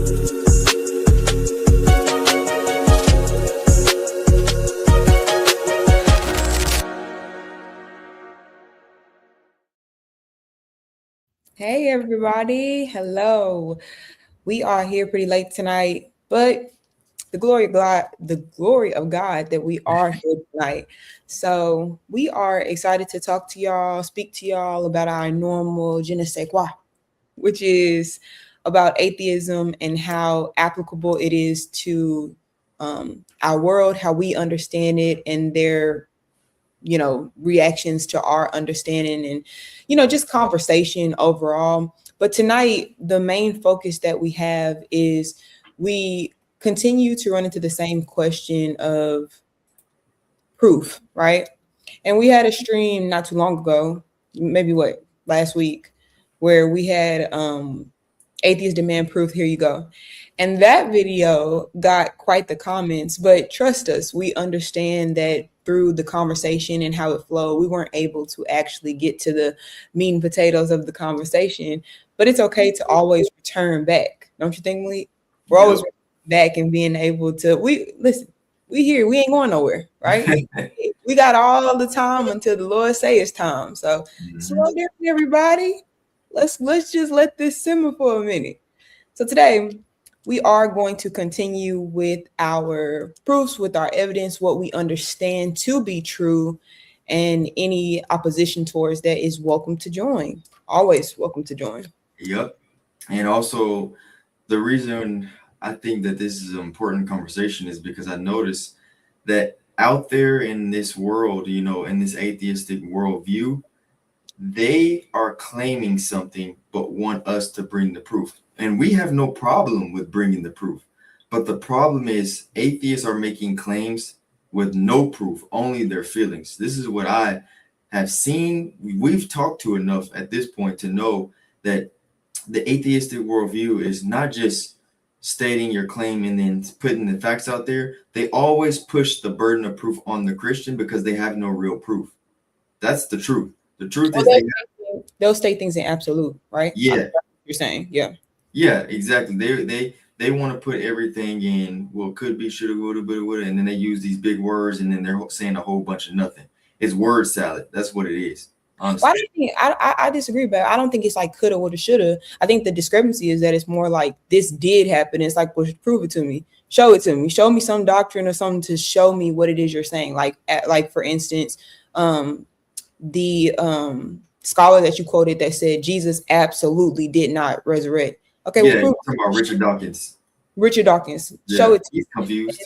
Hey everybody, hello. We are here pretty late tonight, but the glory of God that we are here tonight. So we are excited to talk to y'all, speak to y'all about our normal je ne sais quoi, which is about atheism and how applicable it is to our world, how we understand it, and their reactions to our understanding and just conversation overall. But tonight the main focus that we have is we continue to run into the same question of proof, right? And we had a stream not too long ago, maybe what, last week, where we had atheists demand proof. Here you go. And that video got quite the comments, but trust us, we understand that through the conversation and how it flowed, we weren't able to actually get to the meat and potatoes of the conversation. But it's okay to always return back, don't you think, Malik? We're always back and being able to we here, we ain't going nowhere, right? We got all the time until the Lord say it's time. So slow down, everybody. Let's just let this simmer for a minute. So today we are going to continue with our proofs, with our evidence, what we understand to be true, and any opposition towards that is welcome to join. Always welcome to join. Yep. And also, the reason I think that this is an important conversation is because I notice that out there in this world, in this atheistic worldview, they are claiming something but want us to bring the proof. And we have no problem with bringing the proof. But the problem is atheists are making claims with no proof, only their feelings. This is what I have seen. We've talked to enough at this point to know that the atheistic worldview is not just stating your claim and then putting the facts out there. They always push the burden of proof on the Christian because they have no real proof. That's the truth. The truth is they'll state things in absolute, right? Yeah. You're saying, yeah. Yeah, exactly. They want to put everything in, well, could be, shoulda, woulda, and then they use these big words and then they're saying a whole bunch of nothing. It's word salad. That's what it is. Well, I disagree, but I don't think it's like coulda, woulda, shoulda. I think the discrepancy is that it's more like this did happen. It's like, well, prove it to me, show it to me, show me some doctrine or something to show me what it is you're saying. Like for instance, the scholar that you quoted that said Jesus absolutely did not resurrect. Okay, yeah, well, talking about Richard Dawkins. Richard Dawkins, show it to he's confused.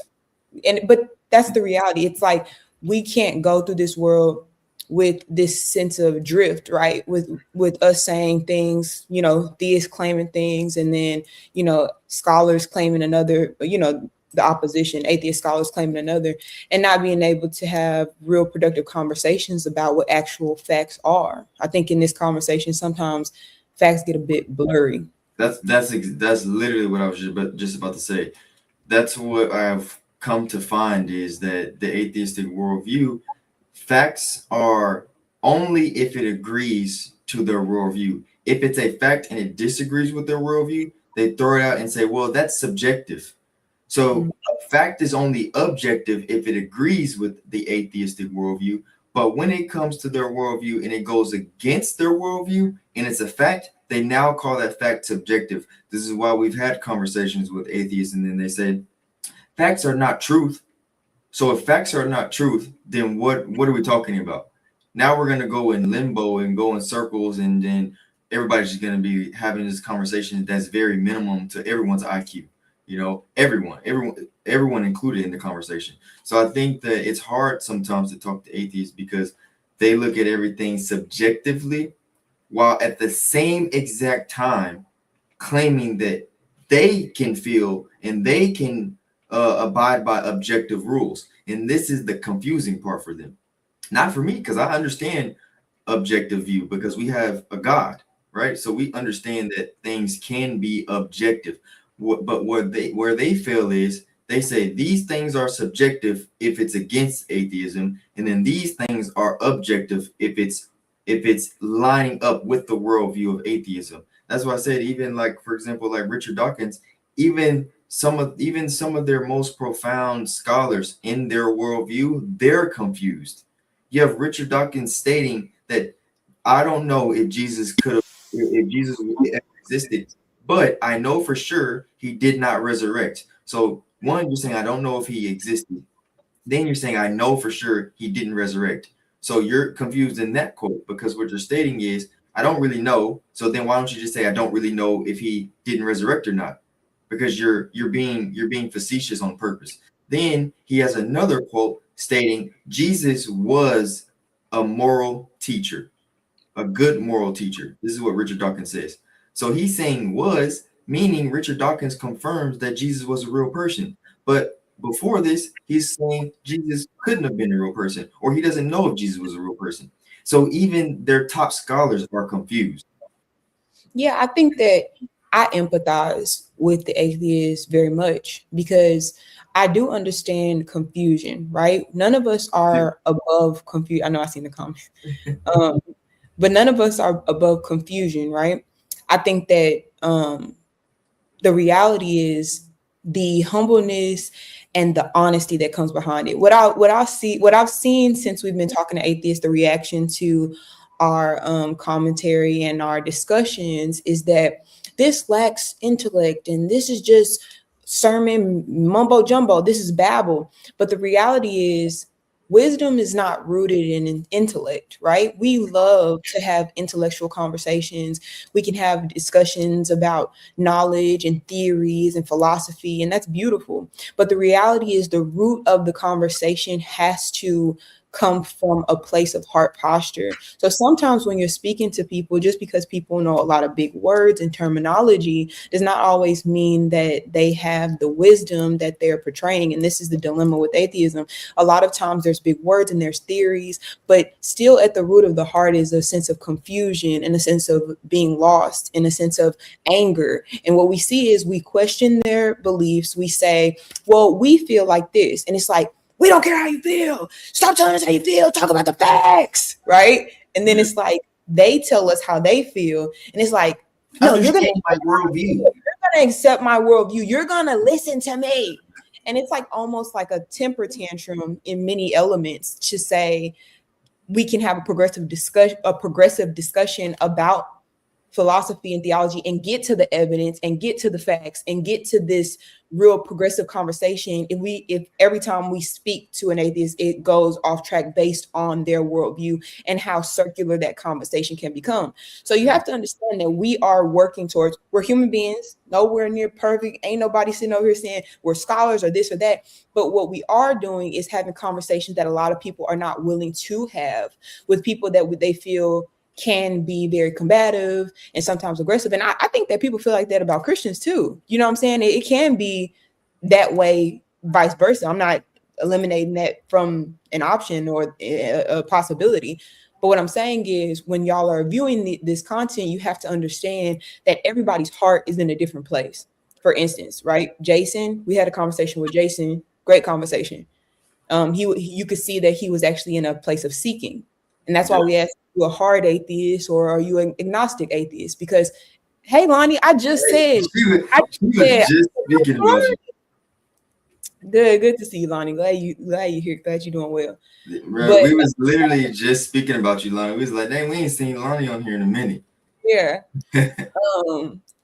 But that's the reality. It's like we can't go through this world with this sense of drift, right? With us saying things, theists claiming things, and then, scholars claiming another, the opposition, atheist scholars claiming another, and not being able to have real productive conversations about what actual facts are. I think in this conversation, sometimes facts get a bit blurry. That's literally what I was just about to say. That's what I've come to find is that the atheistic worldview, facts are only if it agrees to their worldview. If it's a fact and it disagrees with their worldview, they throw it out and say, well, that's subjective. So a fact is only objective if it agrees with the atheistic worldview. But when it comes to their worldview and it goes against their worldview and it's a fact, they now call that fact subjective. This is why we've had conversations with atheists and then they said, facts are not truth. So if facts are not truth, then what are we talking about? Now we're going to go in limbo and go in circles, and then everybody's just going to be having this conversation that's very minimum to everyone's IQ. Everyone included in the conversation. So I think that it's hard sometimes to talk to atheists because they look at everything subjectively, while at the same exact time claiming that they can feel and they can abide by objective rules. And this is the confusing part for them. Not for me, because I understand objective view because we have a God, right? So we understand that things can be objective. But where they fail is they say these things are subjective if it's against atheism, and then these things are objective if it's lining up with the worldview of atheism. That's why I said, even like, for example, like Richard Dawkins, even some of their most profound scholars in their worldview, they're confused. You have Richard Dawkins stating that I don't know if Jesus ever existed, but I know for sure he did not resurrect. So one, you're saying I don't know if he existed. Then you're saying I know for sure he didn't resurrect. So you're confused in that quote because what you're stating is I don't really know. So then why don't you just say I don't really know if he didn't resurrect or not? Because you're being facetious on purpose. Then he has another quote stating Jesus was a moral teacher, a good moral teacher. This is what Richard Dawkins says. So he's saying was, meaning Richard Dawkins confirms that Jesus was a real person. But before this, he's saying Jesus couldn't have been a real person, or he doesn't know if Jesus was a real person. So even their top scholars are confused. Yeah, I think that I empathize with the atheists very much because I do understand confusion, right? None of us are above confusion. I know I seen the comment. Um, but none of us are above confusion, right? I think that the reality is the humbleness and the honesty that comes behind it. What I've seen since we've been talking to atheists, the reaction to our commentary and our discussions is that this lacks intellect and this is just sermon mumbo jumbo. This is babble. But the reality is wisdom is not rooted in an intellect, right? We love to have intellectual conversations. We can have discussions about knowledge and theories and philosophy, and that's beautiful. But the reality is the root of the conversation has to come from a place of heart posture. So sometimes when you're speaking to people, just because people know a lot of big words and terminology does not always mean that they have the wisdom that they're portraying. And this is the dilemma with atheism. A lot of times there's big words and there's theories, but still at the root of the heart is a sense of confusion and a sense of being lost and a sense of anger. And what we see is we question their beliefs. We say, well, we feel like this. And it's like, we don't care how you feel. Stop telling us how you feel. Talk about the facts, right? And then it's like they tell us how they feel. And it's like, no, you're going to Understand my worldview. accept my worldview. You're going to listen to me. And it's like almost like a temper tantrum in many elements to say we can have a progressive discussion about philosophy and theology and get to the evidence and get to the facts and get to this real progressive conversation. If every time we speak to an atheist it goes off track based on their worldview and how circular that conversation can become. So you have to understand that we are working towards, we're human beings, nowhere near perfect, ain't nobody sitting over here saying we're scholars or this or that, but what we are doing is having conversations that a lot of people are not willing to have with people that they feel can be very combative and sometimes aggressive. And I think that people feel like that about Christians too. You know what I'm saying? It can be that way, vice versa. I'm not eliminating that from an option or a possibility. But what I'm saying is when y'all are viewing this content, you have to understand that everybody's heart is in a different place. For instance, right? Jason, we had a conversation with Jason, great conversation. You could see that he was actually in a place of seeking. And that's why we asked, are you a hard atheist or are you an agnostic atheist? Because, hey, Lonnie, I just said, She was just speaking about you. good to see you, Lonnie. Glad you're here. Glad you're doing well. Bro, But we was literally just speaking about you, Lonnie. We was like, dang, we ain't seen Lonnie on here in a minute. yeah,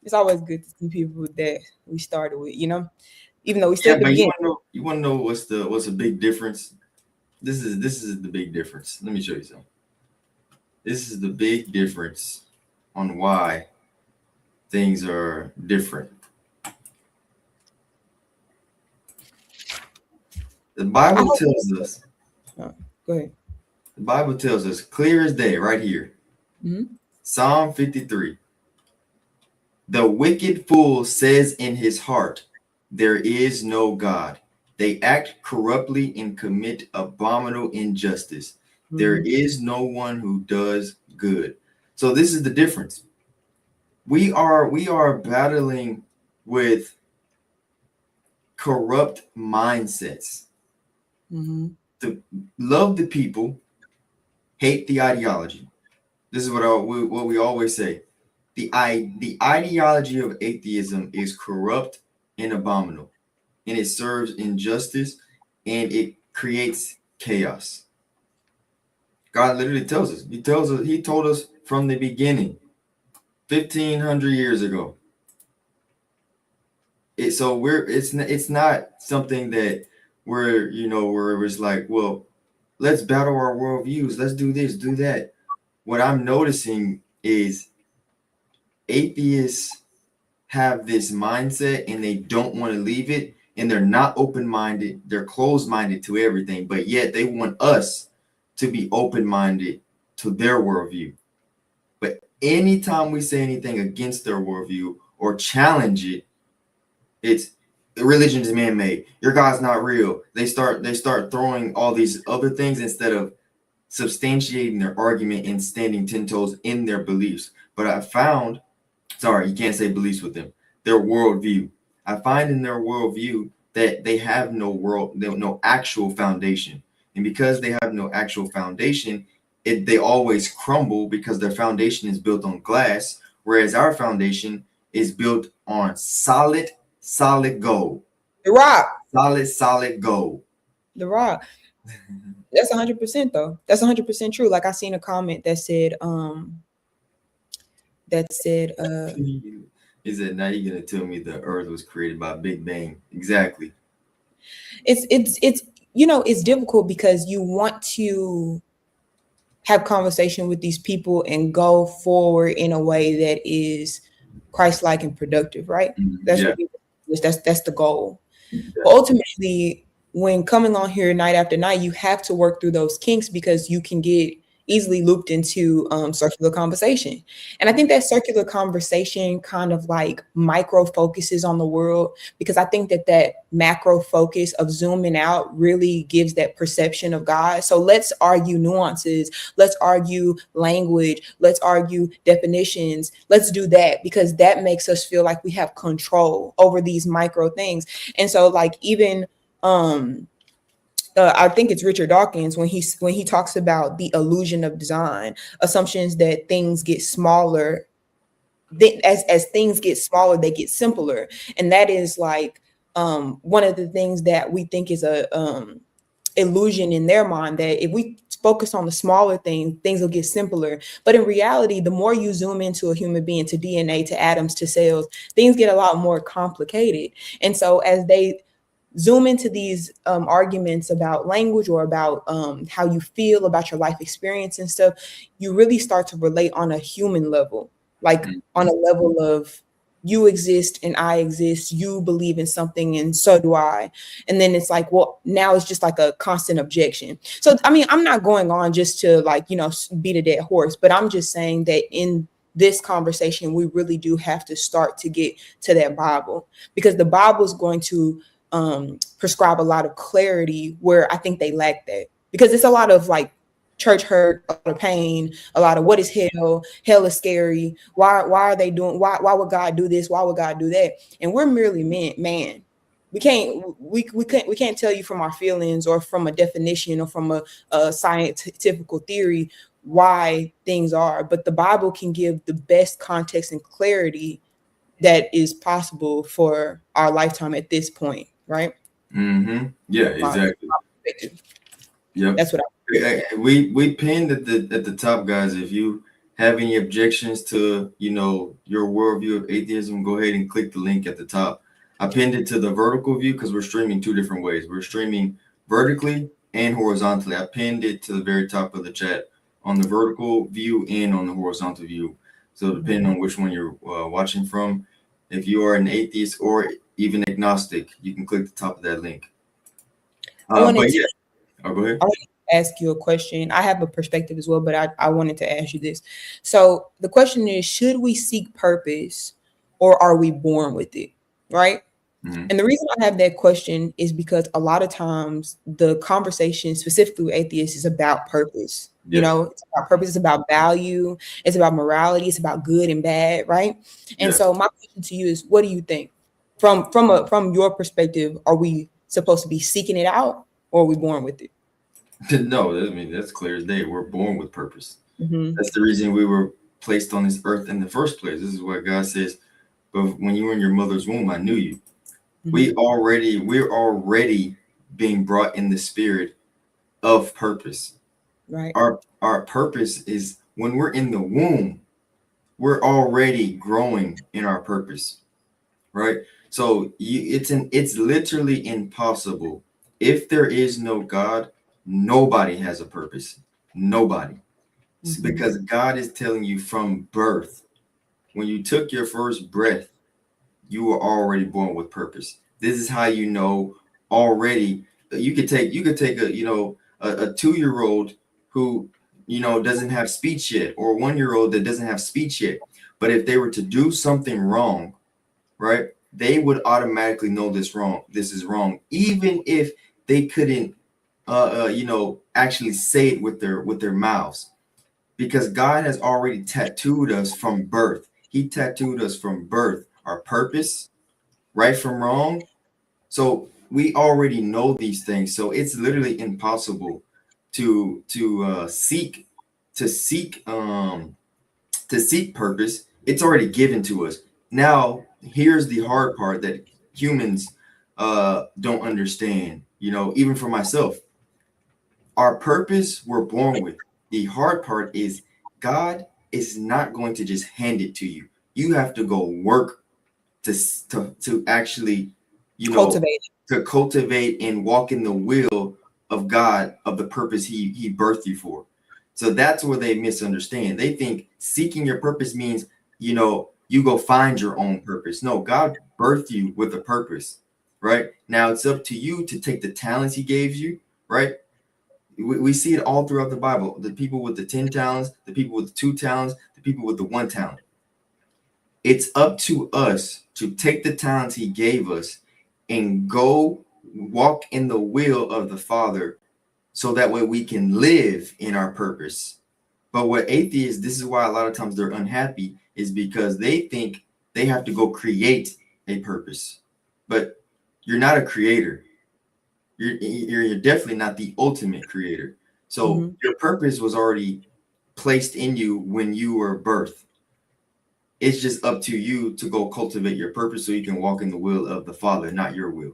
it's always good to see people that we started with, even though we still Yeah, at the but beginning. you wanna know what's the big difference? This is the big difference. Let me show you something. This is the big difference on why things are different. The Bible tells us, Go ahead. the Bible tells us clear as day right here. Mm-hmm. Psalm 53. The wicked fool says in his heart, there is no God. They act corruptly and commit abominable injustice. There is no one who does good. So this is the difference. We are battling with corrupt mindsets. To love the people, hate the ideology. This is what we always say. The ideology of atheism is corrupt and abominable, and it serves injustice, and it creates chaos. God literally tells us. He told us from the beginning, 1,500 years ago. It's not something that where it's like, well, let's battle our worldviews. Let's do this, do that. What I'm noticing is atheists have this mindset and they don't want to leave it, and they're not open-minded. They're closed-minded to everything, but yet they want us to be open-minded to their worldview. But anytime we say anything against their worldview or challenge it, it's religion is man-made. Your God's not real. They start throwing all these other things instead of substantiating their argument and standing 10 toes in their beliefs. But I found, sorry, you can't say beliefs with them, their worldview. I find in their worldview that they have no actual foundation. And because they have no actual foundation, they always crumble because their foundation is built on glass, whereas our foundation is built on solid gold. The rock. Solid gold. The rock. That's 100% though. That's 100% true. Like I seen a comment that said, he said, now you're gonna tell me the earth was created by Big Bang. Exactly. It's it's difficult because you want to have conversation with these people and go forward in a way that is Christ-like and productive, right? That's that's the goal. Yeah. But ultimately, when coming on here night after night, you have to work through those kinks because you can get easily looped into circular conversation. And I think that circular conversation kind of like micro focuses on the world, because I think that macro focus of zooming out really gives that perception of God. So let's argue nuances, let's argue language, let's argue definitions, let's do that, because that makes us feel like we have control over these micro things. And so like even I think it's Richard Dawkins when he talks about the illusion of design, assumptions that things get smaller. As things get smaller, they get simpler, and that is like one of the things that we think is a illusion in their mind, that if we focus on the smaller things will get simpler. But in reality, the more you zoom into a human being, to DNA, to atoms, to cells, things get a lot more complicated. And so as they zoom into these arguments about language or about how you feel about your life experience and stuff, you really start to relate on a human level, like on a level of you exist and I exist, you believe in something and so do I. And then it's like, well, now it's just like a constant objection. So, I mean, I'm not going on just to like, beat a dead horse, but I'm just saying that in this conversation, we really do have to start to get to that Bible, because the Bible is going to prescribe a lot of clarity where I think they lack that, because it's a lot of like church hurt, a lot of pain, a lot of what is hell? Hell is scary. Why are they doing? Why would God do this? Why would God do that? And we're merely man. We can't tell you from our feelings or from a definition or from a scientific theory why things are, but the Bible can give the best context and clarity that is possible for our lifetime at this point, right? Mm-hmm. Yeah, exactly. Yep. That's what we pinned at the top, guys. If you have any objections to your worldview of atheism, go ahead and click the link at the top. I pinned it to the vertical view because we're streaming two different ways. We're streaming vertically and horizontally. I pinned it to the very top of the chat on the vertical view and on the horizontal view. So depending on which one you're watching from, if you are an atheist or even agnostic, you can click the top of that link. Go ahead. I wanted to ask you a question. I have a perspective as well, but I wanted to ask you this. So the question is, should we seek purpose or are we born with it? Right? Mm-hmm. And the reason I have that question is because a lot of times the conversation specifically with atheists is about purpose. Yeah. It's about purpose, it's about value, it's about morality, it's about good and bad, right? And so my question to you is, what do you think? From your perspective, are we supposed to be seeking it out or are we born with it? No, I mean, that's clear as day. We're born with purpose. Mm-hmm. That's the reason we were placed on this earth in the first place. This is what God says, but when you were in your mother's womb, I knew you. Mhm. We're already being brought in the spirit of purpose. Right. Our purpose is when we're in the womb, we're already growing in our purpose, right? So it's literally impossible. If there is no God, nobody has a purpose. Nobody. Mhm. Because God is telling you from birth, when you took your first breath, you were already born with purpose. This is how you know already. You could take a 2-year old who doesn't have speech yet, or a 1-year old that doesn't have speech yet. But if they were to do something wrong, right, they would automatically know this is wrong, even if they couldn't actually say it with their mouths, because God has already tattooed us from birth. He tattooed us from birth our purpose, right from wrong. So we already know these things. So it's literally impossible to seek purpose. It's already given to us. Now, here's the hard part that humans don't understand. Even for myself, our purpose we're born with. The hard part is God is not going to just hand it to you. You have to go work to actually, you know, Cultivate. to cultivate and walk in the will of God, of the purpose He birthed you for. So that's where they misunderstand. They think seeking your purpose means, you go find your own purpose. No, God birthed you with a purpose, right? Now it's up to you to take the talents He gave you, right? We see it all throughout the Bible. The people with the 10 talents, the people with the 2 talents, the people with the 1 talent. It's up to us to take the talents He gave us and go walk in the will of the Father, so that way we can live in our purpose. But what atheists, this is why a lot of times they're unhappy, is because they think they have to go create a purpose. But you're not a creator. You're definitely not the ultimate creator. So Mhm. your purpose was already placed in you when you were birthed. It's just up to you to go cultivate your purpose so you can walk in the will of the Father, not your will.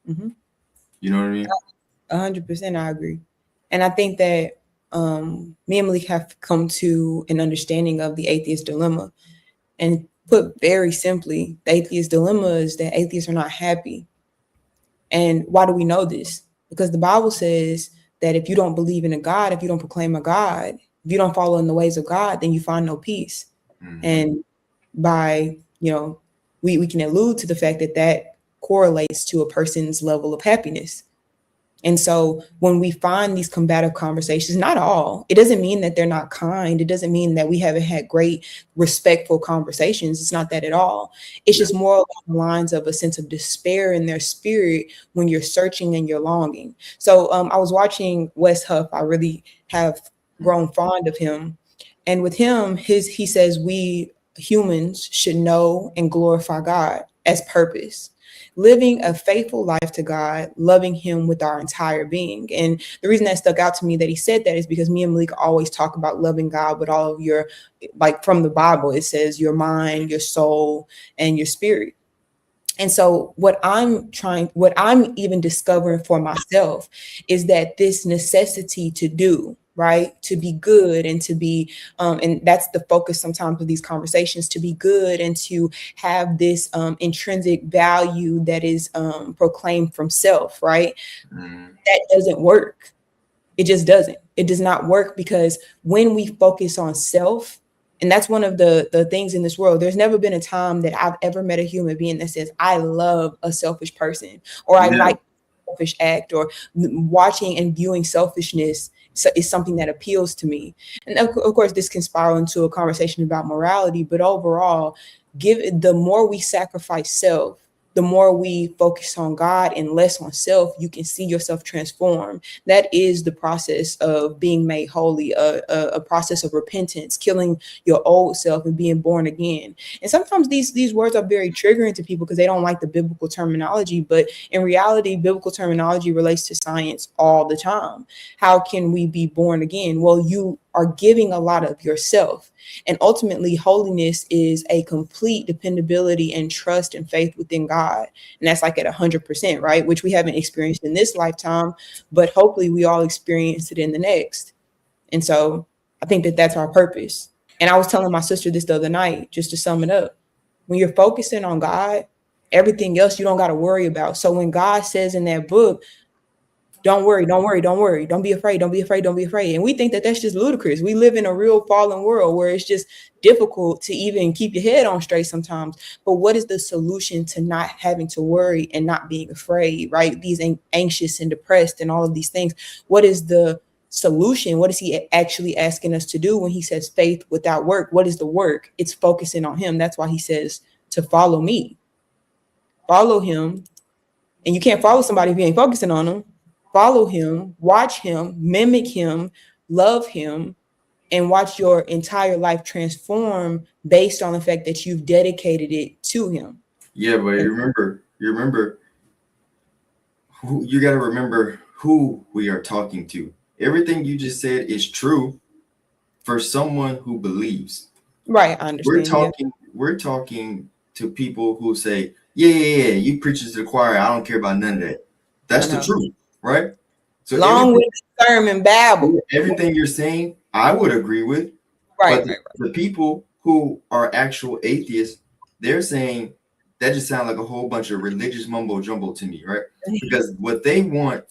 Mhm. You know what I mean? 100% I agree. And I think that me and Malik have come to an understanding of the atheist dilemma. And put very simply, the atheist dilemma is that atheists are not happy. And why do we know this? Because the Bible says that if you don't believe in a God, if you don't proclaim a God, if you don't follow in the ways of God, then you find no peace. Mm-hmm. And by, we can allude to the fact that that correlates to a person's level of happiness. And so when we find these combative conversations, not all, it doesn't mean that they're not kind. It doesn't mean that we haven't had great, respectful conversations. It's not that at all. It's Yeah. just more along the lines of a sense of despair in their spirit when you're searching and you're longing. So I was watching Wes Huff. I really have grown fond of him. And with him, he says we humans should know and glorify God as purpose, living a faithful life to God, loving Him with our entire being. And the reason that stuck out to me that he said that is because me and Malik always talk about loving God with all of your, like from the Bible, it says your mind, your soul, and your spirit. And so what I'm even discovering for myself is that this necessity to do, right, to be good and to be, and that's the focus sometimes of these conversations, to be good and to have this intrinsic value that is proclaimed from self, right? Mm-hmm. That doesn't work. It just doesn't. It does not work because when we focus on self, and that's one of the things in this world, there's never been a time that I've ever met a human being that says, I love a selfish person, or I Yeah. like a selfish act, or watching and viewing selfishness is something that appeals to me. And of course, this can spiral into a conversation about morality, but overall, the more we sacrifice self, the more we focus on God and less on self, you can see yourself transform. That is the process of being made holy, a process of repentance, killing your old self and being born again. And sometimes these words are very triggering to people because they don't like the biblical terminology, but in reality, biblical terminology relates to science all the time. How can we be born again? Well, you are giving a lot of yourself. And ultimately, holiness is a complete dependability and trust and faith within God. And that's like at 100%, right? Which we haven't experienced in this lifetime, but hopefully we all experience it in the next. And so I think that that's our purpose. And I was telling my sister this the other night, just to sum it up. When you're focusing on God, everything else you don't got to worry about. So when God says in that book, don't worry, don't worry, don't worry, don't be afraid, don't be afraid, don't be afraid. And we think that that's just ludicrous. We live in a real fallen world where it's just difficult to even keep your head on straight sometimes. But what is the solution to not having to worry and not being afraid, right? These anxious and depressed and all of these things. What is the solution? What is he actually asking us to do when he says faith without work? What is the work? It's focusing on him. That's why he says to follow me. Follow him. And you can't follow somebody if you ain't focusing on them. Follow him, watch him, mimic him, love him, and watch your entire life transform based on the fact that you've dedicated it to him. Yeah, but you remember who you got to remember who we are talking to. Everything you just said is true for someone who believes. Right, I understand. We're talking to people who say, yeah, you preachers to the choir, I don't care about none of that. That's the truth, right? So long with sermon babble. Everything you're saying, I would agree with. Right, but the people who are actual atheists, they're saying that just sounds like a whole bunch of religious mumbo jumbo to me, right? Because what they want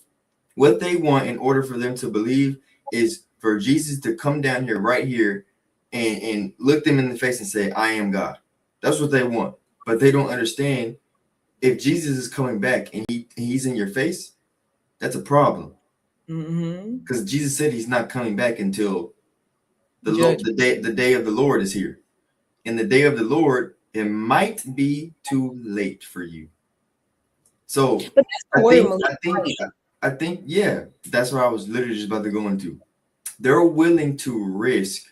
in order for them to believe is for Jesus to come down here right here and look them in the face and say, I am God. That's what they want. But they don't understand, if Jesus is coming back and he's in your face, that's a problem. Because Jesus said he's not coming back until the day of the Lord is here. And the day of the Lord, it might be too late for you. So I think, yeah, that's what I was literally just about to go into. They're willing to risk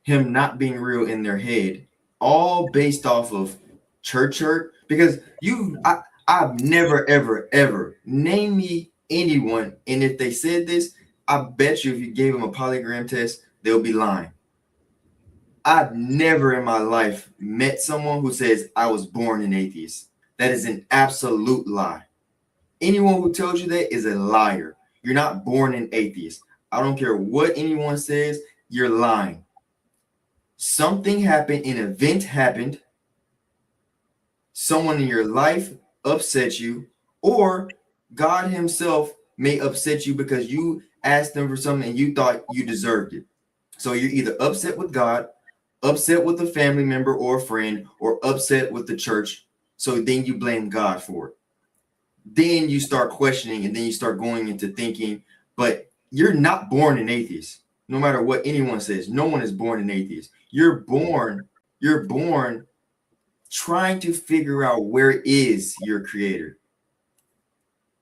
him not being real in their head, all based off of church hurt. Because I've never, ever name me anyone, and if they said this, I bet you if you gave them a polygram test, they'll be lying. I've never in my life met someone who says I was born an atheist. That is an absolute lie. Anyone who tells you that is a liar. You're not born an atheist. I don't care what anyone says, you're lying. Something happened, an event happened, someone in your life upset you, or God himself may upset you because you asked him for something and you thought you deserved it. So you're either upset with God, upset with a family member or a friend, or upset with the church. So then you blame God for it. Then you start questioning, and then you start going into thinking, but you're not born an atheist. No matter what anyone says, no one is born an atheist. You're born trying to figure out where is your creator.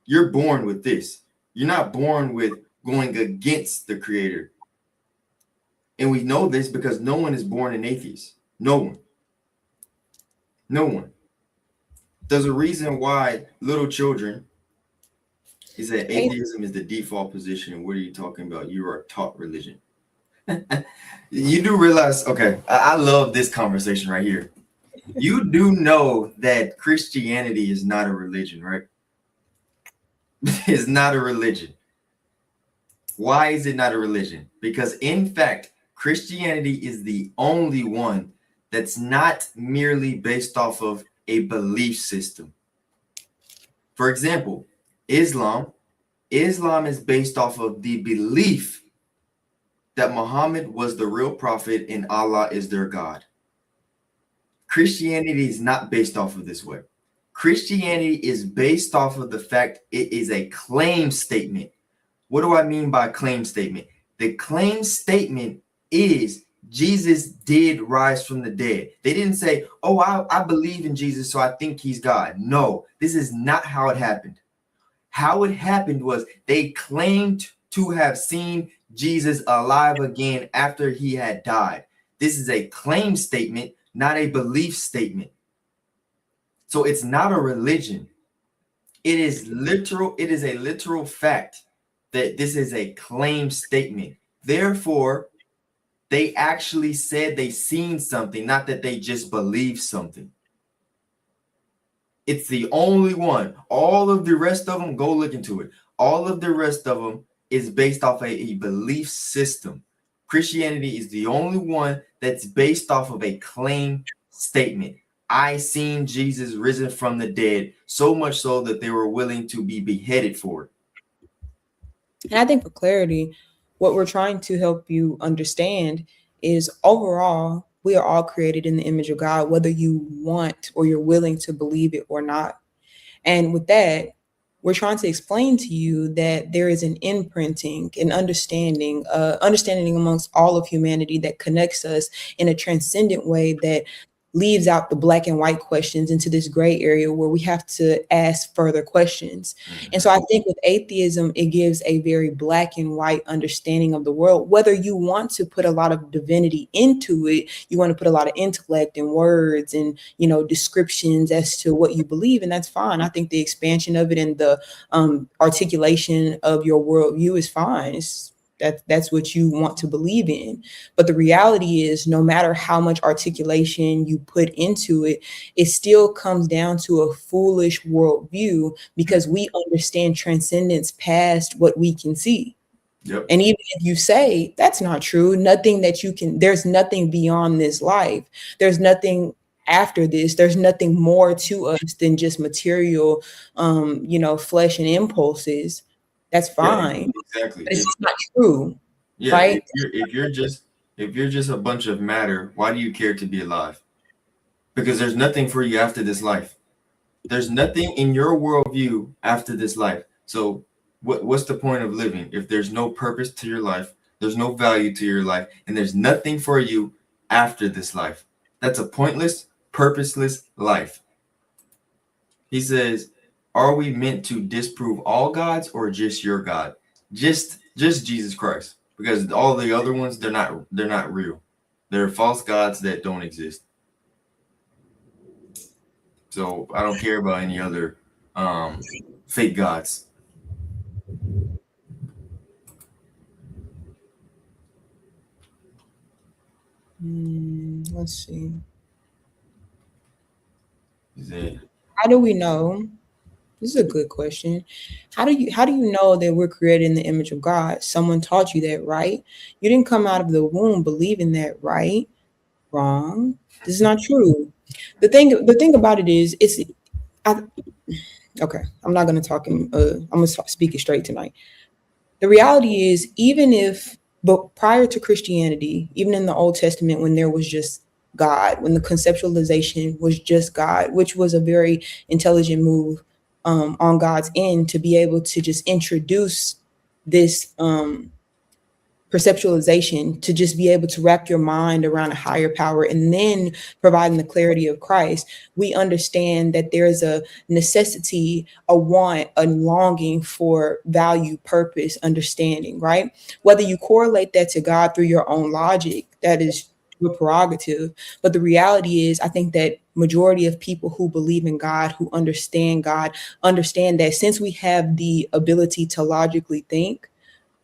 You're born with this. You're not born with going against the creator. And we know this because no one is born an atheist. No one. No one. There's a reason why little children, he said atheism is the default position. What are you talking about? You are taught religion. You do realize, okay, I love this conversation right here. You do know that Christianity is not a religion, right? It's not a religion. Why is it not a religion? Because in fact, Christianity is the only one that's not merely based off of a belief system. For example, Islam is based off of the belief that Muhammad was the real prophet and Allah is their God. Christianity is not based off of this way. Christianity is based off of the fact it is a claim statement. What do I mean by claim statement? The claim statement is Jesus did rise from the dead. They didn't say, oh, I believe in Jesus, so I think he's God. No, this is not how it happened. How it happened was they claimed to have seen Jesus alive again after he had died. This is a claim statement, not a belief statement. So it's not a religion. It is literal. It is a literal fact that this is a claim statement. Therefore, they actually said they seen something, not that they just believe something. It's the only one. All of the rest of them, go look into it. All of the rest of them is based off a belief system. Christianity is the only one that's based off of a claim statement. I seen Jesus risen from the dead, so much so that they were willing to be beheaded for it. And I think for clarity, what we're trying to help you understand is overall, we are all created in the image of God, whether you want or you're willing to believe it or not. And with that, we're trying to explain to you that there is an imprinting, an understanding amongst all of humanity that connects us in a transcendent way that leaves out the black and white questions into this gray area where we have to ask further questions. And so I think with atheism, it gives a very black and white understanding of the world. Whether you want to put a lot of divinity into it, you want to put a lot of intellect and words and, descriptions as to what you believe, and that's fine. I think the expansion of it and the articulation of your worldview is fine. That's what you want to believe in. But the reality is, no matter how much articulation you put into it, it still comes down to a foolish worldview because we understand transcendence past what we can see. Yep. And even if you say that's not true, there's nothing beyond this life. There's nothing after this. There's nothing more to us than just material, flesh and impulses. That's fine. Yeah, exactly. But it's just not true. Yeah, Right? if you're just a bunch of matter, why do you care to be alive? Because there's nothing for you after this life. There's nothing in your worldview after this life. So what's the point of living if there's no purpose to your life, there's no value to your life, and there's nothing for you after this life? That's a pointless, purposeless life. He says, are we meant to disprove all gods or just your God? Just Jesus Christ, because all the other ones, they're not real. They're false gods that don't exist. So I don't care about any other fake gods. Let's see. Yeah. How do we know? This is a good question. How do you know that we're created in the image of God? Someone taught you that, right? You didn't come out of the womb believing that, right? Wrong. This is not true. The thing about it is, okay. I'm not gonna talk. I'm gonna speak it straight tonight. The reality is, but prior to Christianity, even in the Old Testament, when there was just God, when the conceptualization was just God, which was a very intelligent move on God's end to be able to just introduce this perceptualization, to just be able to wrap your mind around a higher power and then providing the clarity of Christ. We understand that there's a necessity, a want, a longing for value, purpose, understanding, right? Whether you correlate that to God through your own logic, that is your prerogative. But the reality is, I think that majority of people who believe in God, who understand God, understand that since we have the ability to logically think,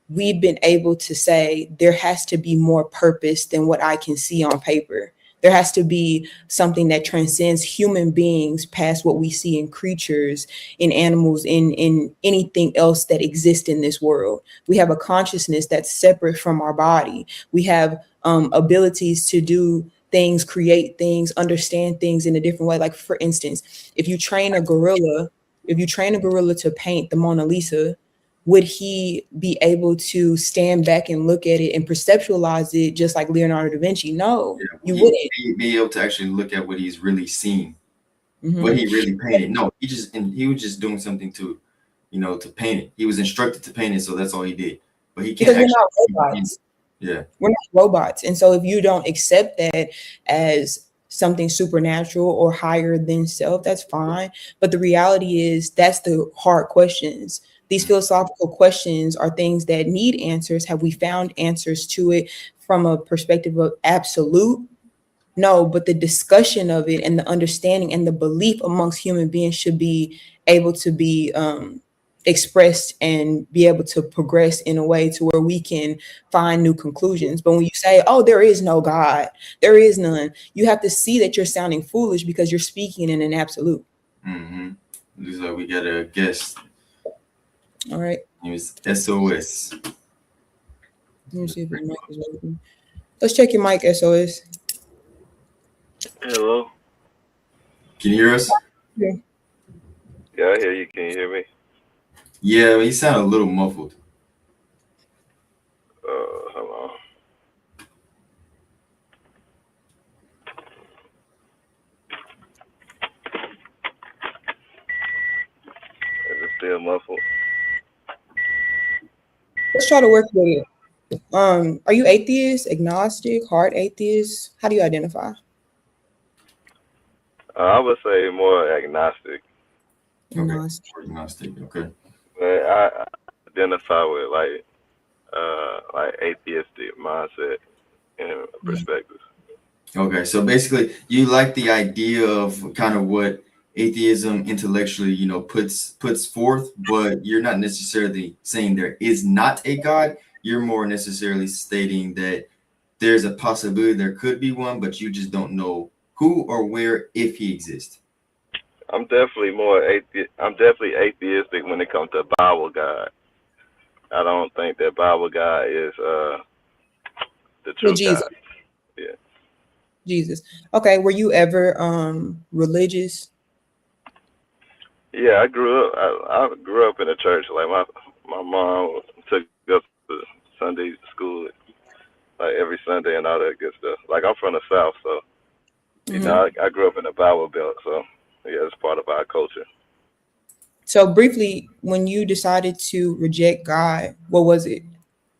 we've been able to say there has to be more purpose than what I can see on paper. There has to be something that transcends human beings past what we see in creatures, in animals, in anything else that exists in this world. We have a consciousness that's separate from our body. We have abilities to do things, create things, understand things in a different way. Like, for instance, if you train a gorilla to paint the Mona Lisa, would he be able to stand back and look at it and perceptualize it just like Leonardo da Vinci? No, you wouldn't. Be able to actually look at what he's really seen, what he really painted. No, he was just doing something to, to paint it. He was instructed to paint it, so that's all he did. But he can't because we're not actually. robots. Yeah, we're not robots, and so if you don't accept that as something supernatural or higher than self, that's fine. But the reality is, that's the hard questions. These philosophical questions are things that need answers. Have we found answers to it from a perspective of absolute? No, but the discussion of it, and the understanding, and the belief amongst human beings should be able to be expressed and be able to progress in a way to where we can find new conclusions. But when you say, oh, there is no God, there is none, you have to see that you're sounding foolish because you're speaking in an absolute. Mm-hmm. Looks like we got a guest. All right. Name is SOS. Let me see if your mic is working. Let's check your mic, SOS. Hello. Can you hear us? Yeah. Yeah, I hear you. Can you hear me? Yeah, you sound a little muffled. Hold on. Is it still muffled? Let's try to work with it. Are you atheist, agnostic, hard atheist? How do you identify? I would say more agnostic, Okay. Agnostic. Agnostic. Okay. but I identify with like atheistic mindset and perspectives. Okay. So basically, you like the idea of kind of what atheism intellectually, puts forth, but you're not necessarily saying there is not a God. You're more necessarily stating that there's a possibility there could be one, but you just don't know who or where if he exists. I'm definitely more I'm definitely atheistic when it comes to Bible God. I don't think that Bible God is the Well, true Jesus. God. Yeah. Jesus. Okay. Were you ever religious? Yeah, I grew up in a church. Like my mom took us to Sunday school like every Sunday and all that good stuff. Like I'm from the South, so Mm-hmm. I grew up in the Bible Belt, so yeah, it's part of our culture. So briefly, when you decided to reject God, what was it?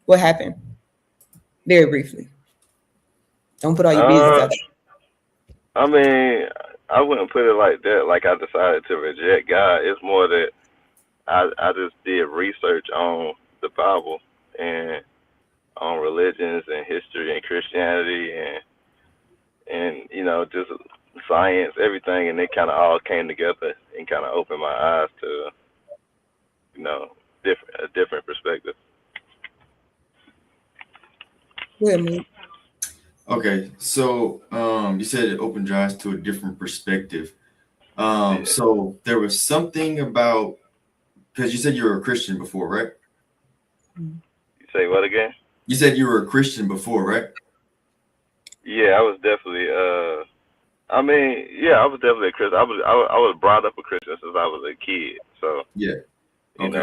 What happened? Very briefly. Don't put all your business Uh, out there. I mean, I wouldn't put it like that. Like I decided to reject God. It's more that I just did research on the Bible and on religions and history and Christianity and just science, everything, and it kind of all came together and kind of opened my eyes to you know a different perspective. Go ahead, Malik. Okay, so you said it opened your eyes to a different perspective. Yeah. So there was something about because you said you were a Christian before, right? You say what again? You said you were a Christian before, right? Yeah, I was definitely. I mean, yeah, I was definitely a Christian. I was brought up a Christian since I was a kid. So Yeah. Okay.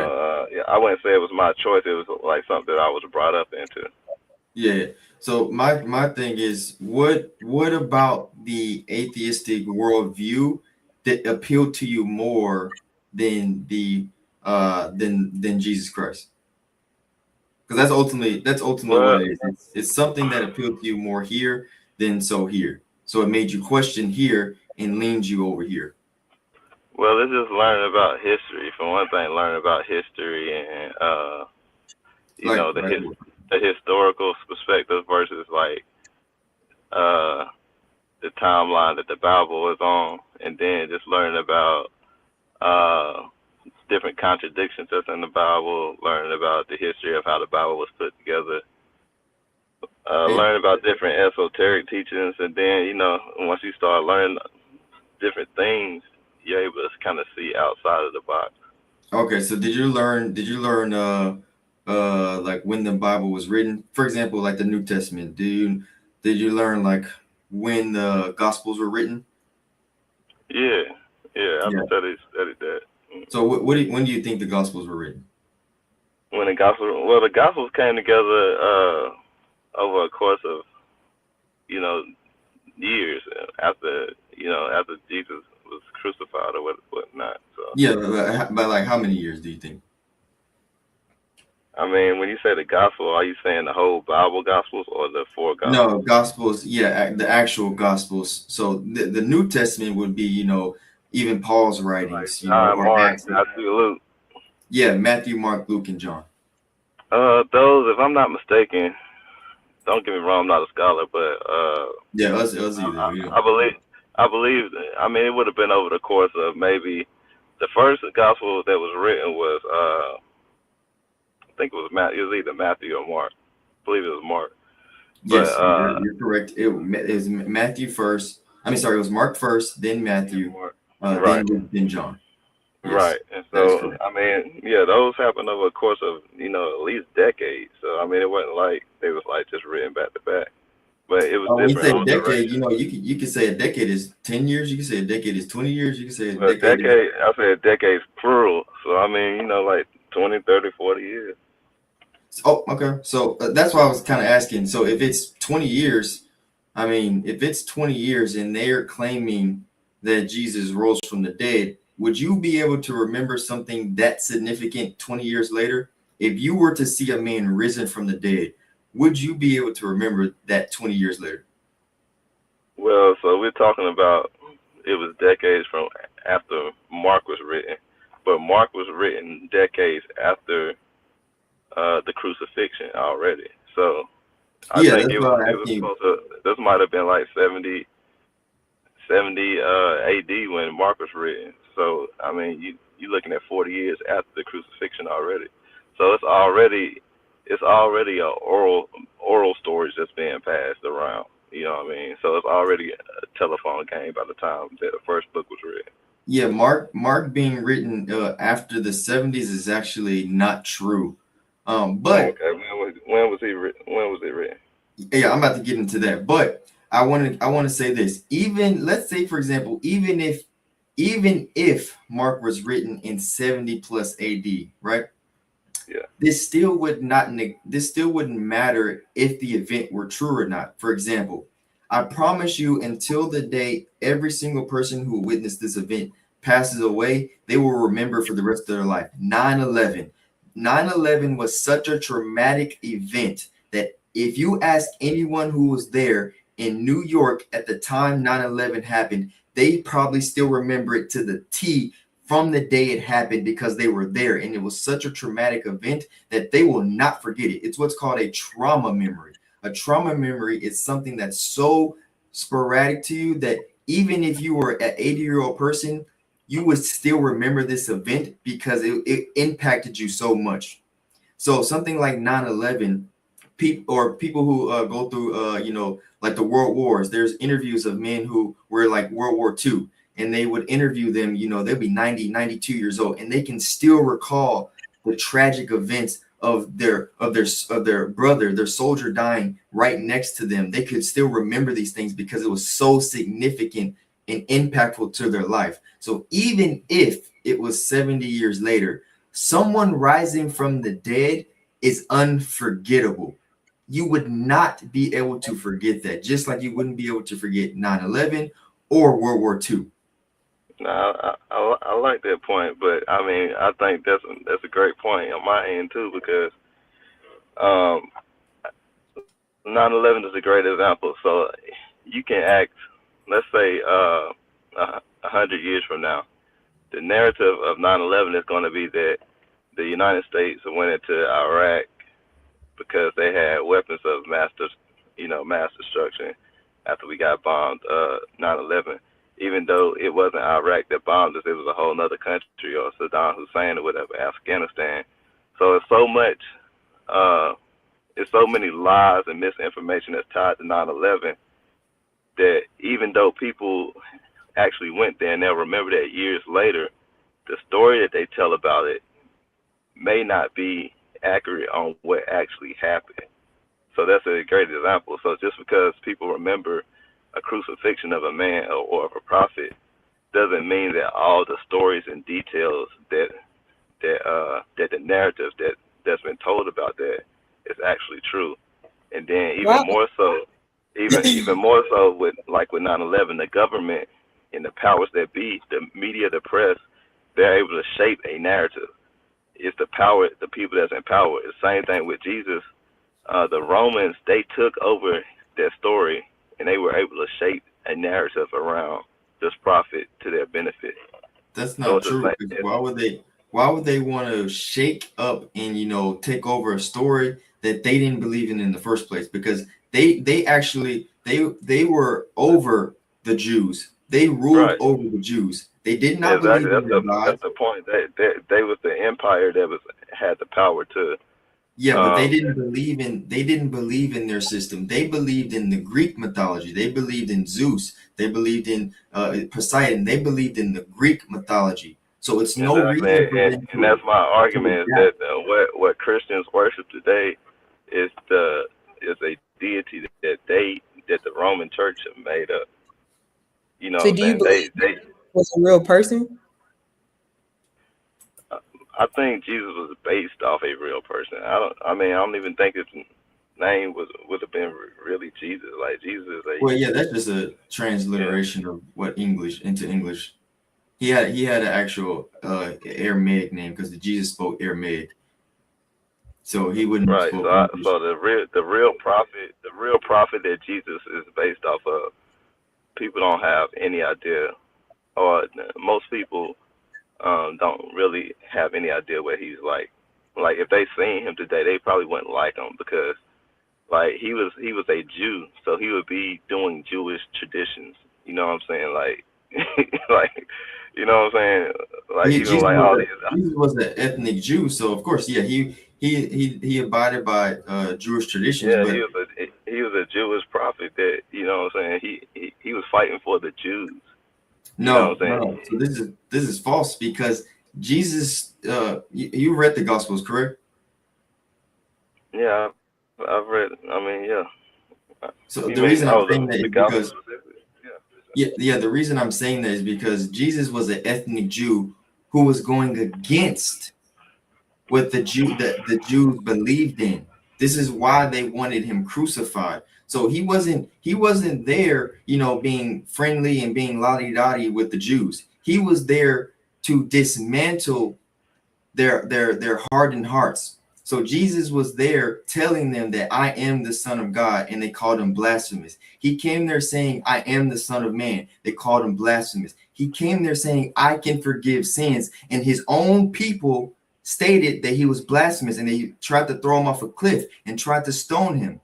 yeah, I wouldn't say it was my choice. It was like something that I was brought up into. Yeah. So my thing is, what about the atheistic worldview that appealed to you more than than Jesus Christ? Because that's ultimately what Well, it is. It's something that appealed to you more here than so here. So it made you question here and leaned you over here. well, it's just learning about history. For one thing, learning about history and Like the like the historical perspective versus like uh the timeline that the Bible was on, and then just learning about uh different contradictions that's in the Bible, learning about the history of how the Bible was put together, and learning about different esoteric teachings, and then once you start learning different things, you're able to kind of see outside of the box. okay, so did you learn like when the Bible was written? For example, like the New Testament. Did you learn like when the Gospels were written? Yeah, yeah, I've Yeah. studied that. So when do you think the Gospels were written? When the Gospels came together over a course of you know years after Jesus was crucified or whatnot. So Yeah, by like how many years do you think? I mean, when you say the gospel, are you saying the whole Bible Gospels or the four No, Gospels? Gospels, yeah, the actual Gospels. So the New Testament would be, even Paul's Like writings, John, or Mark, Acts. Matthew, Luke. Yeah, Matthew, Mark, Luke, and John. Those, if I'm not mistaken, don't get me wrong, I'm not a scholar, but Yeah, us either. I believe, I believe. I mean, it would have been over the course of maybe. the first gospel that was written was I think it was Matthew. It was either Matthew or Mark. I believe it was Mark. But Yes, you're correct. It was Matthew first. I mean, sorry, it was Mark first, then Matthew, Mark. then Right. Luke, then John. Right. Yes, And that is so, correct. I mean, yeah, those happened over a course of, at least decades. So, I mean, it wasn't like they was like just written back to back, but it was When you different say on decade, duration. you could say a decade is 10 years. You can say a decade is 20 years. You can say a Well, decade is. decade, I said decades plural. So, I mean, like 20, 30, 40 years. Oh, okay. So that's why I was kind of asking. So if it's 20 years, I mean, if it's 20 years and they're claiming that Jesus rose from the dead, would you be able to remember something that significant 20 years later? If you were to see a man risen from the dead, would you be able to remember that 20 years later? Well, so we're talking about it was decades from after Mark was written, but Mark was written decades after the crucifixion already. So I Yeah, think that's what I'm it was asking you. supposed to. This might have been like 70 AD when Mark was written. So I mean, you looking at 40 years after the crucifixion already. So it's already a oral stories that's being passed around. You know what I mean? So it's already a telephone game by the time that the first book was written. Yeah, Mark being written after the 70s is actually not true. But Okay, when was he written? When was it written? yeah, I'm about to get into that, but I want to say this. Even let's say, for example, even if Mark was written in 70 plus AD, right? Yeah. This still wouldn't matter if the event were true or not. For example, I promise you, until the day every single person who witnessed this event passes away, they will remember for the rest of their life. 9/11. 9/11 was such a traumatic event that if you ask anyone who was there in New York at the time 9/11 happened, they probably still remember it to the T from the day it happened because they were there, and it was such a traumatic event that they will not forget it. It's what's called a trauma memory. A trauma memory is something that's so sporadic to you that even if you were an 80-year-old person, you would still remember this event because it impacted you so much. So something like 9/11, people who go through like the world wars, there's interviews of men who were like World War II, and they would interview them. They'll be 90, 92 years old, and they can still recall the tragic events of their brother, their soldier dying right next to them. They could still remember these things because it was so significant and impactful to their life. So even if it was 70 years later, someone rising from the dead is unforgettable. You would not be able to forget that, just like you wouldn't be able to forget 9/11 or World War II. Now, I like that point, but I mean, I think that's a great point on my end too, because um, 9/11 is a great example. So you can act, let's say, 100 years from now, the narrative of 9/11 is going to be that the United States went into Iraq because they had weapons of mass destruction after we got bombed 9/11. Even though it wasn't Iraq that bombed us, it was a whole other country, or Saddam Hussein or whatever, Afghanistan. So uh, it's so many lies and misinformation that's tied to 9/11 that even though people actually went there and they'll remember that years later, the story that they tell about it may not be accurate on what actually happened. So that's a great example. So just because people remember a crucifixion of a man or of a prophet doesn't mean that all the stories and details that the narrative that's been told about that is actually true. And then Wow. even more so with 9/11, the government and the powers that be, the media, the press, they're able to shape a narrative. It's the people that's in power. It's the same thing with Jesus. The Romans, they took over that story and they were able to shape a narrative around this prophet to their benefit. That's So not it's the true. same. 'Cause why would they want to shake up and take over a story that they didn't believe in the first place? Because they actually they were over the Jews. They ruled Right. over the Jews. They did not Exactly. believe in their That's God. the point. They was the empire that had the power to. Yeah, but they didn't believe in their system. They believed in the Greek mythology. They believed in Zeus. They believed in Poseidon. They believed in the Greek mythology. So it's no Exactly, reason for them and that's my to argument is that adapt. what Christians worship today is a deity that the Roman Church made up. You know what So I'm do you saying? believe They was a real person? I think Jesus was based off a real person. I mean I don't even think his name would have been really Jesus. Like Jesus is Well, a yeah, that's just a yeah transliteration of what English into English. He had an actual Aramaic name because Jesus spoke Aramaic, so he wouldn't have right. spoke English. So the real prophet that Jesus is based off of, people don't have any idea, or most people don't really have any idea what he's like. Like if they seen him today, they probably wouldn't like him because like he was a Jew, so he would be doing Jewish traditions. You know what I'm saying? Like like you know what I'm saying? Like He, even Jesus like was all a, these Jesus was an ethnic Jew, so of course, yeah, he abided by Jewish traditions, yeah but he was a Jewish prophet that you know what I'm saying. He was fighting for the Jews. You know no, what I'm no, saying? no. So this is false because Jesus, you read the Gospels, correct? Yeah, I've read. I mean, yeah. So You the mean reason I'm saying that the is gospel because specifically? Yeah. yeah, the reason I'm saying that is because Jesus was an ethnic Jew who was going against what the Jews believed in. This is why they wanted him crucified. So he wasn't there, being friendly and being lottie-dottie with the Jews. He was there to dismantle their hardened hearts. So Jesus was there telling them that I am the Son of God, and they called him blasphemous. He came there saying, I am the Son of Man. They called him blasphemous. He came there saying, I can forgive sins, and his own people stated that he was blasphemous, and they tried to throw him off a cliff and tried to stone him.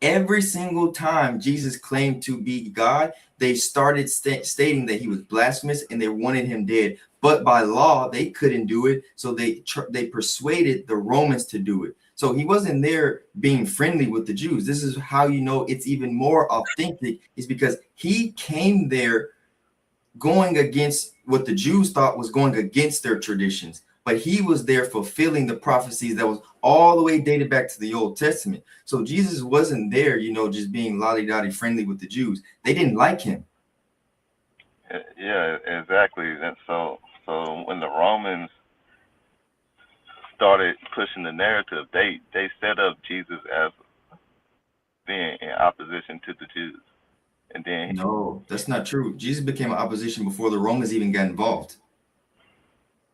Every single time Jesus claimed to be God, they started stating that he was blasphemous and they wanted him dead. But by law, they couldn't do it, so they persuaded the Romans to do it. So he wasn't there being friendly with the Jews. This is how you know it's even more authentic, is because he came there going against what the Jews thought was going against their traditions. But he was there fulfilling the prophecies that was all the way dated back to the Old Testament. So Jesus wasn't there, just being lolly-dotty friendly with the Jews. They didn't like him. Yeah, exactly. And so when the Romans started pushing the narrative, they set up Jesus as being in opposition to the Jews, and then No, that's not true. Jesus became an opposition before the Romans even got involved.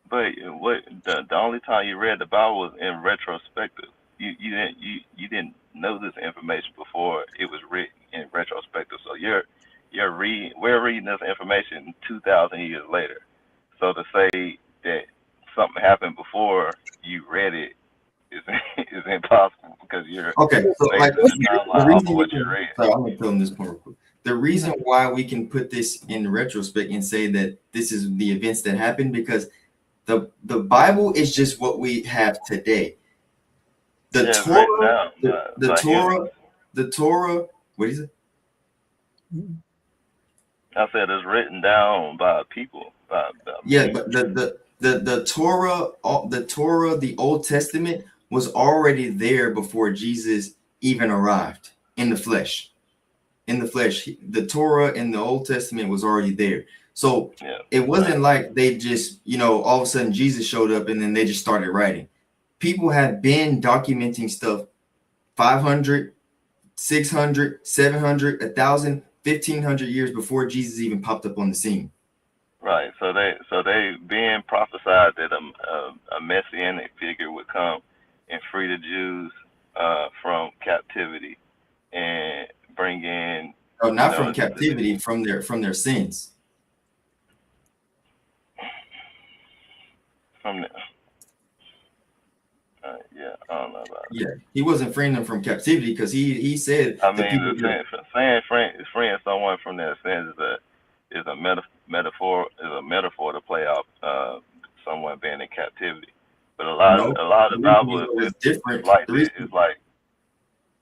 but what the only time you read the Bible was in retrospective. You didn't know this information before it was written in retrospective. So we're reading this information 2,000 years later. So to say that something happened before you read it is is impossible because you're Okay, so like basing the the timeline off of reason we what you can, read. so I'm gonna tell them this point real quick. The reason why we can put this in retrospect and say that this is the events that happened, because the Bible is just what we have today. The Yeah, it's written Torah, down the by humans. Torah, the Torah. What is it? I said it's written down by people, by Yeah, many. but the Torah, the Old Testament was already there before Jesus even arrived in the flesh. In the flesh, the Torah in the Old Testament was already there. So Yeah, it right. wasn't like they just, all of a sudden Jesus showed up and then they just started writing. People have been documenting stuff 500, 600, 700, 1,000, 1,500 years before Jesus even popped up on the scene. Right. So they being prophesied that a messianic figure would come and free the Jews from captivity and bring in, No, you not from know, captivity, from their sins. from the yeah, I don't know about it. Yeah, he wasn't freeing them from captivity because he said I the mean, people. saying freeing someone from their sins is a a metaphor to play off someone being in captivity. But No, a lot the of the reason Bible we know it's is different. like The that. reason It's like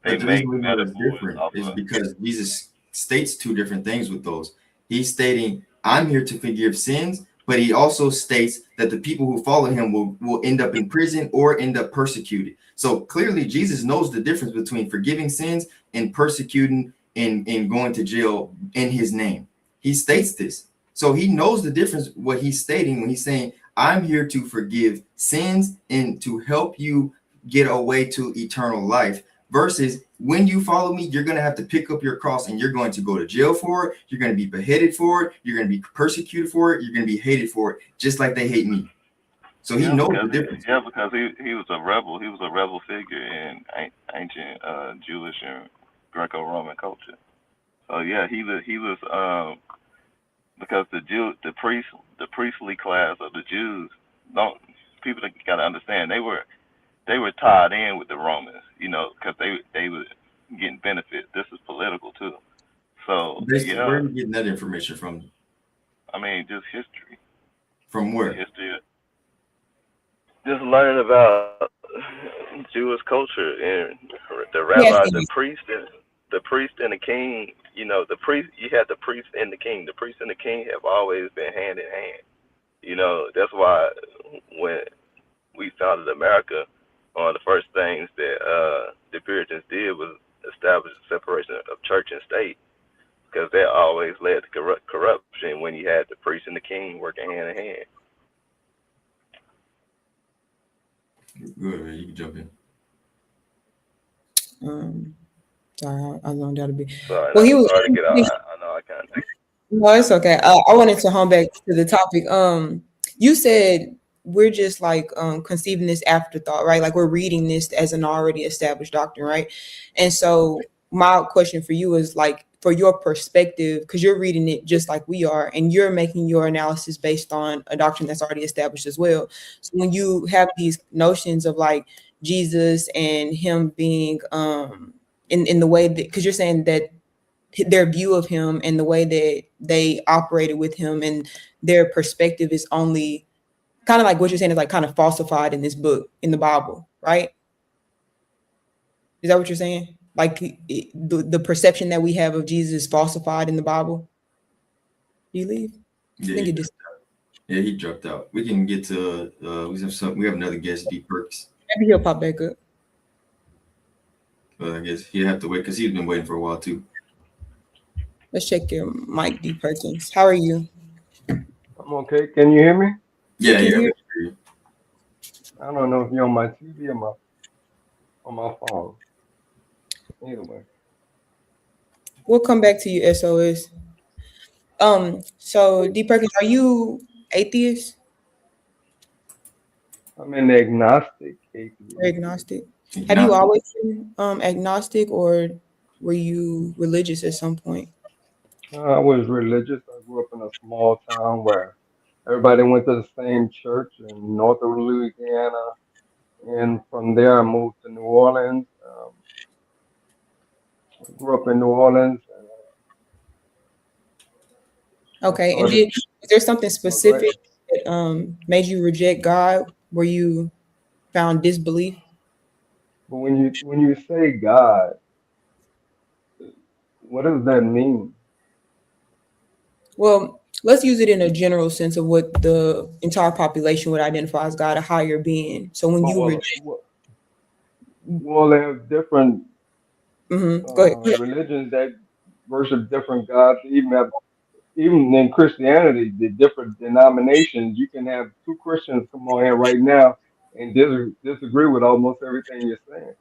they But the reason make we know it's metaphors different off is of. because Jesus states two different things with those. He's stating, I'm here to forgive sins, but he also states that the people who follow him will end up in prison or end up persecuted. So clearly, Jesus knows the difference between forgiving sins and persecuting and going to jail in his name. He states this. So he knows the difference, what he's stating when he's saying, I'm here to forgive sins and to help you get away to eternal life, versus when you follow me, you're going to have to pick up your cross and you're going to go to jail for it. You're going to be beheaded for it. You're going to be persecuted for it. You're going to be hated for it, just like they hate me. So he knows the difference. Because he was a rebel. He was a rebel figure in ancient Jewish and Greco-Roman culture. So yeah, he was because the priestly class of the Jews, don't people got to understand, they were tied in with the Romans, because they were getting benefits. This is political too. So Basically, where yeah, are you getting that information from? I mean, just history. From where? History. Just learning about Jewish culture and the Yes, rabbi, the priest and the king. The priest. You had the priest and the king. The priest and the king have always been hand in hand. That's why when we founded America, one of the first things that the Puritans did was establish the separation of church and state, because that always led to corruption when you had the priest and the king working hand in hand. Good, man. You can jump in. Sorry, I zoned out a bit. Sorry, Well, he was. sorry to get out. I know I kind of. No, it's okay. I wanted to home back to the topic. You said we're just like conceiving this afterthought, right? Like we're reading this as an already established doctrine, right? And so my question for you is like for your perspective, because you're reading it just like we are, and you're making your analysis based on a doctrine that's already established as well. So when you have these notions of like Jesus and him being in the way that, because you're saying that their view of him and the way that they operated with him and their perspective is only kind of like what you're saying is like kind of falsified in this book, in the Bible, right? Is that what you're saying? Like the perception that we have of Jesus is falsified in the Bible? Do you leave? I Yeah, think it just he dropped out. We can get to we have another guest, D Perks. maybe he'll pop back up. But I guess he'll have to wait because he's been waiting for a while too. Let's check your mic, D Perkins. How are you? I'm okay. Can you hear me? Yeah, Can yeah. you- I don't know if you're on my TV or on my phone. Either way. We'll come back to you, SOS. So D Perkins, are you atheist I'm an agnostic atheist. or agnostic? Have you always been agnostic, or were you religious at some point? I was religious. I grew up in a small town where everybody went to the same church in northern Louisiana. And from there, I moved to New Orleans. Grew up in New Orleans. Okay, and Started. is there something Oh, go ahead. specific that made you reject God? Where you found disbelief? But when you say God, what does that mean? Well, let's use it in a general sense of what the entire population would identify as God, a higher being. So when But you reject, they have different go ahead. religions that worship different gods. Even in Christianity, the different denominations. You can have two Christians come on here right now and disagree with almost everything you're saying.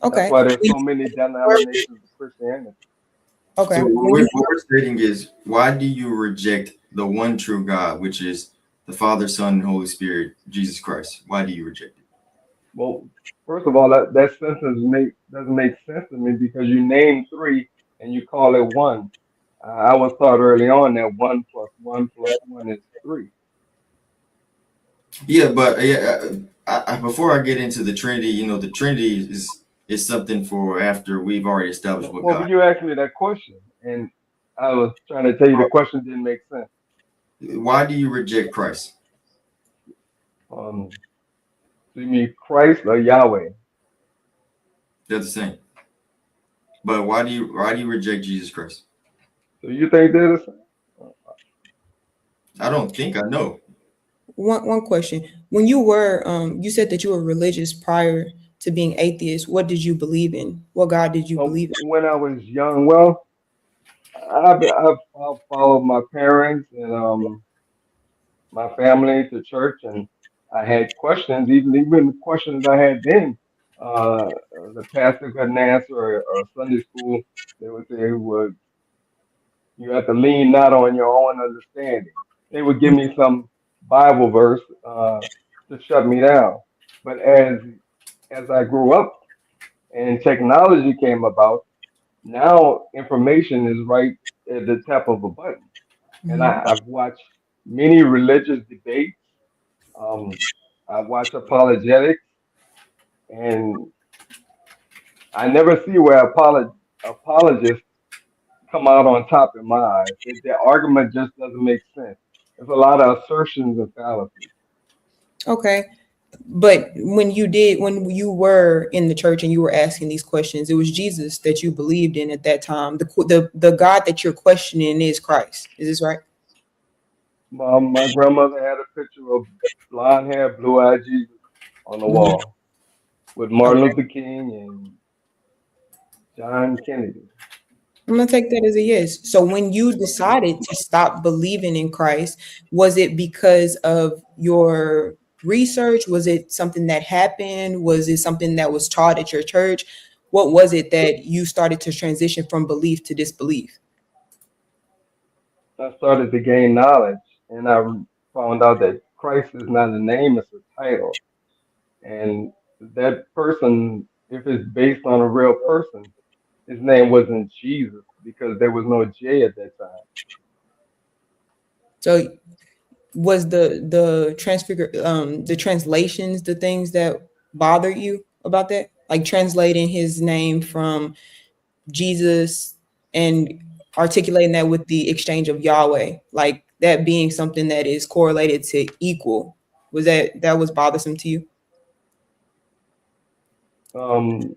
That's Okay, why there's so many denominations of Christianity. okay. So When you, what we're stating is, why do you reject the one true God, which is the Father, Son, and Holy Spirit, Jesus Christ? Why do you reject it? Well, first of all, that sentence doesn't make sense to me because you name three and you call it one. I was taught early on that 1 + 1 + 1 is 3. Yeah, but before I get into the Trinity, the Trinity is something for after we've already established what Well, God. but you asked me that question, and I was trying to tell you the question didn't make sense. Why do you reject Christ? So you mean Christ or Yahweh? They're the same. But why do you reject Jesus Christ? So you think they're the same? I don't think I know. One question. When you were you said that you were religious prior to being atheist. What did you believe in? What God did you believe in? When I was young, well, I've followed my parents and my family to church, and I had questions, even the questions I had then. Uh, the pastor couldn't answer, or Sunday school, they would say, "Well, you have to lean not on your own understanding." They would give me some Bible verse to shut me down. But as I grew up and technology came about, now information is right at the tap of a button. And Mhm. I've watched many religious debates. Um, I watch apologetics, and I never see where apologists come out on top in my eyes. Their argument just doesn't make sense. There's a lot of assertions and fallacies. Okay. But when you were in the church and you were asking these questions, it was Jesus that you believed in at that time. The God that you're questioning is Christ. Is this right? My grandmother had a picture of blonde hair, blue eyed Jesus on the Mhm. wall with Martin Okay. Luther King and John Kennedy. I'm gonna take that as a yes. So when you decided to stop believing in Christ, was it because of your research? Was it something that happened? Was it something that was taught at your church? What was it that you started to transition from belief to disbelief? I started to gain knowledge, and I found out that Christ is not a name; it's a title. And that person, if it's based on a real person, his name wasn't Jesus because there was no J at that time. So was the translations the things that bothered you about that? Like translating his name from Jesus and articulating that with the exchange of Yahweh, like that being something that is correlated to equal. Was that was bothersome to you? Um,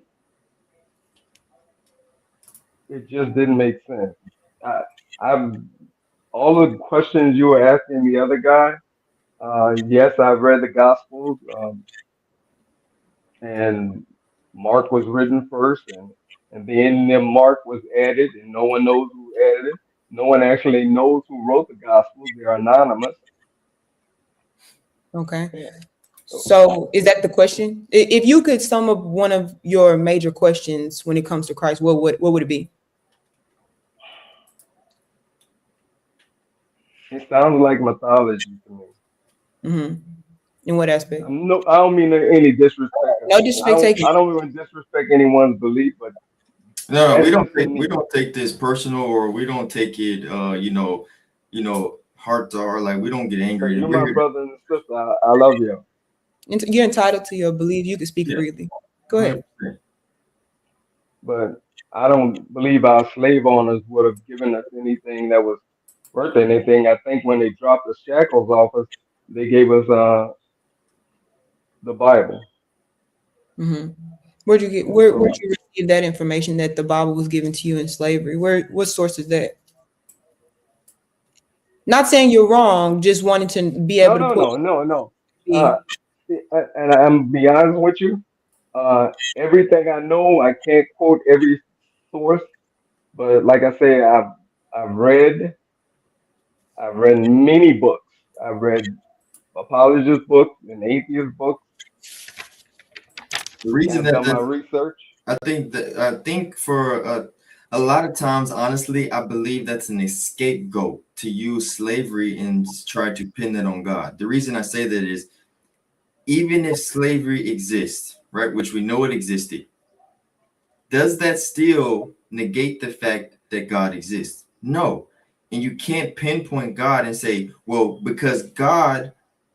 it just didn't make sense. I, I've all the questions you were asking the other guy. Yes, I've read the Gospels, and Mark was written first, and then Mark was added, and no one knows who added it. No one actually knows who wrote the Gospels. They're anonymous. Okay. Yeah. So, So is that the question? If you could sum up one of your major questions when it comes to Christ, what would it be? it sounds like mythology to me. Hmm. In what aspect? No, I don't mean any disrespect. No disrespect taken. I don't even disrespect anyone's belief, but No, we don't answers to take we me. don't take this personal, or we don't take it heart to heart. Like, we don't get But angry. you're We're my here. brother and sister. I love you. You're entitled to your belief. You can speak Yeah, freely. Go ahead. 100%. But I don't believe our slave owners would have given us anything that was worth anything. I think when they dropped the shackles off us, they gave us the Bible. Hmm. Where'd you get where'd So you receive that information that the Bible was given to you in slavery? What source is that? Not saying you're wrong, just wanting to be no, able to no, pull no, no, no. Uh, see. and I'm be honest with you. Everything I know, I can't quote every source, but like I say, I've read I've read many books. I've read apologist books and atheist books, The and reason I've that done my that research. I think for a lot of times, honestly, I believe that's an scapegoat to use slavery and try to pin it on God. The reason I say that is, even if slavery exists, right, which we know it existed, does that still negate the fact that God exists? No. And you can't pinpoint God and say, well, because God,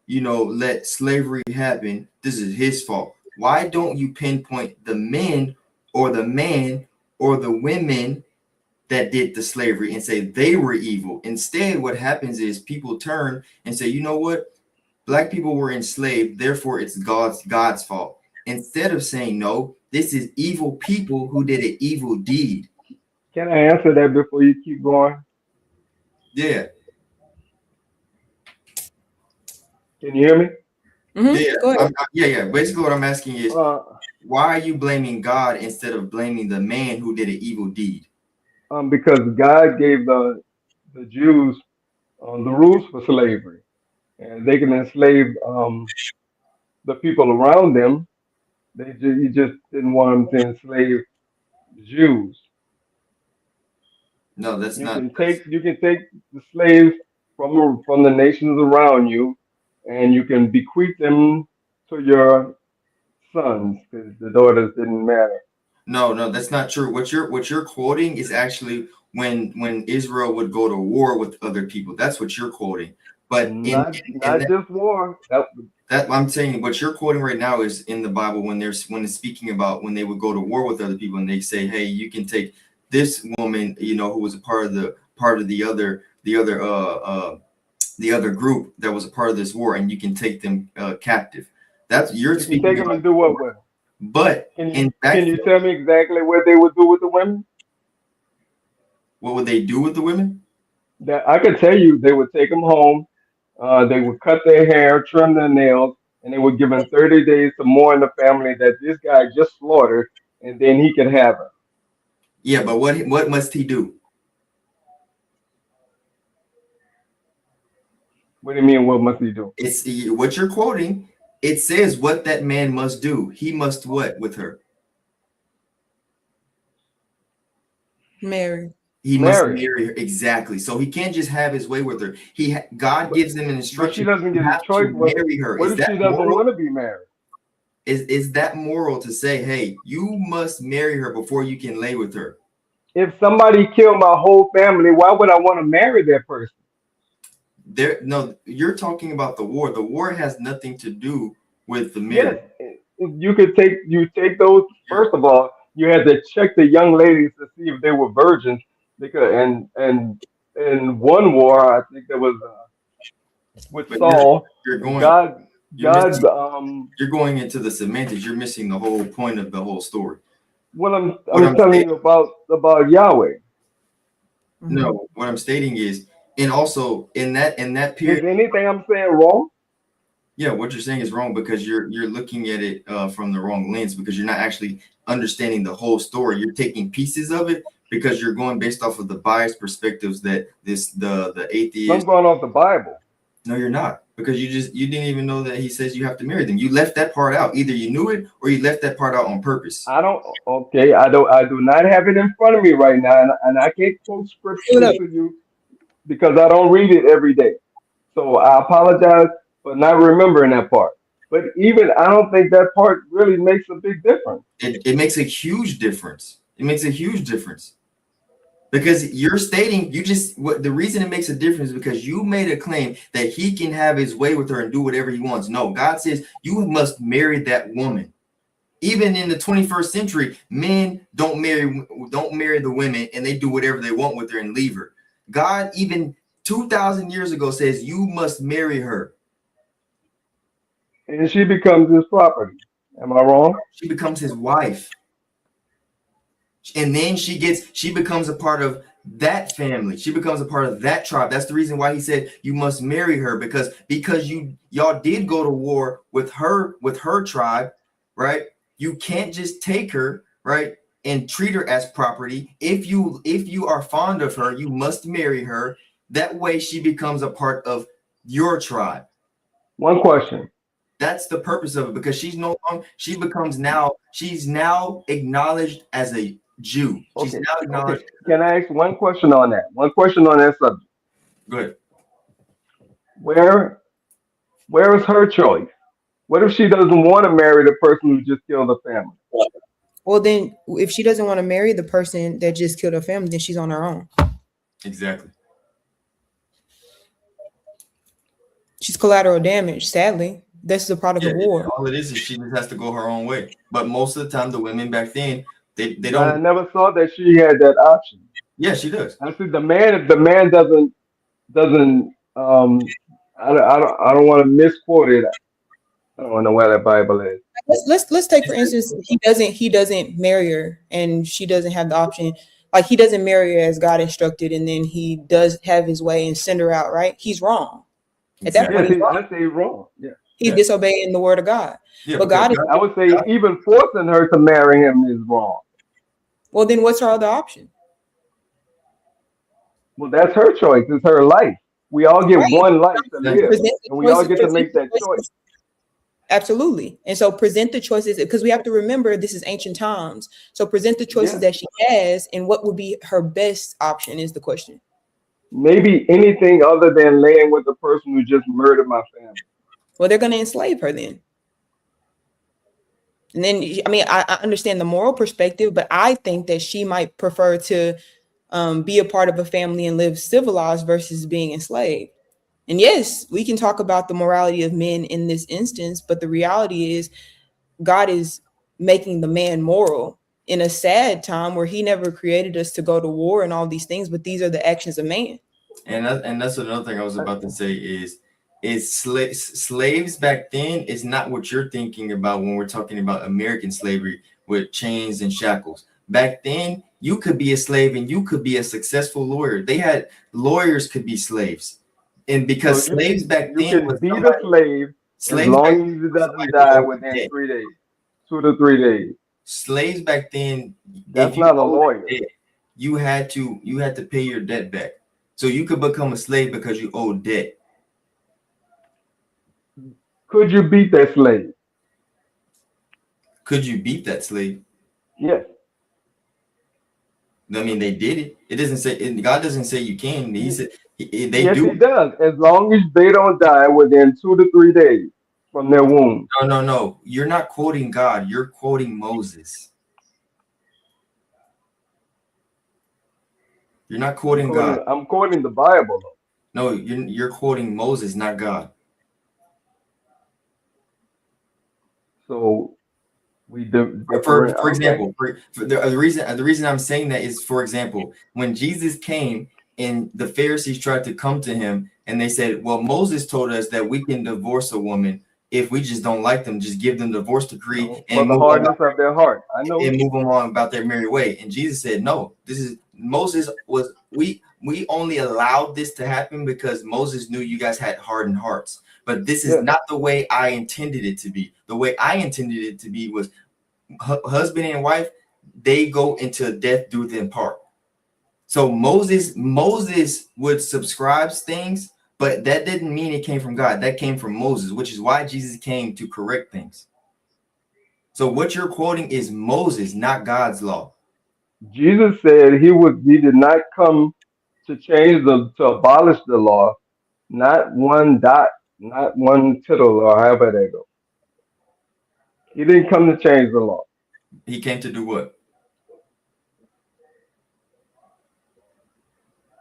let slavery happen, this is his fault. Why don't you pinpoint the men or the man or the women that did the slavery and say they were evil. Instead, what happens is people turn and say, you know what? Black people were enslaved, therefore it's God's fault. Instead of saying, no, this is evil people who did an evil deed. Can I answer that before you keep going? Yeah. Can you hear me? Yeah. Go ahead. Yeah. Basically, what I'm asking is, Uh, why are you blaming God instead of blaming the man who did an evil deed? because God gave the Jews the rules for slavery, and they can enslave the people around them. He just didn't want them to enslave Jews. No, that's not. You can take the slaves from the nations around you, and you can bequeath them to your sons because the daughters didn't matter. No, that's not true. What you're quoting is actually when Israel would go to war with other people. That's what you're quoting. But in Not just war. that I'm saying what you're quoting right now is in the Bible when it's speaking about when they would go to war with other people and they say, hey, you can take this woman, who was a part of the other group that was a part of this war, and you can take them captive. That's you're You can speaking take them about and do what with them? But Can you tell me exactly what they would do with the women? what would they do with the women? That I could tell you, they would take them home. They would cut their hair, trim their nails, and they would give them 30 days to mourn the family that this guy just slaughtered, and then he could have her. Yeah, but what must he do? What do you mean? What must he do? It's what you're quoting. It says what that man must do. He must what with her? Mary. He must marry her. Exactly. So he can't just have his way with her. God gives him an instruction. But she doesn't get a choice. Marry her. What if she doesn't want to be married? Is that moral to say, hey, you must marry her before you can lay with her? If somebody killed my whole family, why would I want to marry that person? No, you're talking about the war. The war has nothing to do with the marriage. Yes, you take those. First of all, you had to check the young ladies to see if they were virgins, because and in one war, I think there was with But Saul. you're going. You're going into the semantics. You're missing the whole point of the whole story. What I'm telling you about Yahweh. No, what I'm stating is, and also in that period. Is anything I'm saying wrong? Yeah, what you're saying is wrong because you're looking at it from the wrong lens, because you're not actually understanding the whole story. You're taking pieces of it because you're going based off of the biased perspectives that the atheist. I'm going off the Bible. No, you're not, because you didn't even know that he says you have to marry them. You left that part out. Either you knew it or you left that part out on purpose. I do not have it in front of me right now, and I can't quote scripture to you because I don't read it every day. So I apologize for not remembering that part. But even I don't think that part really makes a big difference. It makes a huge difference. It makes a huge difference. Because you're stating, the reason it makes a difference is because you made a claim that he can have his way with her and do whatever he wants. No, God says you must marry that woman. Even in the 21st century, men don't marry the women, and they do whatever they want with her and leave her. God, even 2,000 years ago, says you must marry her. And she becomes his property. Am I wrong? She becomes his wife. And then she becomes a part of that family. She becomes a part of that tribe. That's the reason why he said you must marry her, because y'all did go to war with her tribe, right? You can't just take her, right, and treat her as property. If you are fond of her, you must marry her. That way she becomes a part of your tribe. One question. That's the purpose of it, because she's now acknowledged as a Jew. She's now acknowledged. Okay. Can I ask one question on that? One question on that subject. Good. Where is her choice? What if she doesn't want to marry the person who just killed her family? Well, then if she doesn't want to marry the person that just killed her family, then she's on her own. Exactly. She's collateral damage, sadly. This is a product of war. All it is she just has to go her own way. But most of the time, the women back then, they don't. I never saw that she had that option. Yeah, she does. I said the man, if the man doesn't I don't want to misquote it. I don't want to know where that Bible is. Let's take for instance, he doesn't marry her, and she doesn't have the option. Like he doesn't marry her as God instructed, and then he does have his way and send her out. Right? He's wrong. At that Exactly. point, Yes, he's wrong. I say wrong. Yeah, He's Yeah. disobeying the word of God. Yeah, But because God is God, I would say even forcing her to marry him is wrong. well. Then what's her other option? Well, that's her choice. It's her life. We all get Right. one life to that- live, Present the and we all choices. get to Present make the that choice. choices. Absolutely. And so present the choices because we have to remember this is ancient times. So present the choices Yeah, that she has, and what would be her best option is the question. maybe anything other than laying with the person who just murdered my family. Well, they're going to enslave her then. And then, I mean, I understand the moral perspective, but I think that she might prefer to be a part of a family and live civilized versus being enslaved. And yes, we can talk about the morality of men in this instance, but the reality is God is making the man moral in a sad time where he never created us to go to war and all these things, but these are the actions of man. and that's another thing I was about to say is slaves back then is not what you're thinking about when we're talking about American slavery with chains and shackles. Back then, you could be a slave and you could be a successful lawyer. They had lawyers could be slaves, and So because slaves back you then can was beat a somebody. slave as Slaves back long then as he was doesn't somebody who die owed within debt. 3 days, 2 to 3 days. Slaves back then, if That's you not a owed lawyer. a debt, you had to pay your debt back. So you could become a slave because you owe debt. Could you beat that slave? Could you beat that slave? Yes. I mean, they did it. It doesn't say God doesn't say you can. He said they Yes, do. he does. As long as they don't die within 2 to 3 days from their wound. No, no, no. You're not quoting God. You're quoting Moses. You're not quoting God. I'm quoting the Bible though. No, you're quoting Moses, not God. So we different. For Okay. example, for the reason I'm saying that is, for example, when Jesus came and the Pharisees tried to come to him and they said, well, Moses told us that we can divorce a woman if we just don't like them, just give them divorce decree No, for and the hardness of their heart. I know. move them on about their merry way. And Jesus said, no, this is Moses was we only allowed this to happen because Moses knew you guys had hardened hearts. But this is Yes. not the way I intended it to be. The way I intended it to be was husband and wife, they go into death do them part. So Moses would subscribe things, but that didn't mean it came from God. That came from Moses, which is why Jesus came to correct things. So what you're quoting is Moses, not God's law. Jesus said he did not come to to abolish the law, not one dot, not one tittle, or however they go. He didn't come to change the law. He came to do what?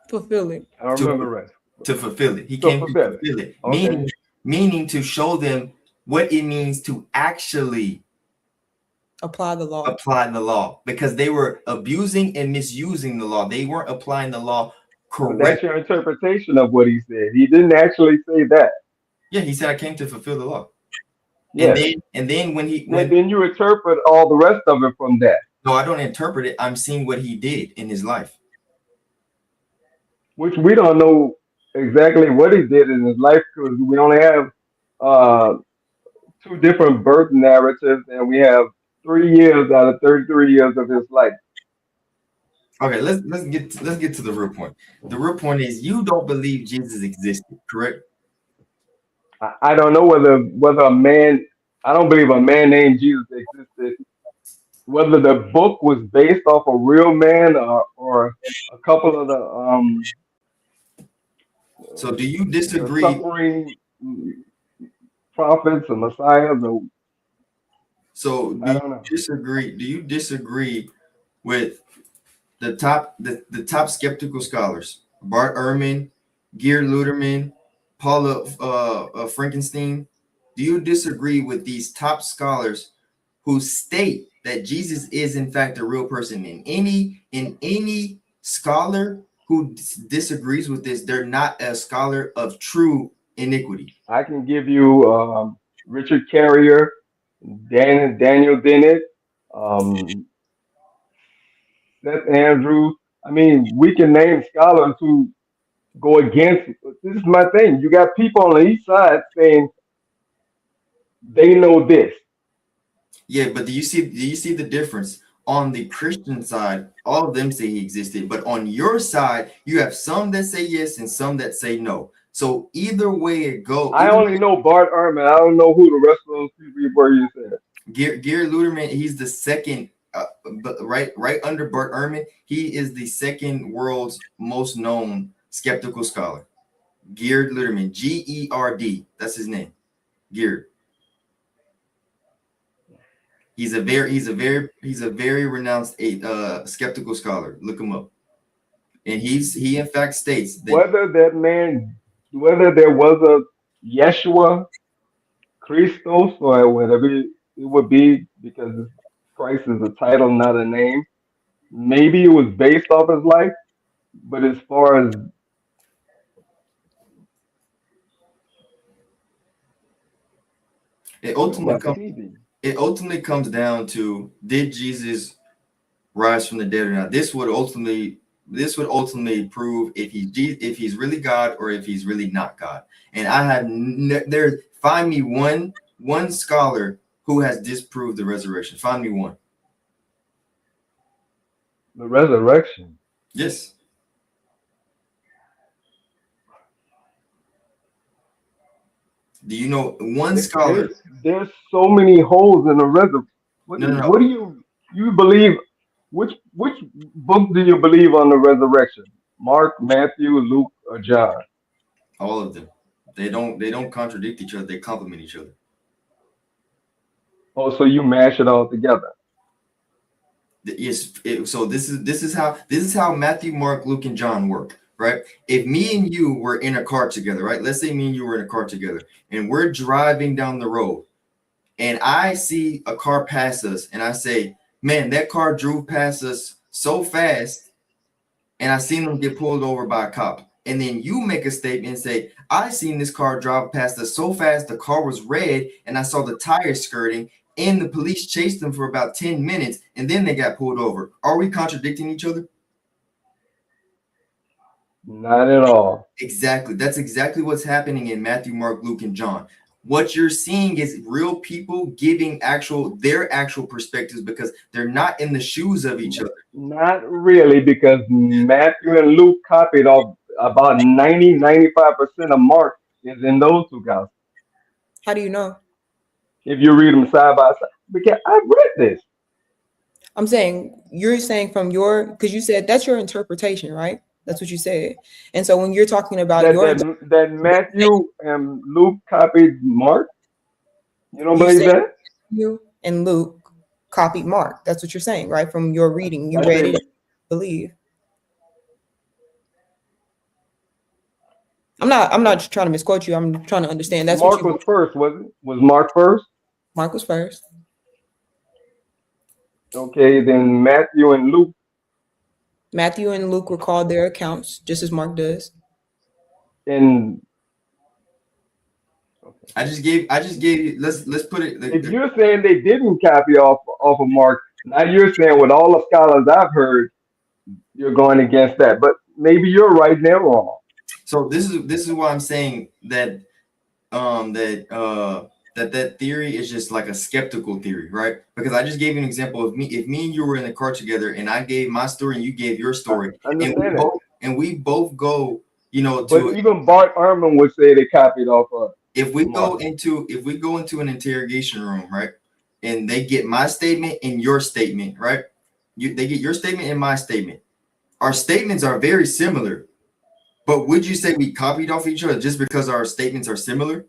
Fulfill it. I don't To remember the rest. to fulfill it. He So came to fulfill it. fulfill it, Okay. meaning to show them what it means to actually Apply the law. apply the law, because they were abusing and misusing the law. They weren't applying the law Well, that's correctly. your interpretation of what he said. He didn't actually say that. Yeah, he said I came to fulfill the law. Yes. And then Then you interpret all the rest of it from that, no, I don't interpret it. I'm seeing what he did in his life. which we don't know exactly what he did in his life because we only have uh, two different birth narratives, and we have 3 years out of 33 years of his life. Okay, let's get to the real point. The real point is you don't believe Jesus existed, correct? I don't know whether a man. I don't believe a man named Jesus existed. Whether the book was based off a real man or a couple of So do you the disagree? suffering prophets or messiahs, or So do I you don't know. disagree? Do you disagree with the top skeptical scholars, Bart Ehrman, Geert Luderman, Paula Frankenstein? Do you disagree with these top scholars who state that Jesus is in fact a real person in any scholar who disagrees with this, they're not a scholar of true iniquity. I can give you Richard Carrier, Daniel Dennett, um, Seth Andrews. I mean, we can name scholars who go against. This is my thing. You got people on the east side saying they know this. Yeah, but do you see the difference? On the Christian side, all of them say he existed, but on your side, you have some that say yes and some that say no. So either way it go, I either only know Bart Ehrman. I don't know who the rest of those people were you said. Gary Luderman, he's the second, but right under Bart Ehrman, he is the second world's most known skeptical scholar. Gerd Luderman, Gerd, that's his name. Gerd. He's a very renounced skeptical scholar. Look him up, and he in fact states that Whether there was a Yeshua, Christos, or whatever it would be, because Christ is a title, not a name. Maybe it was based off his life, but as far as it you ultimately my comes TV, it ultimately comes down to, did Jesus rise from the dead or not? This would ultimately prove if he's really God or if he's really not God. And I have there. Find me one scholar who has disproved the resurrection. Find me one. the resurrection. Yes. Do you know one scholar? There's so many holes in the resurrection. No, no, What no. do you believe? Which book do you believe on the resurrection? Mark, Matthew, Luke, or John? All of them. They don't contradict each other. They complement each other. Oh, so you mash it all together. Yes. So this is how Matthew, Mark, Luke, and John work, right? If me and you were in a car together, right? Let's say me and you were in a car together, and we're driving down the road, and I see a car pass us, and I say, "Man, that car drove past us so fast," and I seen them get pulled over by a cop. And then you make a statement and say, "I seen this car drive past us so fast, the car was red, and I saw the tires skirting, and the police chased them for about 10 minutes, and then they got pulled over." Are we contradicting each other? Not at all. Exactly. That's exactly what's happening in Matthew, Mark, Luke, and John. What you're seeing is real people giving their actual perspectives because they're not in the shoes of each other. Not really, because Matthew and Luke copied off about 95% of Mark is in those two gospels. How do you know? If you read them side by side, because I've read this. I'm saying you're saying from your, because you said that's your interpretation, right? That's what you said. And so when you're talking about That your that Matthew and Luke copied Mark. You don't you believe say that? you and Luke copied Mark. That's what you're saying, right? From your reading, you I read said it, believe. I'm not trying to misquote you. I'm trying to understand. That's what Mark you was first, was it? Was Mark first? Mark was first. Okay, then Matthew and Luke, Matthew and Luke recalled their accounts, just as Mark does. and okay. I just gave you, let's put it If you're saying they didn't copy off of Mark, now you're saying with all the scholars I've heard, you're going against that. But maybe you're right and they're wrong. so this is why I'm saying that that theory is just like a skeptical theory, right? Because I just gave you an example of me. If me and you were in the car together and I gave my story and you gave your story, I and we understand that. both and we both go, But to, even Bart Ehrman would say they copied off of Mark. if we go into an interrogation room, right? And they get my statement and your statement, right? They get your statement and my statement. Our statements are very similar, but would you say we copied off each other just because our statements are similar?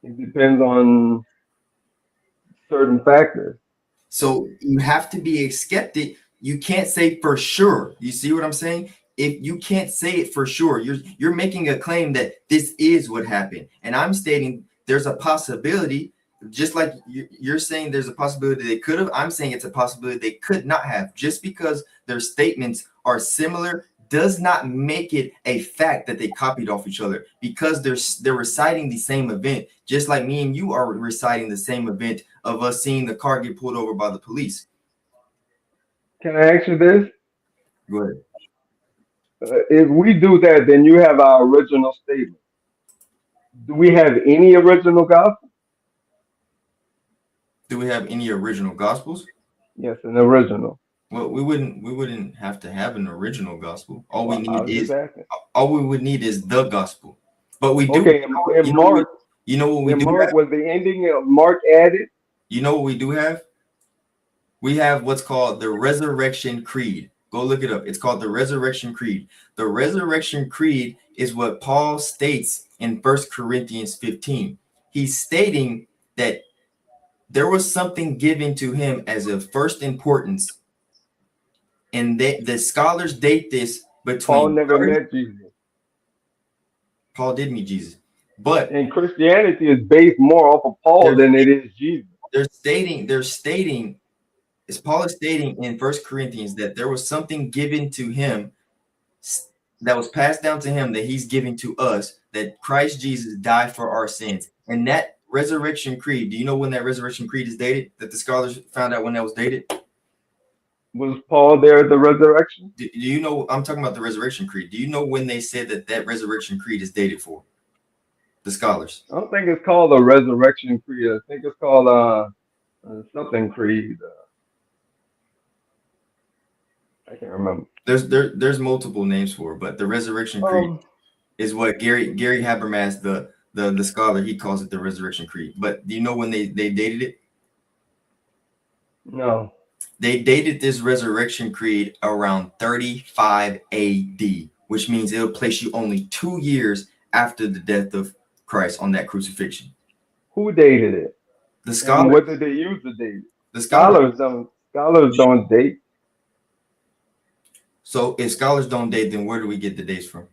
It depends on certain factors. So you have to be a skeptic. You can't say for sure. You see what I'm saying? If you can't say it for sure, you're making a claim that this is what happened. And I'm stating there's a possibility just like you're saying there's a possibility they could have, I'm saying it's a possibility they could not have. Just because their statements are similar does not make it a fact that they copied off each other, because they're reciting the same event, just like me and you are reciting the same event of us seeing the car get pulled over by the police. Can I ask you this? Go ahead. If we do that, then you have our original statement. Do we have any original gospel? Do we have any original gospels? Yes, an original. Well, we wouldn't have to have an original gospel. All we Well, I need was just is asking. all we would need is the gospel. But we do. Okay, in Mark, You know what we in do Mark have? was the ending of Mark added. You know what we do have? We have what's called the Resurrection Creed. Go look it up. It's called the Resurrection Creed. The Resurrection Creed is what Paul states in 1 Corinthians 15. He's stating that there was something given to him as of first importance, and the scholars date this between Paul never met Jesus. Paul did meet Jesus, but And Christianity is based more off of Paul than it is Jesus. they're stating is Paul is stating in 1 Corinthians that there was something given to him that was passed down to him that he's giving to us, that Christ Jesus died for our sins. And that Resurrection Creed, do you know when that Resurrection Creed is dated? That the scholars found out when that was dated? Was Paul there at the resurrection? Do you know? I'm talking about the Resurrection Creed. Do you know when they said that Resurrection Creed is dated for? The scholars. I don't think it's called a resurrection creed. I think it's called something creed. I can't remember. There's multiple names for it, but the Resurrection Creed is what Gary Habermas, the scholar, he calls it the Resurrection Creed. But do you know when they dated it? No. They dated this Resurrection Creed around 35 AD, which means it'll place you only 2 years after the death of Christ on that crucifixion. Who dated it? The scholars. And what did they use to date? The Scholars don't date. So if scholars don't date, then where do we get the dates from?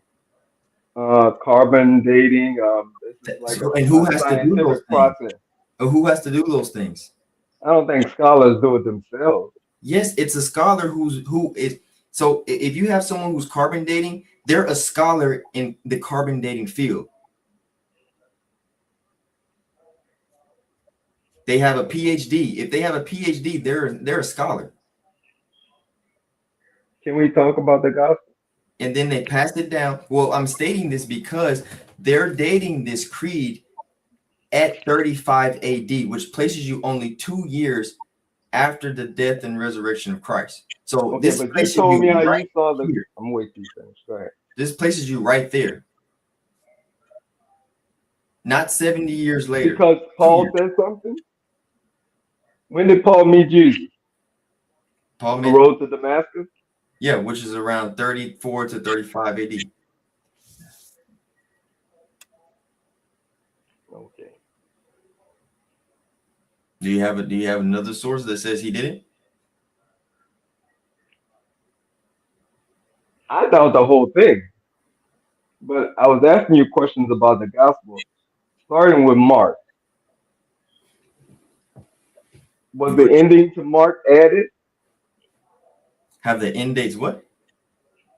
Carbon dating. This is like and who has to do those process. things? Who has to do those things? I don't think scholars do it themselves. Yes, it's a scholar who is. So if you have someone who's carbon dating, they're a scholar in the carbon dating field. They have a PhD. If they have a PhD, they're a scholar. Can we talk about the gospel? And then they passed it down. Well, I'm stating this because they're dating this creed at 35 AD, which places you only 2 years after the death and resurrection of Christ. So okay, this but you places told me you how right you saw the. here. I'm waiting to finish. Go ahead. This places you right there. Not 70 years later. Because Paul said something. When did Paul meet Jesus? Paul On the met, road to Damascus. yeah, which is around 34 to 35 AD. Okay. Do you have another source that says he did it? I doubt the whole thing, but I was asking you questions about the gospel, starting with Mark. Was the ending to Mark added? Have the end dates what?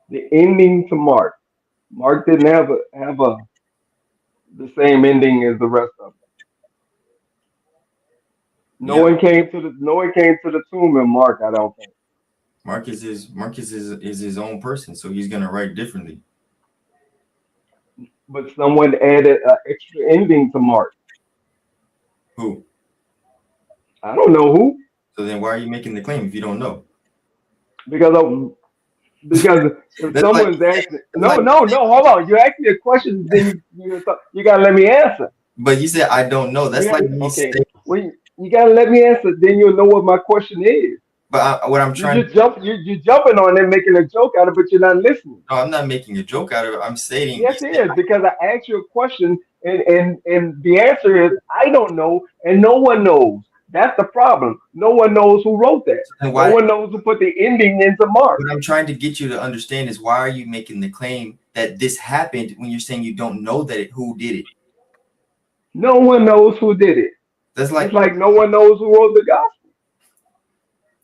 The ending to Mark. Mark didn't have the same ending as the rest of them. No one came to the tomb in Mark, I don't think. Marcus is his own person, so he's gonna write differently. But someone added an extra ending to Mark. Who? I don't know who. So then why are you making the claim if you don't know? Because if someone's asking, no, hold on. You asked me a question, then you gotta let me answer. But you said I don't know. That's like me saying. Well, you gotta let me answer. Then you'll know what my question is. But what I'm trying you're jumping on it, making a joke out of it, but you're not listening. No, I'm not making a joke out of it. I'm stating. Yes, it is, because I asked you a question, and the answer is I don't know, and no one knows. That's the problem. No one knows who wrote that. No one knows who put the ending into Mark. What I'm trying to get you to understand is why are you making the claim that this happened when you're saying you don't know who did it? No one knows who did it. That's It's like, like no one knows who wrote the gospel.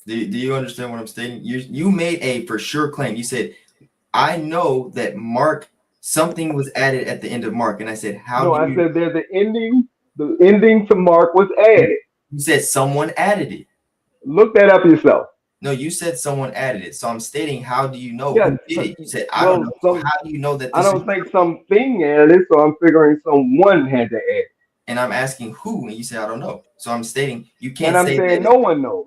do you understand what I'm stating? You made a for sure claim. You said, I know that Mark, something was added at the end of Mark. And I said, how No, do I you? said there's the ending. The ending to Mark was added. You said someone added it. Look that up yourself. No, you said someone added it. So I'm stating, how do you know Yes. who did it? You said, I don't know. Well, So how do you know that I this is don't think true? something added it, so I'm figuring someone had to add it. And I'm asking who, and you say, I don't know. So I'm stating, you And can't I'm say saying that. no one knows.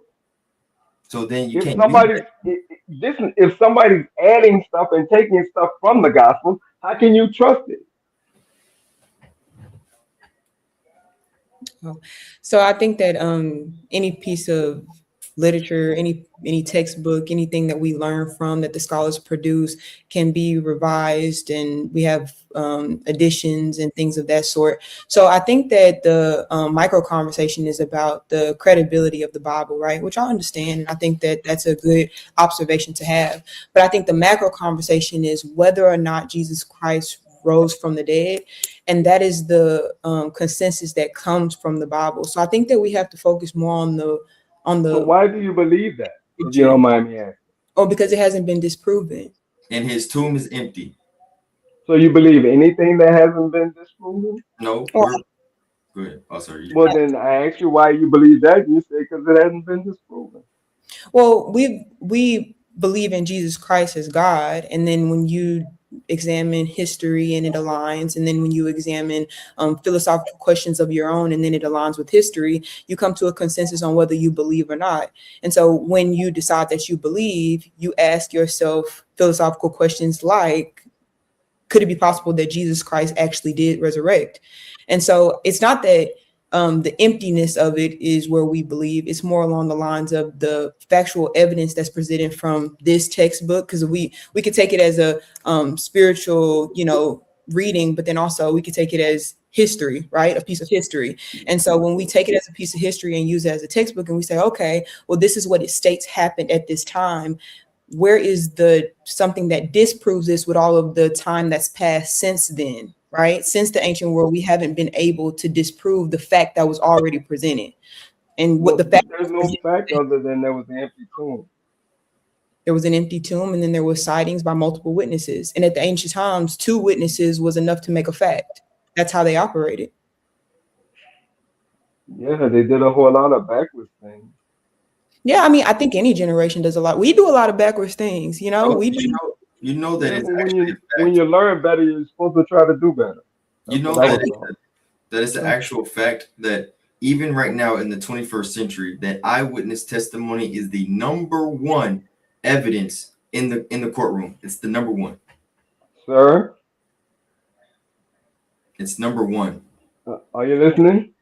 So then you If can't use somebody's that. if somebody's adding stuff and taking stuff from the gospel, how can you trust it? So I think that any piece of literature, any textbook, anything that we learn from that the scholars produce can be revised, and we have additions and things of that sort. So I think that the micro conversation is about the credibility of the Bible, right? Which I understand, and I think that that's a good observation to have. But I think the macro conversation is whether or not Jesus Christ rose from the dead, and that is the consensus that comes from the Bible. So I think that we have to focus more on So the why do you believe that? If you picture, don't mind me asking. or because it hasn't been disproven. And his tomb is empty. So you believe anything that hasn't been disproven? No, Well, we're good. Oh, sorry. Well, then I asked you why you believe that, and you say because it hasn't been disproven. well, we believe in Jesus Christ as God, and then when you examine history and it aligns, and then when you examine philosophical questions of your own and then it aligns with history, you come to a consensus on whether you believe or not. And so when you decide that you believe, you ask yourself philosophical questions like, could it be possible that Jesus Christ actually did resurrect? And so it's not that the emptiness of it is where we believe. It's more along the lines of the factual evidence that's presented from this textbook, because we could take it as a spiritual, reading, but then also we could take it as history, right? A piece of history. And so when we take it as a piece of history and use it as a textbook, and we say, okay, well, this is what it states happened at this time, where is the something that disproves this with all of the time that's passed since then, right? Since the ancient world, we haven't been able to disprove the fact that was already presented. And what the Well, fact there's no fact other than there was an empty tomb. there was an empty tomb, and then there was sightings by multiple witnesses. And at the ancient times, two witnesses was enough to make a fact. That's how they operated. Yeah, they did a whole lot of backwards things. Yeah, I mean, I think any generation does a lot. We do a lot of backwards things, Oh, we do. you know that Yeah, it's but actually a when fact. you learn better, you're supposed to try to do better. You That's know what I that was it's, taught. that it's the actual fact that even right now in the 21st century, that eyewitness testimony is the number one evidence in the courtroom. It's the number one. Sir, It's number one. are you listening?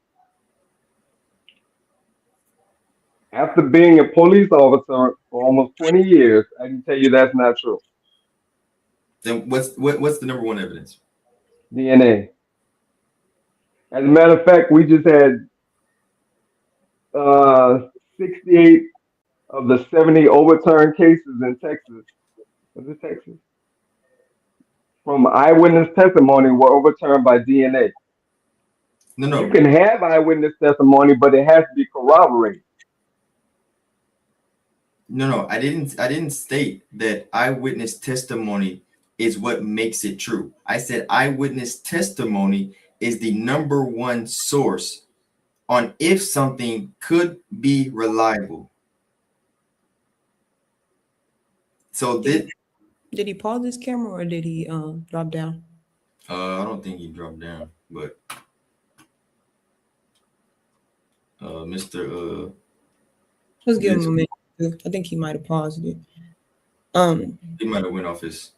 After being a police officer for almost 20 years, I can tell you that's not true. Then what's the number one evidence? DNA. As a matter of fact, we just had 68 of the 70 overturned cases in Texas. Was it Texas? From eyewitness testimony were overturned by DNA. No, You no, can have eyewitness testimony, but it has to be corroborated. no. I didn't state that eyewitness testimony is what makes it true. I said eyewitness testimony is the number one source on if something could be reliable. So this, Did he pause his camera, or did he drop down? I don't think he dropped down, but Mr. Let's give him This, a minute. I think he might have paused it. he might have went off his.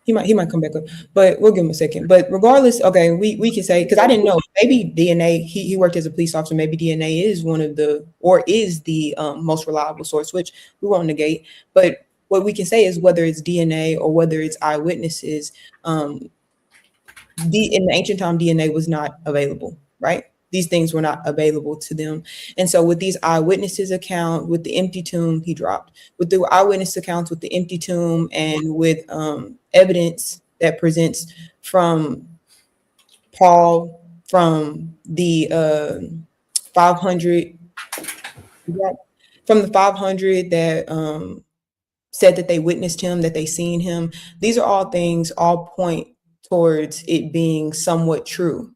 He might come back up, but we'll give him a second. But regardless, okay, we can say, because I didn't know, maybe DNA. He worked as a police officer. Maybe DNA is one of the, or is the most reliable source, which we won't negate. But what we can say is whether it's DNA or whether it's eyewitnesses. In the ancient time, DNA was not available, right? These things were not available to them. And so with these eyewitnesses account, with the empty tomb, he dropped. With the eyewitness accounts, with the empty tomb, and with evidence that presents from Paul, from the 500 from the 500 that said that they witnessed him, that they seen him. These are all things, all point towards it being somewhat true.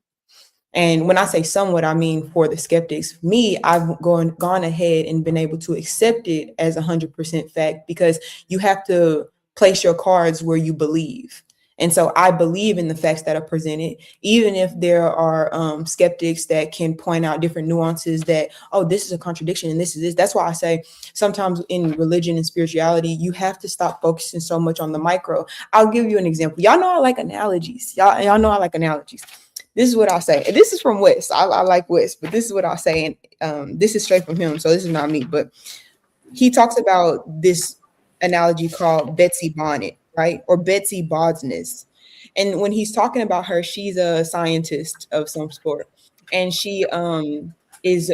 And when I say somewhat, I mean for the skeptics. Me, I've gone ahead and been able to accept it as 100% fact, because you have to place your cards where you believe. And so I believe in the facts that are presented, even if there are skeptics that can point out different nuances that, oh, this is a contradiction and this is this. That's why I say sometimes in religion and spirituality, you have to stop focusing so much on the micro. I'll give you an example. Y'all know I like analogies. Y'all know I like analogies. This is what I'll say. And this is from West. I like West, but this is what I'll say. And this is straight from him. So this is not me, but he talks about this analogy called Betsy Bonnet, right? Or Betsy Bosness. And when he's talking about her, she's a scientist of some sort. And she is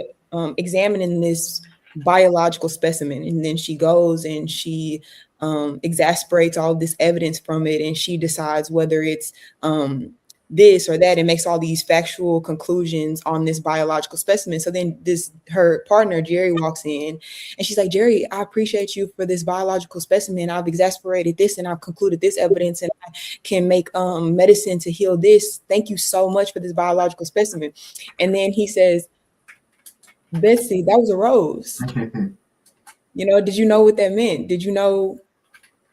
examining this biological specimen. And then she goes and she exasperates all this evidence from it. And she decides whether it's this or that, and makes all these factual conclusions on this biological specimen. So then her partner Jerry walks in and she's like, Jerry, I appreciate you for this biological specimen. I've exasperated this and I've concluded this evidence, and I can make medicine to heal this. Thank you so much for this biological specimen. And then he says, Betsy, that was a rose. Did you know what that meant? Did you know?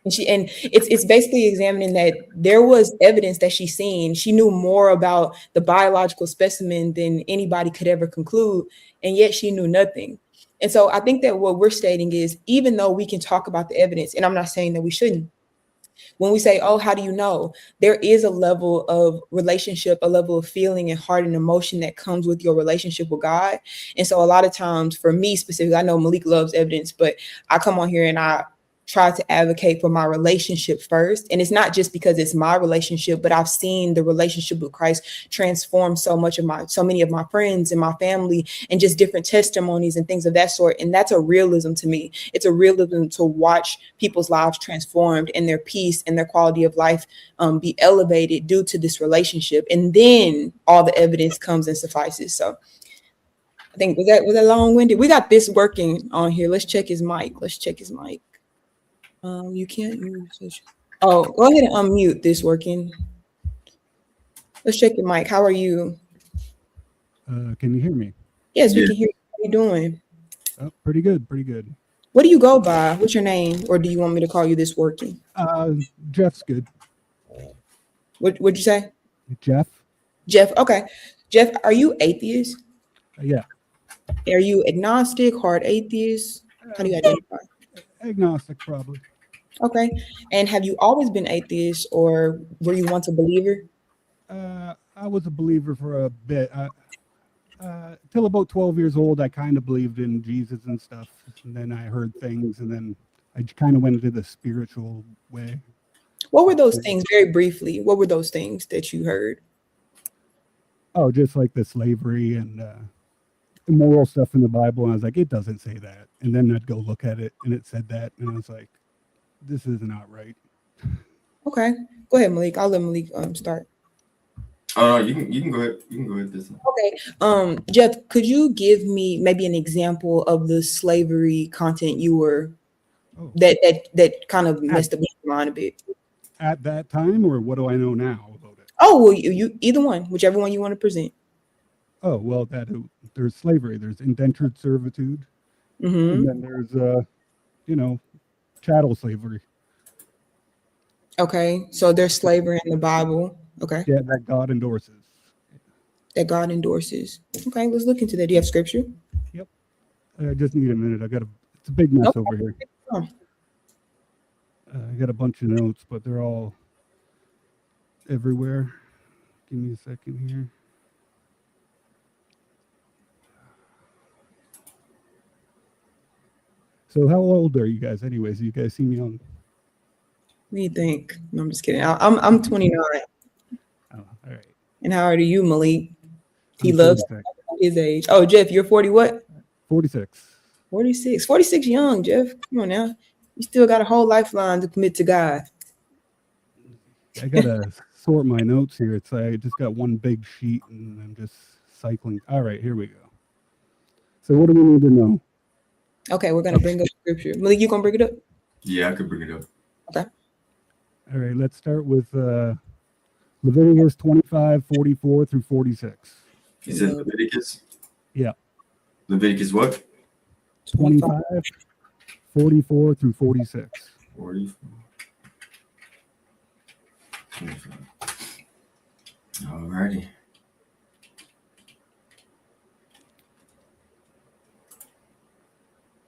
And it's basically examining that there was evidence that she seen. She knew more about the biological specimen than anybody could ever conclude, and yet she knew nothing. And so I think that what we're stating is, even though we can talk about the evidence, and I'm not saying that we shouldn't, when we say, oh, how do you know? There is a level of relationship, a level of feeling and heart and emotion that comes with your relationship with God. And so a lot of times, for me specifically, I know Malik loves evidence, but I come on here and I try to advocate for my relationship first. And it's not just because it's my relationship, but I've seen the relationship with Christ transform so many of my friends and my family, and just different testimonies and things of that sort. And that's a realism to me. It's a realism to watch people's lives transformed and their peace and their quality of life be elevated due to this relationship. And then all the evidence comes and suffices. So I think was that long-winded? We got this working on here. Let's check his mic. You can't use. Oh, go ahead and unmute this working. Let's check your mic. How are you? Can you hear me? Yes, we can hear you. How are you doing? Oh, pretty good, pretty good. What do you go by? What's your name? Or do you want me to call you this working? Jeff's good. What'd you say? Jeff. Okay. Jeff, are you atheist? Yeah. Are you agnostic, hard atheist? How do you identify? Agnostic, probably. Okay. And have you always been atheist, or were you once a believer? I was a believer for a bit. Till about 12 years old, I kind of believed in Jesus and stuff. And then I heard things, and then I kind of went into the spiritual way. What were those things, very briefly? What were those things that you heard? Oh, just like the slavery and immoral stuff in the Bible. And I was like, it doesn't say that. And then I'd go look at it, and it said that. And I was like, this is not right. Okay. Go ahead, Malik. I'll let Malik start. Oh no, you can go ahead. You can go ahead this time. Okay. Jeff, could you give me maybe an example of the slavery content you were that kind of messed up your mind a bit? At that time, or what do I know now about it? Oh, well, you either one, whichever one you want to present. Oh, well, there's slavery, there's indentured servitude, and then there's chattel slavery. Okay, so there's slavery in the Bible. Okay. Yeah, that God endorses. Okay, let's look into that. Do you have scripture? Yep. I just need a minute. It's a big mess over here. I got a bunch of notes, but they're all everywhere. Give me a second here. So how old are you guys anyways? You guys seem young. What do you think? No, I'm just kidding. I'm 29. Oh, all right. And how old are you, Malik? He I'm loves 46. his age. Oh, Jeff, you're 40 what? 46. 46. 46 young, Jeff. Come on now. You still got a whole lifeline to commit to God. I got a sort my notes here. It's I just got one big sheet and I'm just cycling. All right, here we go. So what do we need to know? Okay, we're gonna bring up scripture. Malik, you gonna bring it up? Yeah, I could bring it up. Okay. All right, let's start with Leviticus 25, 44 through 46. Is it Leviticus? Yeah. Leviticus what? 25, 44 through 46. 44. 25. Alrighty.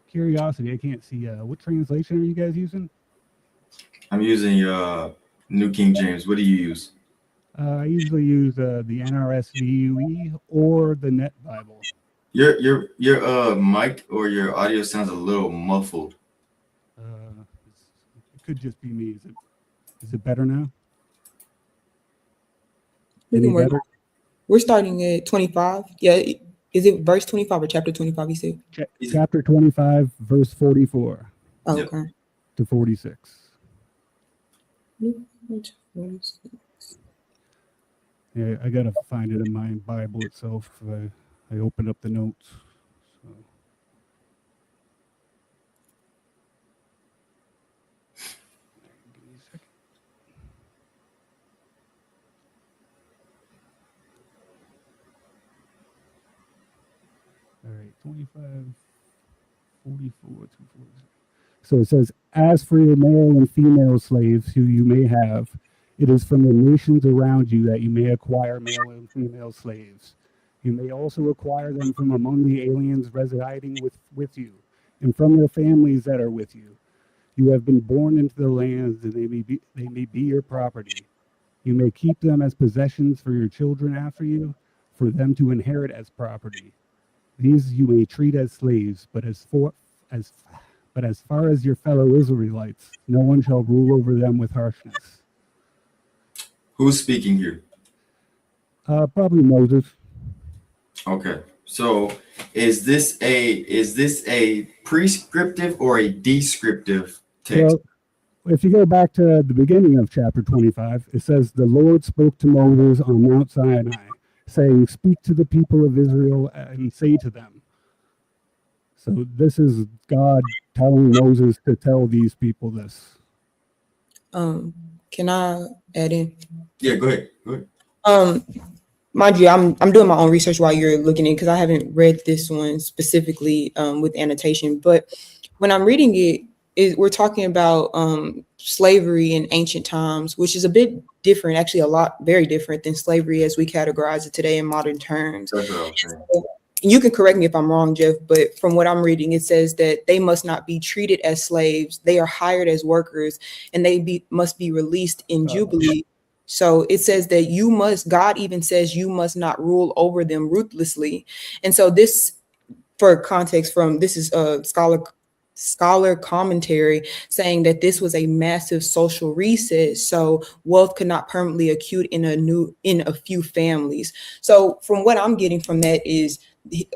Curiosity, I can't see. What translation are you guys using? I'm using New King James. What do you use? I usually use the NRSVUE or the Net Bible. Your mic or your audio sounds a little muffled. It could just be me. Is it better now? We Any can work. better? We're starting at 25. Yeah, is it verse 25 or chapter 25? You said. Chapter 25, verse 44 Oh, Yep. okay. to 46. Yeah, I gotta find it in my Bible itself. I opened up the notes. So. Give me a second. All right, 25, 44 to 46. So it says, as for your male and female slaves who you may have, it is from the nations around you that you may acquire male and female slaves. You may also acquire them from among the aliens residing with you, and from their families that are with you. You have been born into the lands, and they may be your property. You may keep them as possessions for your children after you, for them to inherit as property. These you may treat as slaves, but as far as your fellow Israelites, no one shall rule over them with harshness. Who's speaking here? Probably Moses. Okay. So is this a prescriptive or a descriptive text? Well, if you go back to the beginning of chapter 25, it says, the Lord spoke to Moses on Mount Sinai, saying, speak to the people of Israel and say to them. So this is God telling Moses to tell these people this. Can I add in? Yeah, go ahead. Mind you, I'm doing my own research while you're looking in because I haven't read this one specifically with annotation. But when I'm reading it, we're talking about slavery in ancient times, which is a bit different, actually very different than slavery as we categorize it today in modern terms. That's what I was saying. You can correct me if I'm wrong, Jeff, but from what I'm reading, it says that they must not be treated as slaves. They are hired as workers, and they must be released in Jubilee. So it says that God even says you must not rule over them ruthlessly. And so this, for context this is a scholar commentary saying that this was a massive social reset. So wealth could not permanently accrue in a few families. So from what I'm getting from that is,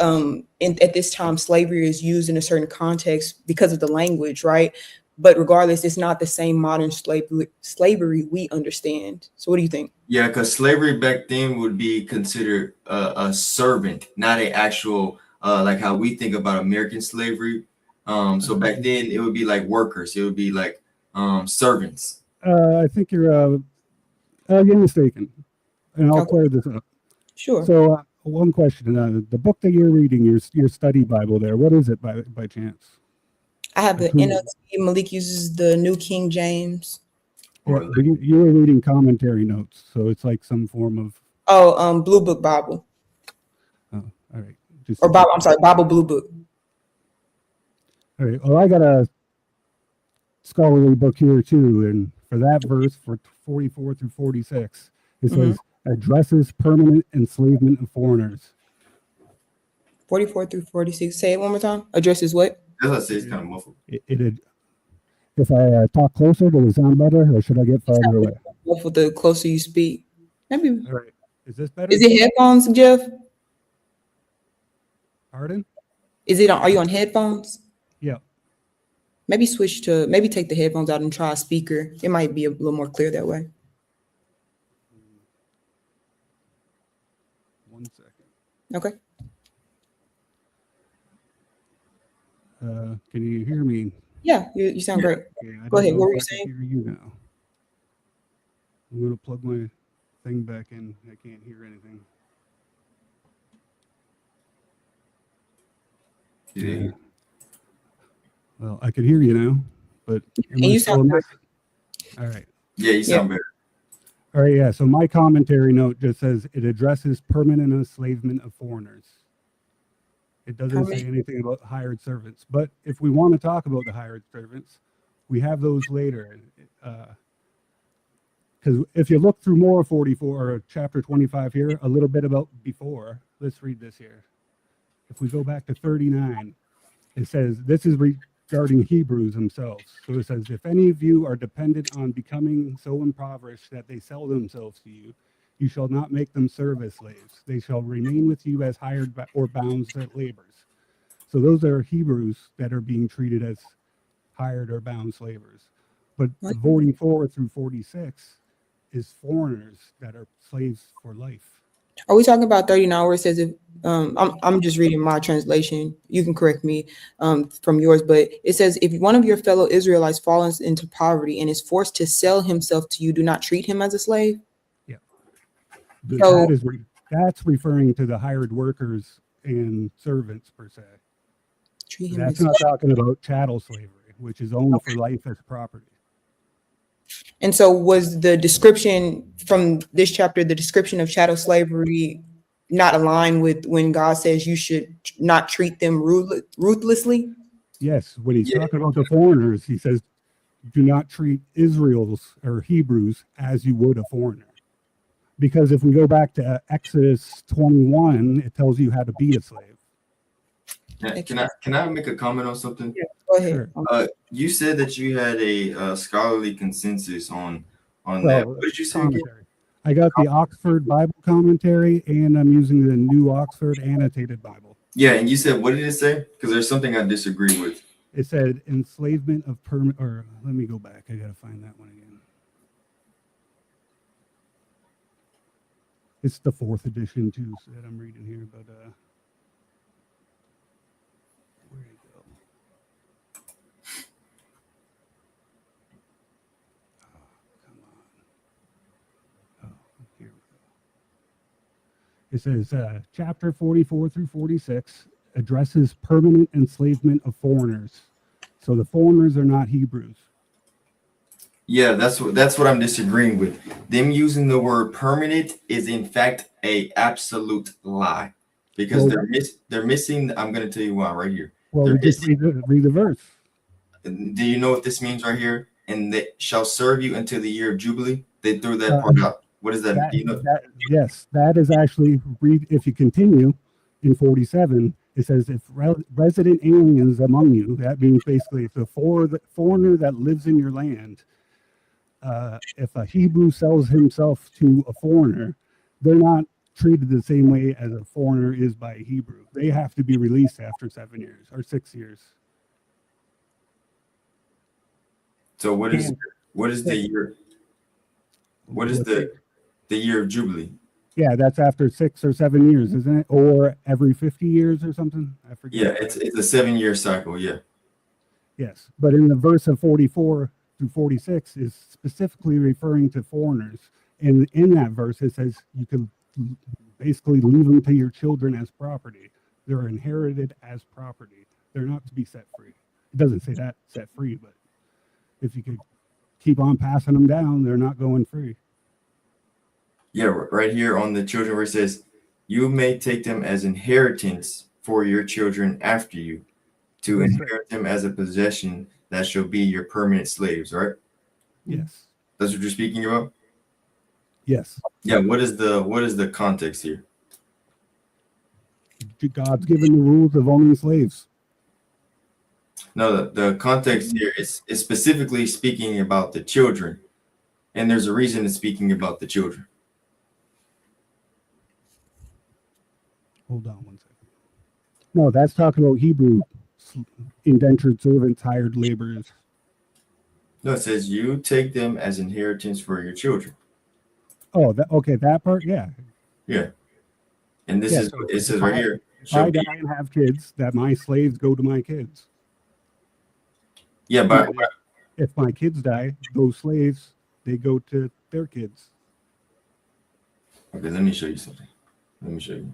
at this time, slavery is used in a certain context because of the language, right? But regardless, it's not the same modern slavery we understand. So what do you think? Yeah, because slavery back then would be considered a servant, not an actual like how we think about American slavery. So back then it would be like workers. It would be like servants. I think you're mistaken, and I'll clear this up. Sure. So one question: the book that you're reading, your study Bible, there, what is it by chance? I have the NLT. Malik uses the New King James. Yeah, but you were reading commentary notes, so it's like some form of Blue Book Bible. Oh, all right. Bible Blue Book. All right. Well, I got a scholarly book here too, and for that verse, for 44 through 46, it says addresses permanent enslavement of foreigners. 44 through 46. Say it one more time. Addresses what? As I say, it's kind of muffled. If I talk closer, does it sound better, or should I get farther away? Muffled the closer you speak. Maybe. All right. Is this better? Is it headphones, Jeff? Pardon? Are you on headphones? Yeah. Maybe take the headphones out and try a speaker. It might be a little more clear that way. 1 second. Okay. Can you hear me? Yeah, you sound great. Okay, I Go don't ahead. know What if were you I can saying? hear you now. I'm gonna plug my thing back in. I can't hear anything. Yeah. Well, I can hear you now, but am And I you still sound a great. mess? All right. Yeah, you Yeah. sound better. All right, yeah. So my commentary note just says it addresses permanent enslavement of foreigners. It doesn't say Permanent. anything about hired servants. But if we want to talk about the hired servants, we have those later. Because if you look through more 44 or chapter 25 here, a little bit about before, let's read this here. If we go back to 39, it says this is regarding Hebrews themselves. So it says, if any of you are dependent on becoming so impoverished that they sell themselves to you, you shall not make them serve as slaves. They shall remain with you as hired or bound laborers. So those are Hebrews that are being treated as hired or bound slavers. But the 44 through 46 is foreigners that are slaves for life. Are we talking about 39 where it says if I'm just reading my translation. You can correct me from yours, but it says if one of your fellow Israelites falls into poverty and is forced to sell himself to you, do not treat him as a slave. Yeah. So That's referring to the hired workers and servants per se. treat him That's as not talking about chattel slavery, which is owned for life as property. And so was the description from this chapter, the description of chattel slavery, not aligned with when God says you should not treat them ruthlessly? Yes, when he's Yeah. talking about the foreigners, he says, do not treat Israel's or Hebrews as you would a foreigner. Because if we go back to Exodus 21, it tells you how to be a slave. Can I make a comment on something? Yeah, go ahead. Sure. You said that you had a scholarly consensus on that. Well, What did you say again? commentary. I got the Oxford Bible commentary, and I'm using the New Oxford Annotated Bible. Yeah, and you said, what did it say? Because there's something I disagree with. It said enslavement of or let me go back. I got to find that one again. It's the 4th edition too that I'm reading here, but where'd it go? Oh, come on. Oh, here we go. It says chapter 44 through 46 addresses permanent enslavement of foreigners. So the foreigners are not Hebrews. Yeah, that's what I'm disagreeing with. Them using the word permanent is in fact a absolute lie, because they're missing. I'm going to tell you why right here. Well, They're we just read the verse. Do you know what this means right here? And they shall serve you until the year of Jubilee. They threw that part out. What does that mean? Do you know? Yes, that is actually, if you continue in 47, it says, if resident aliens among you, that means basically if the foreigner that lives in your land, if a Hebrew sells himself to a foreigner, they're not treated the same way as a foreigner is by a Hebrew. They have to be released after 7 years or 6 years. So what is the year? What is the year of Jubilee? Yeah, that's after 6 or 7 years, isn't it? Or every 50 years or something? I forget. Yeah, it's a 7-year cycle. Yeah. Yes, but in the verse of 44 through 46 is specifically referring to foreigners. And in that verse, it says you can basically leave them to your children as property. They're inherited as property. They're not to be set free. It doesn't say that set free, but if you could keep on passing them down, they're not going free. Yeah, right here on the children where it says, you may take them as inheritance for your children after you, to inherit them as a possession that shall be your permanent slaves, right? Yes. That's what you're speaking about? Yes. Yeah, what is the context here? God's given the rules of owning slaves. No, the context here is specifically speaking about the children, and there's a reason it's speaking about the children. Hold on 1 second. No, that's talking about Hebrew indentured servants, hired laborers. No, it says you take them as inheritance for your children. Oh, okay, that part, yeah. Yeah. And this Yeah, is so it says right here. if I Shall be die and have kids, that my slaves go to my kids. yeah, but And if my kids die, those slaves, they go to their kids. okay, let me show you something. Let me show you.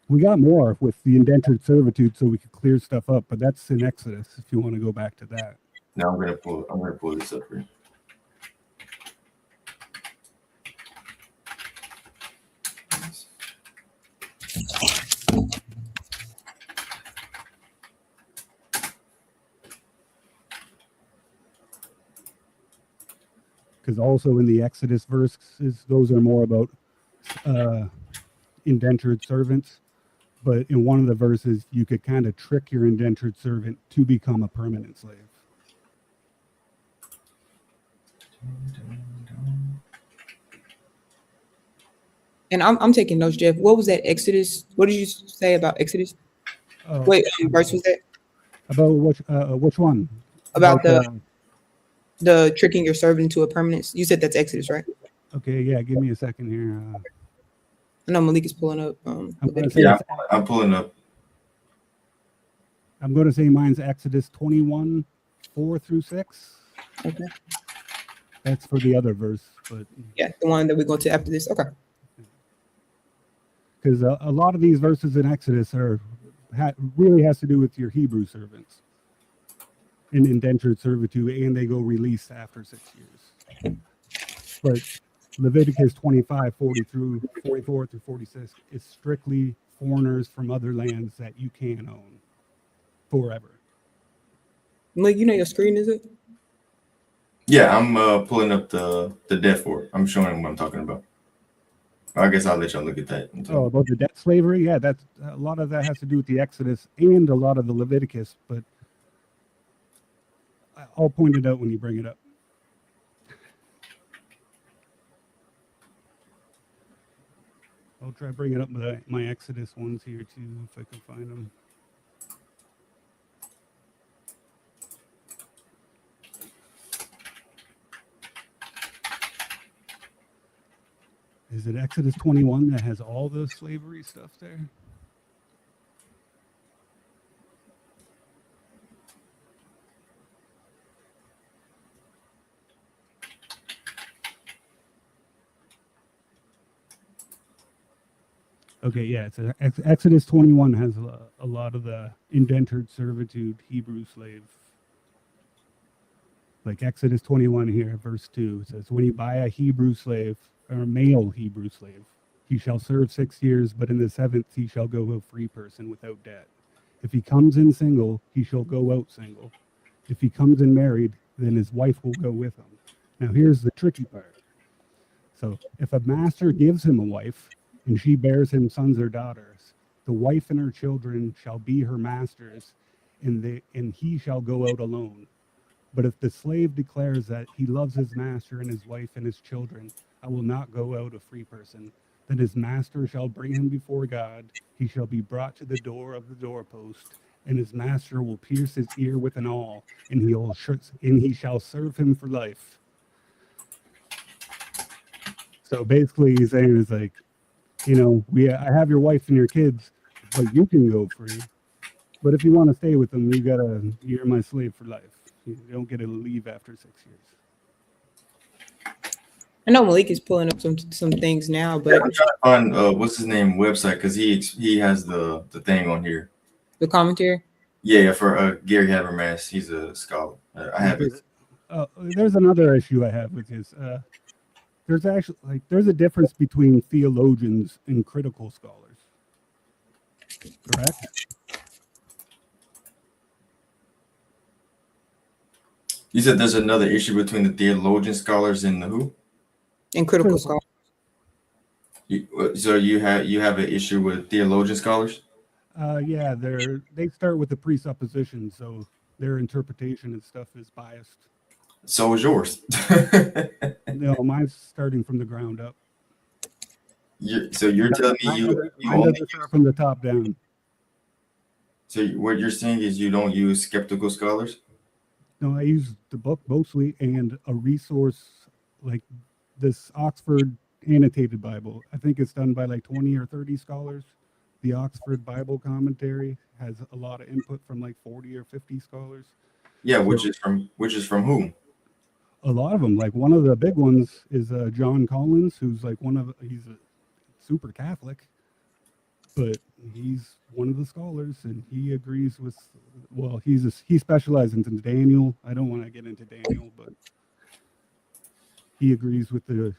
We got more with the indentured servitude so we could clear stuff up, but that's in Exodus if you want to go back to that. Now I'm gonna pull this up here. Because also in the Exodus verses, those are more about indentured servants. But in one of the verses, you could kind of trick your indentured servant to become a permanent slave. And I'm taking notes, Jeff. What was that Exodus? What did you say about Exodus? Wait, verse was that? About which one? About the tricking your servant into a permanence. You said that's Exodus, right? Okay, yeah. Give me a second here. I know Malik is pulling up. I'm going to say Yeah, I'm pulling up. I'm going to say mine's Exodus 21, 4-6. Okay. That's for the other verse, but Yeah, the one that we go to after this. Okay. because a lot of these verses in Exodus really has to do with your Hebrew servants in indentured servitude, and they go released after 6 years. But Leviticus 25, 44 through 46 is strictly foreigners from other lands that you can own forever. Malik, you know your screen, is it? Yeah, I'm pulling up the death for it. I'm showing what I'm talking about. I guess I'll let y'all look at that. Oh, about the debt slavery? Yeah, that's a lot of that has to do with the Exodus and a lot of the Leviticus, but I'll point it out when you bring it up. I'll try bringing up my Exodus ones here too, if I can find them. Is it Exodus 21 that has all the slavery stuff there? Okay, yeah, it's Exodus 21 has a lot of the indentured servitude Hebrew slave. Like Exodus 21 here, verse 2, it says, when you buy a Hebrew slave, or a male Hebrew slave, he shall serve 6 years, but in the 7th he shall go a free person without debt. If he comes in single, he shall go out single. If he comes in married, then his wife will go with him. Now here's the tricky part. So if a master gives him a wife, and she bears him sons or daughters, the wife and her children shall be her masters, and he shall go out alone. But if the slave declares that he loves his master and his wife and his children, I will not go out a free person. Then his master shall bring him before God. He shall be brought to the door of the doorpost, and his master will pierce his ear with an awl, and he shall serve him for life. So basically, he's saying is like, I have your wife and your kids, but you can go free. But if you want to stay with them, you're my slave for life. You don't get to leave after 6 years. I know Malik is pulling up some things now, but I'm trying to find what's his name website because he has the thing on here. The commentary. Yeah, for Gary Habermas, he's a scholar. I have it. There's another issue I have with his. There's a difference between theologians and critical scholars. Correct? You said there's another issue between the theologian scholars and the who? And critical scholars. So you have an issue with theologian scholars? Yeah, they start with the presupposition, so their interpretation and stuff is biased. So is yours. No, mine's starting from the ground up. So you're telling me you only start from the top down. So what you're saying is you don't use skeptical scholars? No, I use the book mostly and a resource like this Oxford annotated Bible. I think it's done by like 20 or 30 scholars. The Oxford Bible Commentary has a lot of input from like 40 or 50 scholars. Yeah, So which is from who? a lot of them, like one of the big ones is John Collins, who's like he's a super Catholic, but he's one of the scholars, and he agrees with. Well, he specializes in Daniel. I don't want to get into Daniel, but he agrees with the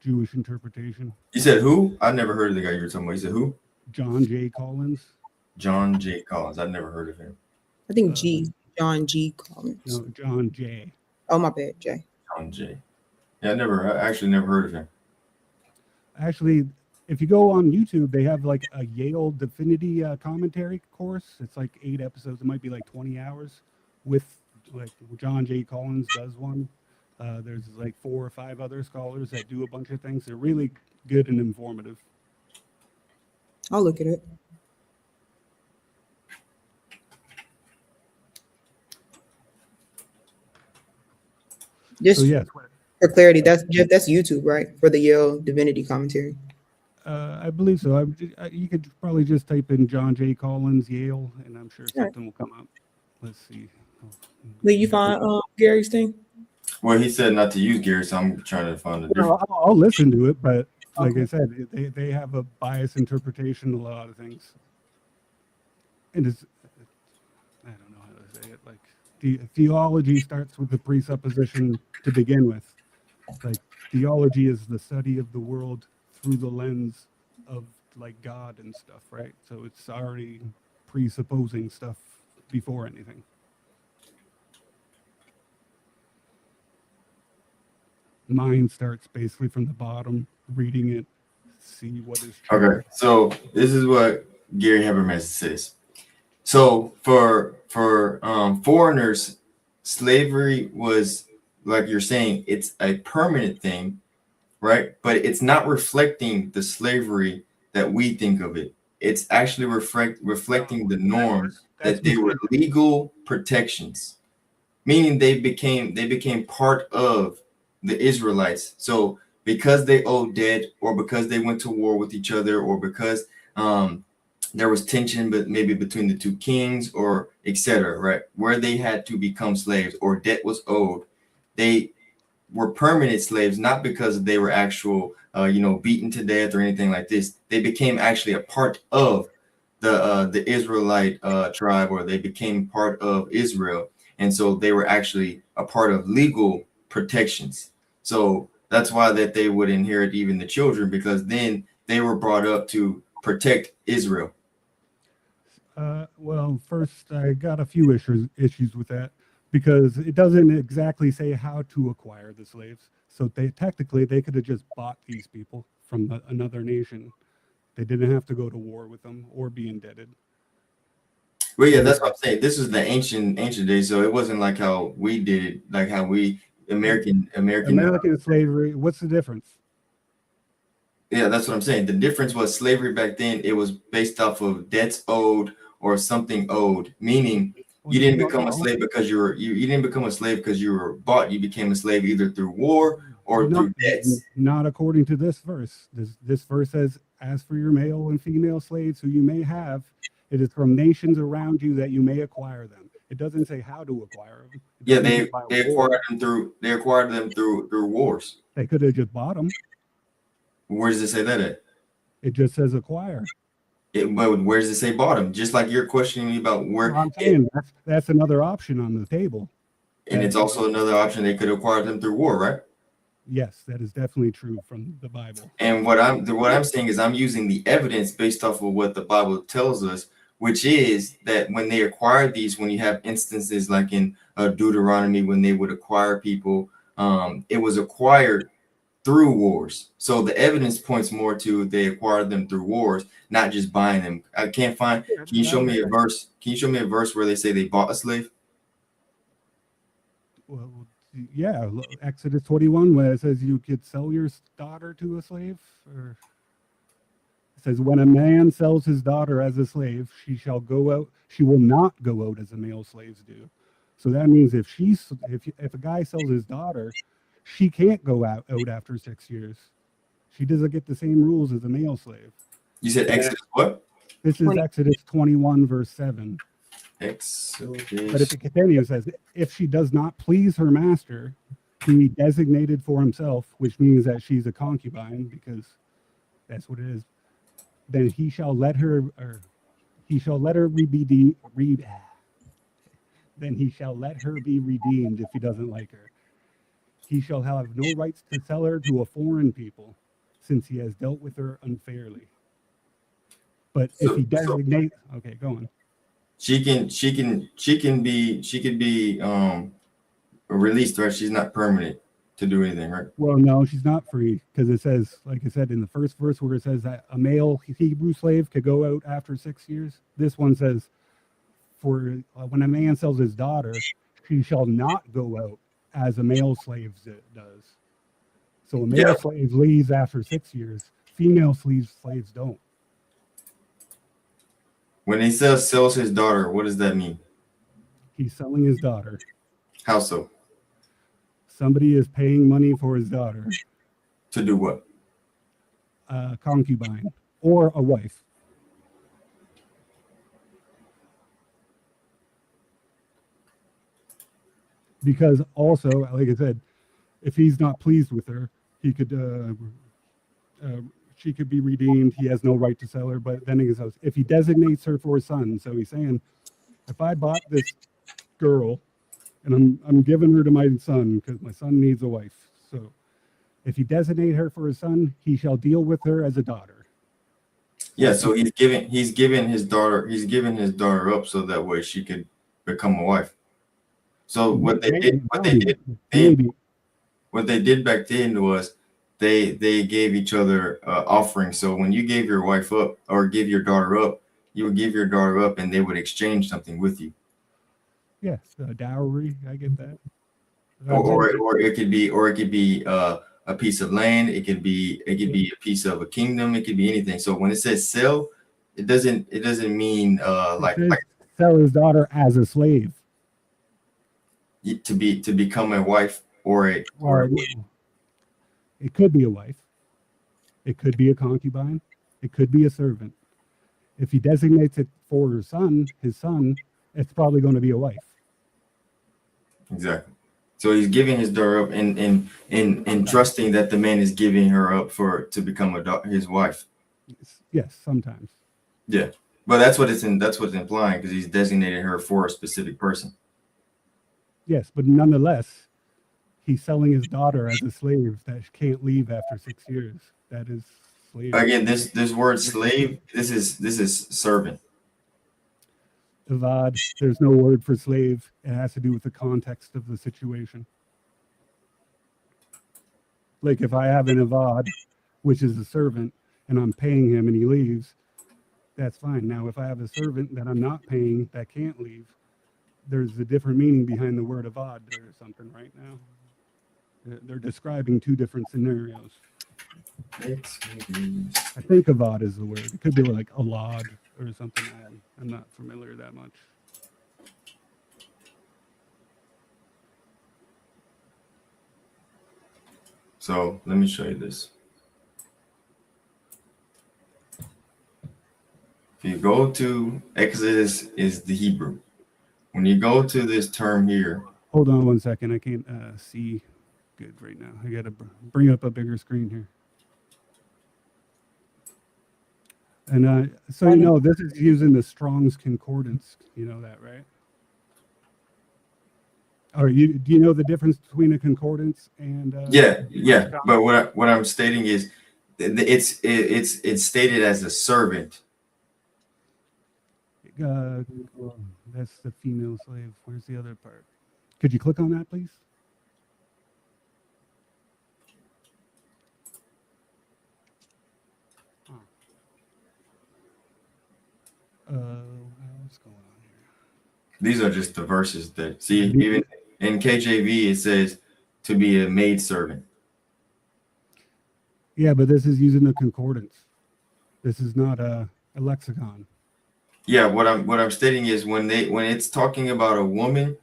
Jewish interpretation. You said who? I never heard of the guy you were talking about. You said who? John J. Collins. John J. Collins. I've never heard of him. I think John G. Collins. No, John J. Oh, my bad, Jay. John J. Yeah, I actually never heard of him. Actually, if you go on YouTube, they have like a Yale Divinity commentary course. It's like 8 episodes. It might be like 20 hours. With like John J. Collins does one. There's like 4 or 5 other scholars that do a bunch of things. They're really good and informative. I'll look at it. Just So yes, for clarity, that's YouTube, right? For the Yale Divinity Commentary. I believe so. You could probably just type in John J. Collins Yale, and I'm sure something will come up. Let's see. Did you find Gary's thing? Well, he said not to use Gary, so I'm trying to find a different. No, I'll listen to it, but like I said, they have a biased interpretation of a lot of things. And I don't know how to say it. Like theology starts with the presupposition to begin with. Like theology is the study of the world through the lens of like God and stuff, right? So it's already presupposing stuff before anything. Mine starts basically from the bottom, reading it, see what is true. Okay, so this is what Gary Habermas says. So for foreigners, slavery was, like you're saying, it's a permanent thing, right? But it's not reflecting the slavery that we think of it. It's actually reflecting the norms that they were legal protections, meaning they became part of the Israelites. So because they owed debt, or because they went to war with each other, or because there was tension, but maybe between the two kings, or etc., right, where they had to become slaves or debt was owed, they were permanent slaves, not because they were actual, beaten to death or anything like this. They became actually a part of the Israelite tribe, or they became part of Israel, and so they were actually a part of legal protections. So that's why that they would inherit even the children, because then they were brought up to protect Israel. Well, first, I got a few issues with that, because it doesn't exactly say how to acquire the slaves. So technically they could have just bought these people from another nation. They didn't have to go to war with them or be indebted. Well, yeah, that's what I'm saying. This is the ancient days, so it wasn't like how we did it, like how we American slavery. What's the difference? Yeah, that's what I'm saying. The difference was slavery back then, it was based off of debts owed or something owed, meaning you didn't become a slave because you didn't become a slave because you were bought. You became a slave either through war or through debts. Not according to this verse. This verse says, "As for your male and female slaves who you may have, it is from nations around you that you may acquire them." It doesn't say how to acquire them. Yeah, they acquired them through wars. They could have just bought them. Where does it say that at? It just says acquire. But where does it say bottom? Just like you're questioning me about where. Well, I'm saying that's another option on the table. And it's also another option, they could acquire them through war, right? Yes, that is definitely true from the Bible. And what I'm saying is I'm using the evidence based off of what the Bible tells us, which is that when they acquired these, when you have instances like in Deuteronomy, when they would acquire people, it was acquired through wars. So the evidence points more to they acquired them through wars, not just buying them. I can't find. Can you show me a verse? Can you show me a verse where they say they bought a slave? Well, yeah, Exodus 21, where it says you could sell your daughter to a slave. Or it says, when a man sells his daughter as a slave, she shall go out. She will not go out as the male slaves do. So that means if a guy sells his daughter, she can't go out after 6 years. She doesn't get the same rules as a male slave. You said Exodus what? This is 20. Exodus 21, verse 7. But if it continues, it says, if she does not please her master, whom he designated for himself, which means that she's a concubine, because that's what it is, then he shall let her, then he shall let her be redeemed if he doesn't like her. He shall have no rights to sell her to a foreign people, since he has dealt with her unfairly. But if he designates, okay, go on. She can be released, right? She's not permanent to do anything, right? Well, no, she's not free, because it says, like I said in the first verse, where it says that a male Hebrew slave could go out after 6 years. This one says, for when a man sells his daughter, she shall not go out as a male slave does. So a male slave leaves after 6 years. Female slaves don't. When he says sells his daughter, what does that mean? He's selling his daughter. How so? Somebody is paying money for his daughter. To do what? A concubine or a wife. Because also, like I said, if he's not pleased with her, he could, she could be redeemed. He has no right to sell her. But then he says, if he designates her for his son, so he's saying, if I bought this girl and I'm giving her to my son because my son needs a wife. So if he designate her for his son, he shall deal with her as a daughter. Yeah, so he's giving his daughter up so that way she could become a wife. So what they did back then was they gave each other offerings. So when you gave your wife up or give your daughter up, you would give your daughter up and they would exchange something with you. Yes, dowry. I get that. Or it could be a piece of land. It could be a piece of a kingdom. It could be anything. So when it says sell, it doesn't mean like sell his daughter as a slave to become a wife or it could be a wife. It could be a concubine. It could be a servant. If he designates it for his son, it's probably going to be a wife. Exactly. So he's giving his daughter up and trusting that the man is giving her up to become his wife. Yes, sometimes. Yeah, but that's what it's implying because he's designated her for a specific person. Yes, but nonetheless, he's selling his daughter as a slave that can't leave after 6 years. That is slave. Again, this word slave, this is servant. Avad, there's no word for slave. It has to do with the context of the situation. Like if I have an avad, which is a servant, and I'm paying him and he leaves, that's fine. Now, if I have a servant that I'm not paying that can't leave, there's a different meaning behind the word avad or something right now. They're describing two different scenarios. I think avad is the word. It could be like alad or something. I'm not familiar that much. So let me show you this. If you go to Exodus is the Hebrew. When you go to this term here. Hold on 1 second. I can't see good right now. I got to bring up a bigger screen here. And so, you know, this is using the Strong's Concordance. You know that, right? Or do you know the difference between a concordance and? Yeah. But what I'm stating is, it's stated as a servant. That's the female slave. Where's the other part? Could you click on that, please? What's going on here? These are just the verses that see. Even in KJV, it says to be a maidservant. Yeah, but this is using a concordance. This is not a lexicon. Yeah, what I'm stating is when it's talking about a woman,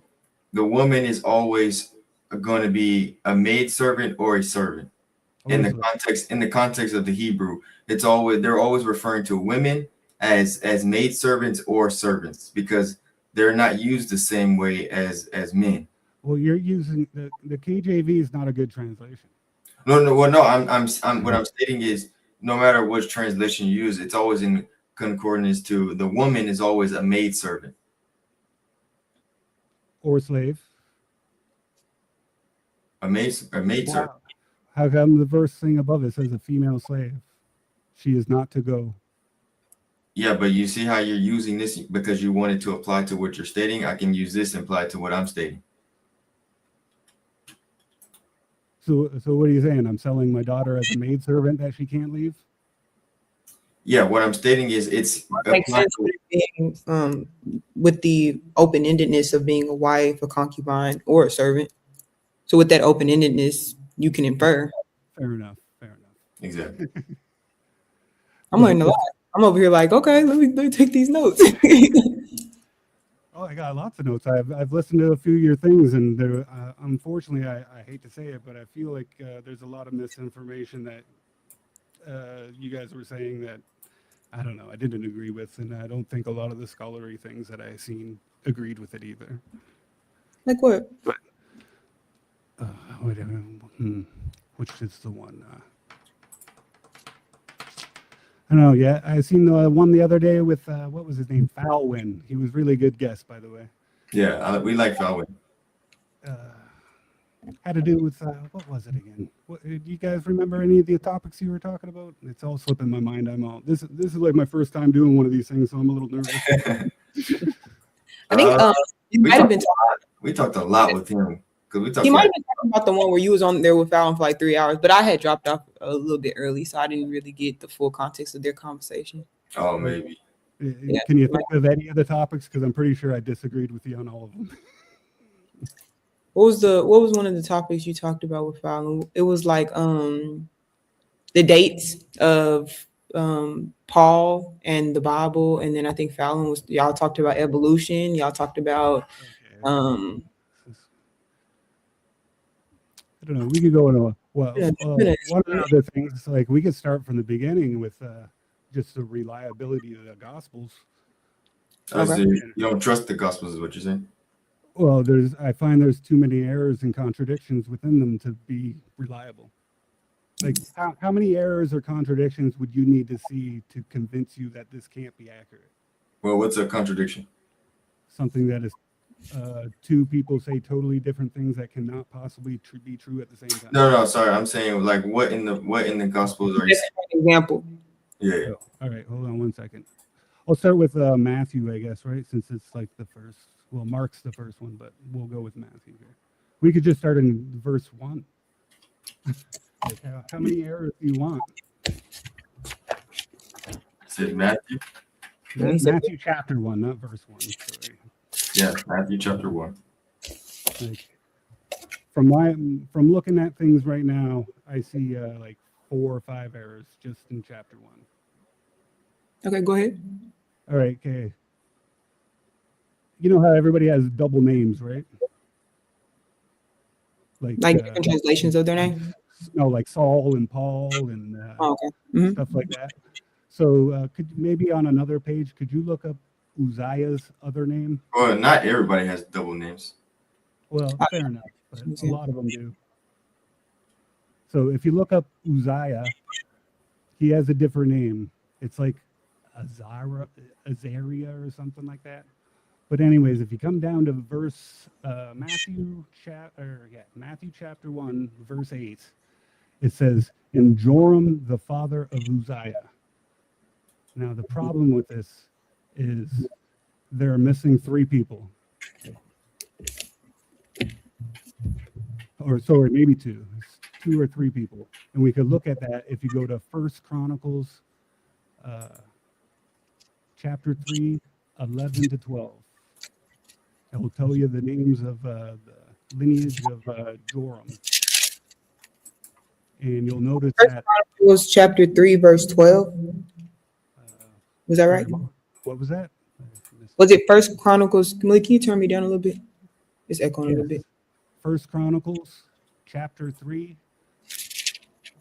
the woman is always going to be a maidservant or a servant. In the context of the Hebrew, they're always referring to women as maid servants or servants, because they're not used the same way as men. Well, you're using the KJV is not a good translation. No, well, no, I'm what I'm stating is no matter which translation you use, it's always in concordance to the woman is always a maid servant. Or slave. A maid servant. How come the verse thing above it says a female slave? She is not to go. Yeah, but you see how you're using this because you want it to apply to what you're stating. I can use this and apply it to what I'm stating. So what are you saying? I'm selling my daughter as a maid servant that she can't leave? Yeah, what I'm stating is it's Makes sense with it being, with the open-endedness of being a wife, a concubine, or a servant. So with that open-endedness, you can infer. Fair enough. Exactly. I'm learning a lot. I'm over here like, okay, let me take these notes. Oh, I got lots of notes. I've listened to a few of your things, and there, unfortunately, I hate to say it, but I feel like there's a lot of misinformation that you guys were saying that I don't know, I didn't agree with, and I don't think a lot of the scholarly things that I seen agreed with it either. Like what? Wait, which is the one? I don't know. Yeah, I seen the one the other day with what was his name? Falwin. He was really good guest, by the way. Yeah, we like Falwin. Had to do with what was it again? Do you guys remember any of the topics you were talking about? It's all slipping my mind. This is like my first time doing one of these things, so I'm a little nervous. I think it might have been. We talked a lot with him because we talked. He might have been talking about the one where you was on there with Fallon for like 3 hours, but I had dropped off a little bit early, so I didn't really get the full context of their conversation. Oh, maybe. Yeah. Can you think of any of the topics? Because I'm pretty sure I disagreed with you on all of them. What was one of the topics you talked about with Fallon? It was like the dates of Paul and the Bible, and then I think Fallon y'all talked about evolution. Y'all talked about I don't know. We could go into one of the other things. Like we could start from the beginning with just the reliability of the Gospels. Okay. You don't trust the Gospels, is what you're saying? Well, I find there's too many errors and contradictions within them to be reliable. Like how many errors or contradictions would you need to see to convince you that this can't be accurate? Well, what's a contradiction? Something that is two people say totally different things that cannot possibly be true at the same time. No, sorry. I'm saying like what in the Gospels are you saying? Example. Yeah. All right, hold on one second. I'll start with Matthew, I guess, right? Since it's like the first. Well, Mark's the first one, but we'll go with Matthew here. We could just start in verse 1. Like how many errors do you want? Is it Matthew? Matthew chapter 1, not verse 1. Sorry. Yeah, Matthew chapter 1. Like from looking at things right now, I see like 4 or 5 errors just in chapter 1. Okay, go ahead. All right, okay. You know how everybody has double names, right? Like different translations of their name? No, like Saul and Paul and stuff like that. So could maybe on another page, could you look up Uzziah's other name? Well, not everybody has double names. Well, fair enough, but a lot of them do. So if you look up Uzziah, he has a different name. It's like Azariah or something like that. But anyways, if you come down to verse Matthew chapter 1, verse 8, it says, "And Joram, the father of Uzziah." Now the problem with this is they're missing 3 people. Or sorry, maybe 2. It's 2 or 3 people. And we could look at that if you go to 1 Chronicles chapter 3, 11 to 12. It will tell you the names of the lineage of Joram. And you'll notice that Chronicles chapter 3, verse 12. Was that right? What was that? Was it First Chronicles? Can you turn me down a little bit? It's echoing a little bit. 1 Chronicles chapter 3,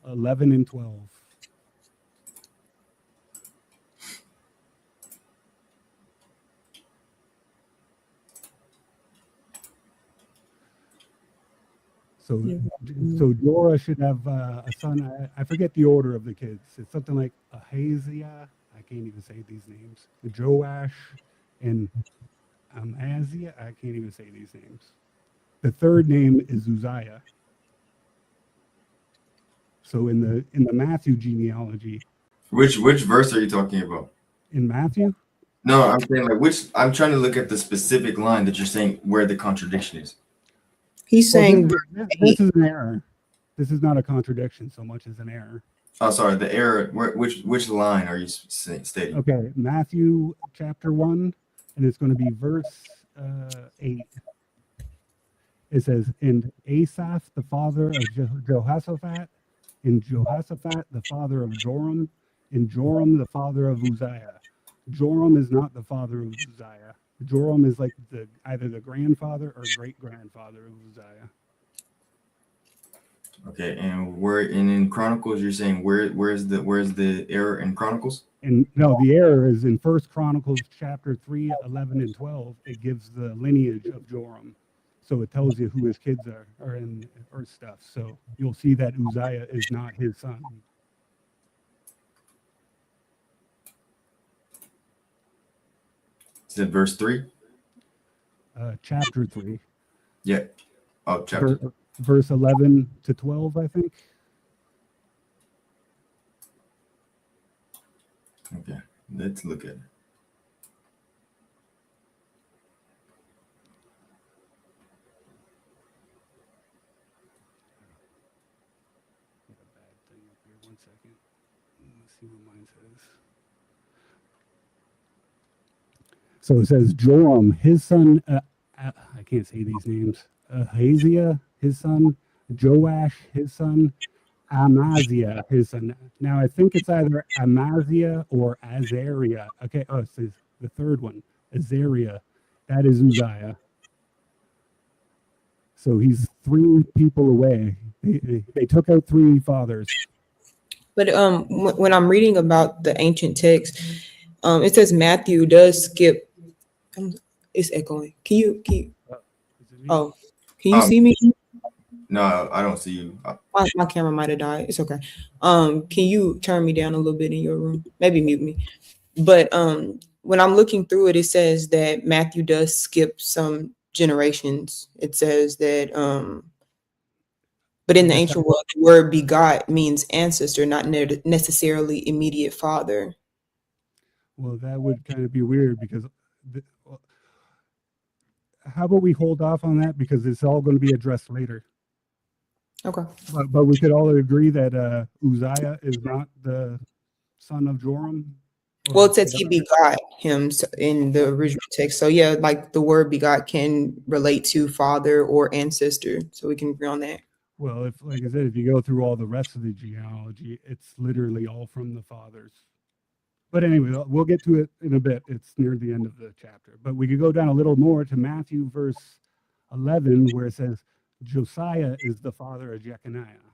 11 and 12. So, Mhm. so Jorah should have a son. I forget the order of the kids. It's something like Ahaziah. I can't even say these names. Joash and Amaziah. I can't even say these names. The third name is Uzziah. So in the Matthew genealogy, Which verse are you talking about? in Matthew, No, I'm saying like which. I'm trying to look at the specific line that you're saying where the contradiction is. He's well, saying this is an error. This is not a contradiction so much as an error. Oh, sorry, the error. Which line are you stating? Okay, Matthew chapter 1, and it's going to be verse 8. It says, "And Asaph, the father of Jehoshaphat, and Jehoshaphat, the father of Joram, and Joram, the father of Uzziah." Joram is not the father of Uzziah. Joram is like either the grandfather or great grandfather of Uzziah. Okay, and in Chronicles you're saying where's the error in Chronicles? And no, the error is in First Chronicles chapter 3, 11, and 12. It gives the lineage of Joram. So it tells you who his kids are or stuff. So you'll see that Uzziah is not his son. Is it verse 3? Chapter 3. Yeah. Oh, chapter. Verse 11 to 12, I think. Okay, let's look at it. Got a bad thing up here. 1 second. Let's see what mine says. So it says Joram, his son, I can't say these names. Ahaziah, his son. Joash, his son. Amaziah, his son. Now I think it's either Amaziah or Azariah. Okay, oh, it says the third one, Azariah. That is Uzziah. So he's 3 people away. They took out 3 fathers. But when I'm reading about the ancient text, it says Matthew does skip. It's echoing. Can you? Oh, can you see me? No, I don't see you. My camera might have died. It's okay. Can you turn me down a little bit in your room? Maybe mute me. But when I'm looking through it, it says that Matthew does skip some generations. It says that but in the ancient world, the word begot means ancestor, not necessarily immediate father. Well, that would kind of be weird because how about we hold off on that because it's all going to be addressed later. Okay. But we could all agree that Uzziah is not the son of Joram. Well, it says he begot him in the original text. So yeah, like the word begot can relate to father or ancestor. So we can agree on that. Well, like I said, if you go through all the rest of the genealogy, it's literally all from the fathers. But anyway, we'll get to it in a bit. It's near the end of the chapter. But we could go down a little more to Matthew verse 11, where it says, Josiah is the father of Jeconiah.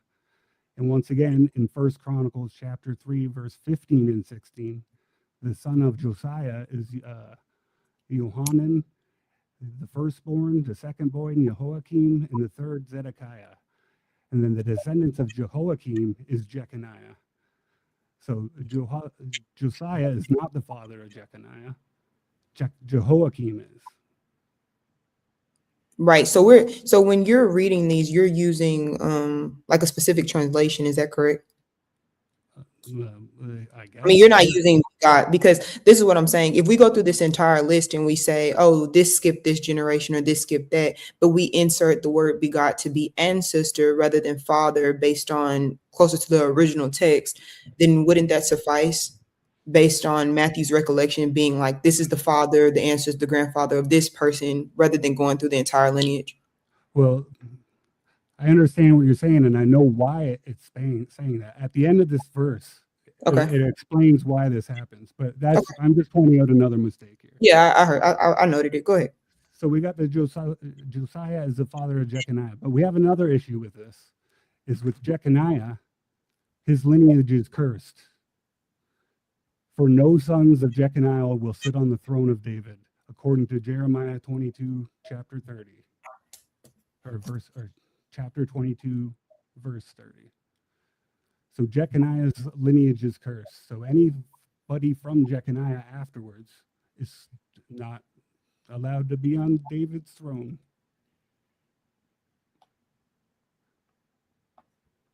And once again, in First Chronicles chapter 3, verse 15 and 16, the son of Josiah is Johanan, the firstborn, the secondborn, Jehoiakim, and the third, Zedekiah. And then the descendants of Jehoiakim is Jeconiah. So Josiah is not the father of Jeconiah. Jehoiakim is. Right. So when you're reading these, you're using like a specific translation. Is that correct? I guess. I mean, you're not using God, because this is what I'm saying. If we go through this entire list and we say, oh, this skipped this generation or this skipped that, but we insert the word begot to be ancestor rather than father based on closer to the original text, then wouldn't that suffice based on Matthew's recollection being like, this is the father, the ancestor, the grandfather of this person, rather than going through the entire lineage? Well, I understand what you're saying, and I know why it's saying that. At the end of this verse, Okay. it explains why this happens. But that's I'm just pointing out another mistake here. Yeah, I heard. I noted it. Go ahead. So we got the Josiah is the father of Jeconiah, but we have another issue with this. Is with Jeconiah, his lineage is cursed. For no sons of Jeconiah will sit on the throne of David, according to Jeremiah 22, chapter 30. Or chapter 22, verse 30. So Jeconiah's lineage is cursed. So anybody from Jeconiah afterwards is not allowed to be on David's throne.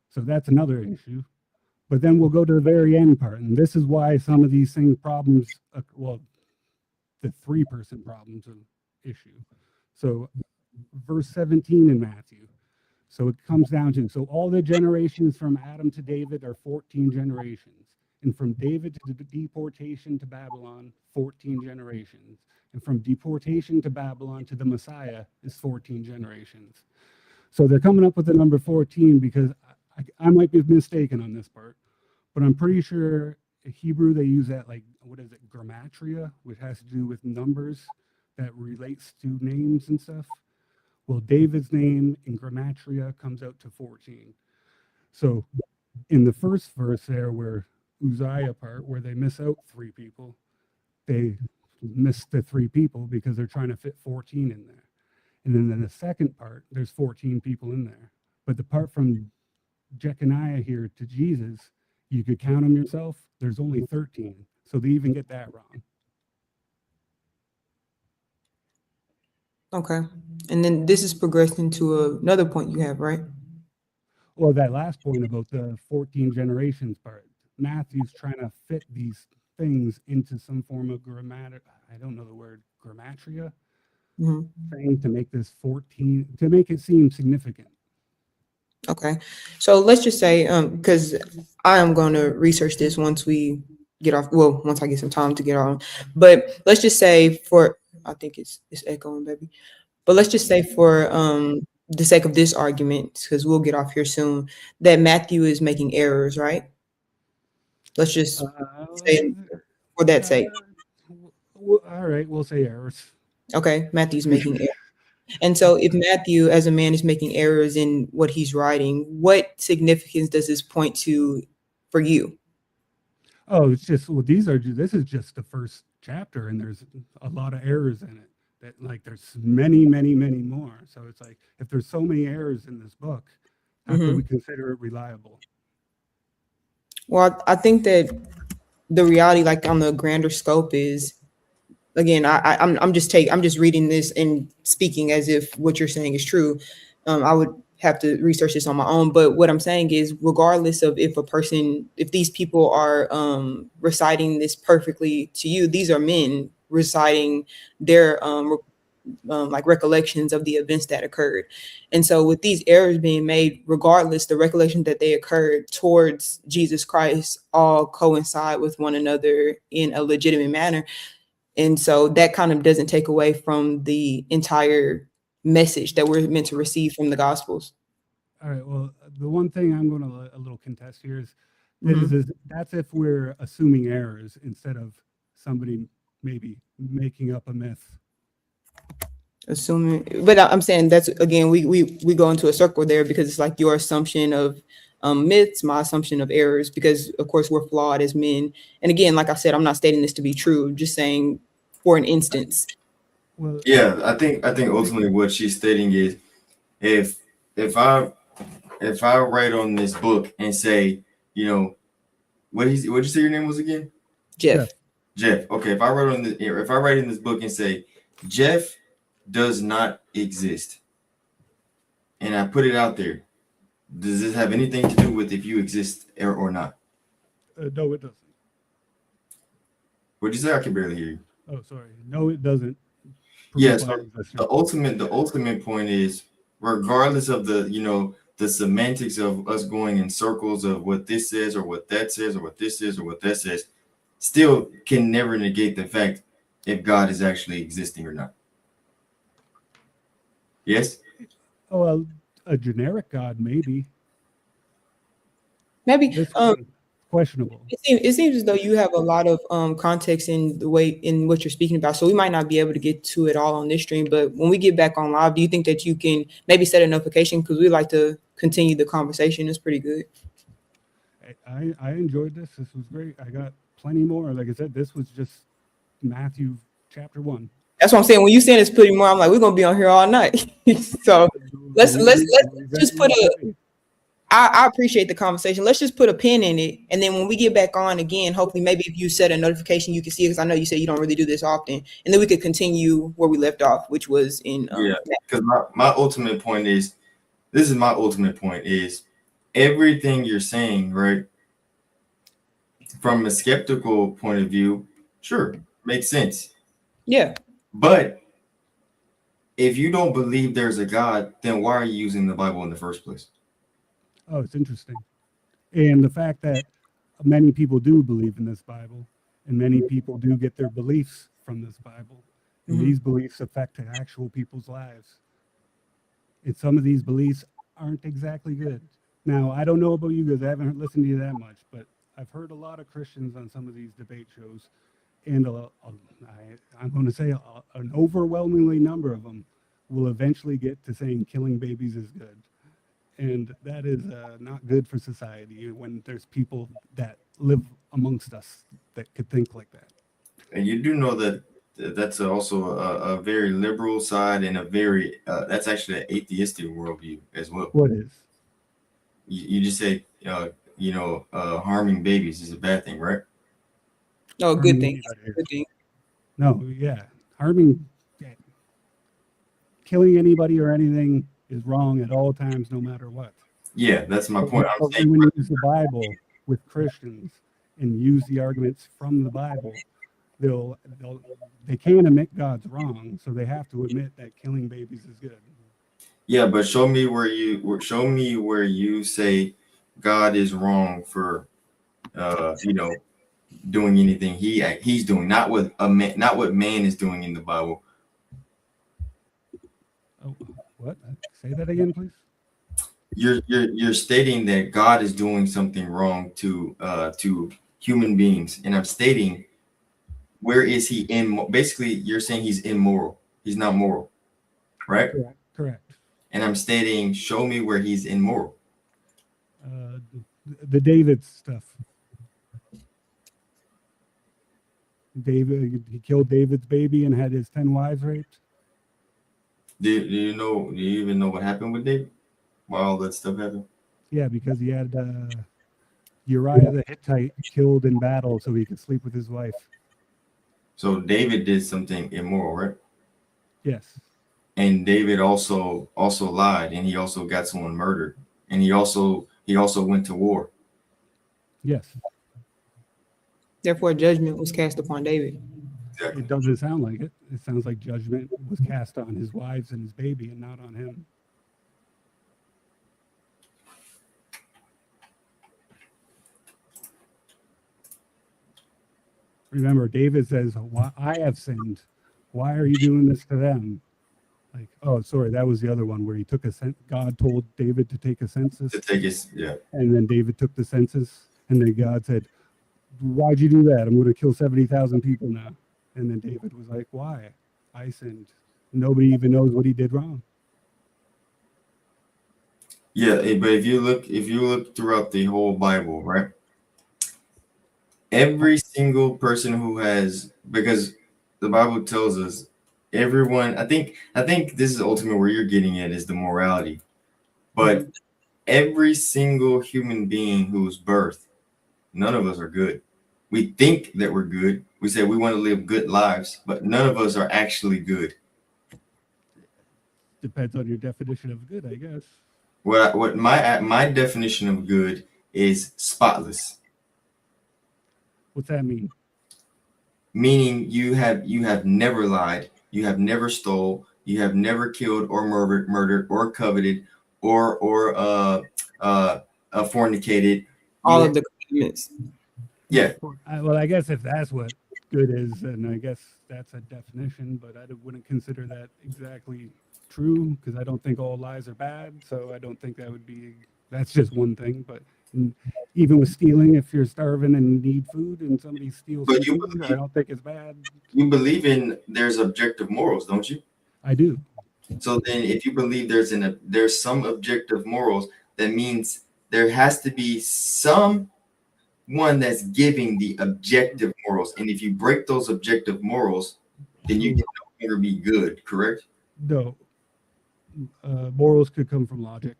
So that's another issue. But then we'll go to the very end part. And this is why some of these problems, well, the 3-person problems of issue. So verse 17 in Matthew. So it comes down to, so all the generations from Adam to David are 14 generations. And from David to the deportation to Babylon, 14 generations. And from deportation to Babylon to the Messiah is 14 generations. So they're coming up with the number 14 because I might be mistaken on this part, but I'm pretty sure in Hebrew they use that, like, what is it, grammatria, which has to do with numbers that relates to names and stuff. Well, David's name in grammatria comes out to 14. So in the first verse there, where Uzziah part, where they miss out 3 people, they miss the 3 people because they're trying to fit 14 in there. And then in the second part, there's 14 people in there. But the part from Jeconiah here to Jesus, you could count them yourself, there's only 13. So they even get that wrong. Okay. And then this is progressing to another point you have, right? Well, that last point about the 14 generations part, Matthew's trying to fit these things into some form of I don't know the word, grammatria, thing to make this 14, to make it seem significant. Okay. So let's just say, because I am going to research this once we get off, well, once I get some time to get on, but let's just say I think it's echoing, baby. But let's just say for the sake of this argument, because we'll get off here soon, that Matthew is making errors, right? Let's just say for that sake. All right, we'll say errors. Okay, Matthew's making errors. And so if Matthew as a man is making errors in what he's writing, what significance does this point to for you? Oh, it's just, well, this is just the first chapter, and there's a lot of errors in it. That, like, there's many, many, many more. So it's like, if there's so many errors in this book, how can we consider it reliable? Well, I think that the reality, like on the grander scope, is, again, I'm just reading this and speaking as if what you're saying is true. I would have to research this on my own, but what I'm saying is, regardless of if these people are reciting this perfectly to you, these are men reciting their like recollections of the events that occurred. And so with these errors being made, regardless, the recollection that they occurred towards Jesus Christ all coincide with one another in a legitimate manner. And so that kind of doesn't take away from the entire message that we're meant to receive from the Gospels. All right. Well, the one thing I'm going to a little contest here is that's if we're assuming errors instead of somebody maybe making up a myth. Assuming, but I'm saying that's, again, we go into a circle there, because it's like your assumption of myths, my assumption of errors, because of course we're flawed as men. And again, like I said, I'm not stating this to be true, just saying for an instance. Well, yeah, I think ultimately what she's stating is, if I write on this book and say, what'd you say your name was again? Jeff. Okay, if I write in this book and say Jeff does not exist, and I put it out there, does this have anything to do with if you exist or not? No, it doesn't. What'd you say? I can barely hear you. Oh, sorry. No, it doesn't. Yes. Yeah, so the ultimate point is, regardless of the semantics of us going in circles of what this says or what that says or what this is or what that says, still can never negate the fact if God is actually existing or not. Yes. Oh, well, a generic God, maybe. Maybe. Questionable. It seems as though you have a lot of context in the way in what you're speaking about, so we might not be able to get to it all on this stream. But when we get back on live, do you think that you can maybe set a notification, because we like to continue the conversation? It's pretty good. I enjoyed this. This was great. I got plenty more. Like I said, this was just Matthew chapter 1. That's what I'm saying. When you saying it's pretty more, I'm like, we're gonna be on here all night. So let's Leave that just to put your a. debate. I appreciate the conversation. Let's just put a pin in it, and then when we get back on again, hopefully, maybe if you set a notification, you can see it. Because I know you said you don't really do this often, and then we could continue where we left off, which was in Yeah, because my ultimate point is, this is my ultimate point is, everything you're saying, right, from a skeptical point of view, sure, makes sense. yeah. But if you don't believe there's a God, then why are you using the Bible in the first place? Oh, it's interesting. And the fact that many people do believe in this Bible, and many people do get their beliefs from this Bible, and these beliefs affect actual people's lives. And some of these beliefs aren't exactly good. Now, I don't know about you guys, I haven't listened to you that much, but I've heard a lot of Christians on some of these debate shows, and I'm going to say an overwhelmingly number of them will eventually get to saying killing babies is good. And that is not good for society when there's people that live amongst us that could think like that. And you do know that that's also a very liberal side, and a very that's actually an atheistic worldview as well. What is? You just say harming babies is a bad thing, right? No, Harming good thing. anybody is. Good thing. No, yeah. Killing anybody or anything is wrong at all times, no matter what. Yeah, that's my point. I'm But saying, when you use the Bible with Christians and use the arguments from the Bible, they can't admit God's wrong, so they have to admit that killing babies is good. yeah, but show me where you say God is wrong for doing anything he's doing, not what man is doing in the Bible. Oh, what? Say that again, please. You're stating that God is doing something wrong to human beings, and I'm stating, where is he in? Basically, you're saying he's immoral. He's not moral, right? Correct. And I'm stating, show me where he's immoral. The David stuff. David, he killed David's baby and had his 10 wives raped. Do you even know what happened with David? Why all that stuff happened? Yeah, because he had Uriah the Hittite killed in battle so he could sleep with his wife. So David did something immoral, right? Yes. And David also lied, and he also got someone murdered, and he also went to war. Yes. Therefore, judgment was cast upon David. Exactly. It doesn't sound like it. It sounds like judgment was cast on his wives and his baby and not on him. Remember, David says, "Why I have sinned. Why are you doing this to them?" Like, oh, sorry, that was the other one where he took God told David to take a census. To take his, yeah. And then David took the census, and then God said, "Why'd you do that? I'm going to kill 70,000 people now." And then David was like, "Why? I sinned. Nobody even knows what he did wrong." Yeah, but if you look throughout the whole Bible, right? Every single person who has, because the Bible tells us everyone, I think this is ultimately where you're getting at, is the morality. But every single human being who's birthed, none of us are good. We think that we're good. We say we want to live good lives, but none of us are actually good. Depends on your definition of good, I guess. What my definition of good is spotless. What's that mean? Meaning you have never lied, you have never stole, you have never killed or murdered or coveted or fornicated. All of the commandments. Yeah. Well, I guess if that's what good is, then I guess that's a definition, but I wouldn't consider that exactly true because I don't think all lies are bad. So I don't think that's just one thing. But even with stealing, if you're starving and need food and somebody steals some food, I don't think it's bad. You believe in there's objective morals, don't you? I do. So then if you believe there's some objective morals, that means there has to be someone that's giving the objective morals. And if you break those objective morals, then you can no longer be good, correct? No. Morals could come from logic.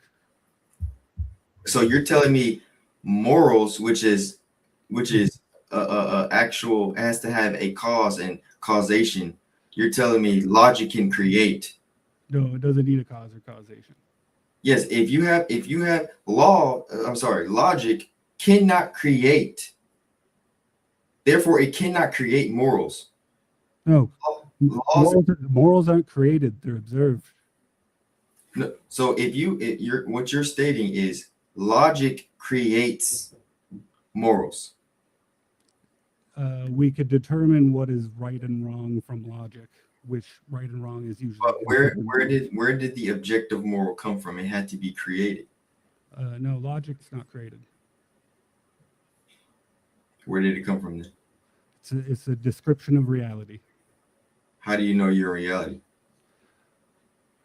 So you're telling me morals, which is actual, has to have a cause and causation. You're telling me logic can create. No, it doesn't need a cause or causation. Yes, if you have logic cannot create. Therefore, it cannot create morals. No, Laws. morals aren't created; they're observed. No, so what you're stating is logic creates morals. We could determine what is right and wrong from logic, which right and wrong is usually. But where did the objective moral come from? It had to be created. No, logic's not created. Where did it come from then? It's a description of reality. How do you know your reality?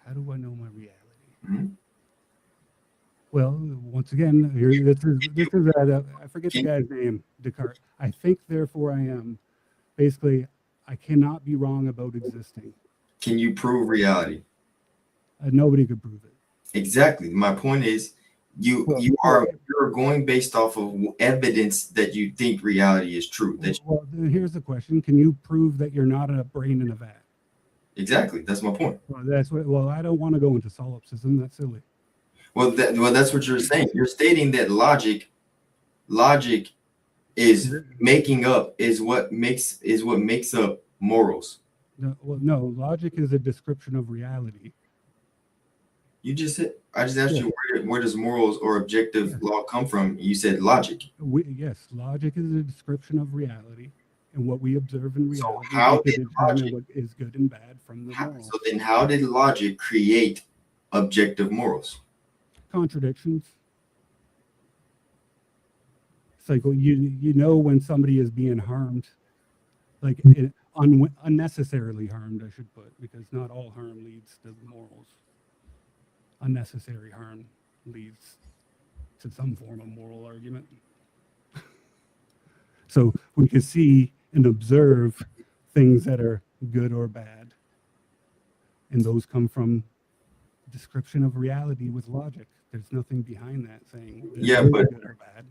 How do I know my reality? Hmm? Well, once again, I forget the guy's name, Descartes. I think, therefore I am. Basically, I cannot be wrong about existing. Can you prove reality? Nobody could prove it. Exactly. My point is, you're going based off of evidence that you think reality is true. Well, here's the question: can you prove that you're not a brain in a vat? Exactly. That's my point. Well, I don't want to go into solipsism. That's silly. Well, that's what you're saying. You're stating that logic is making up is what makes up morals. No, logic is a description of reality. You just said, I just asked you where does morals or objective law come from? You said logic. Yes, logic is a description of reality, and what we observe in reality. So how did logic, what is good and bad from the morals? So then, how did logic create objective morals? Contradictions. It's like, well, you know when somebody is being harmed, like unnecessarily harmed, I should put, because not all harm leads to morals. Unnecessary harm leads to some form of moral argument. So we can see and observe things that are good or bad, and those come from description of reality with logic. There's nothing behind that saying but good or bad.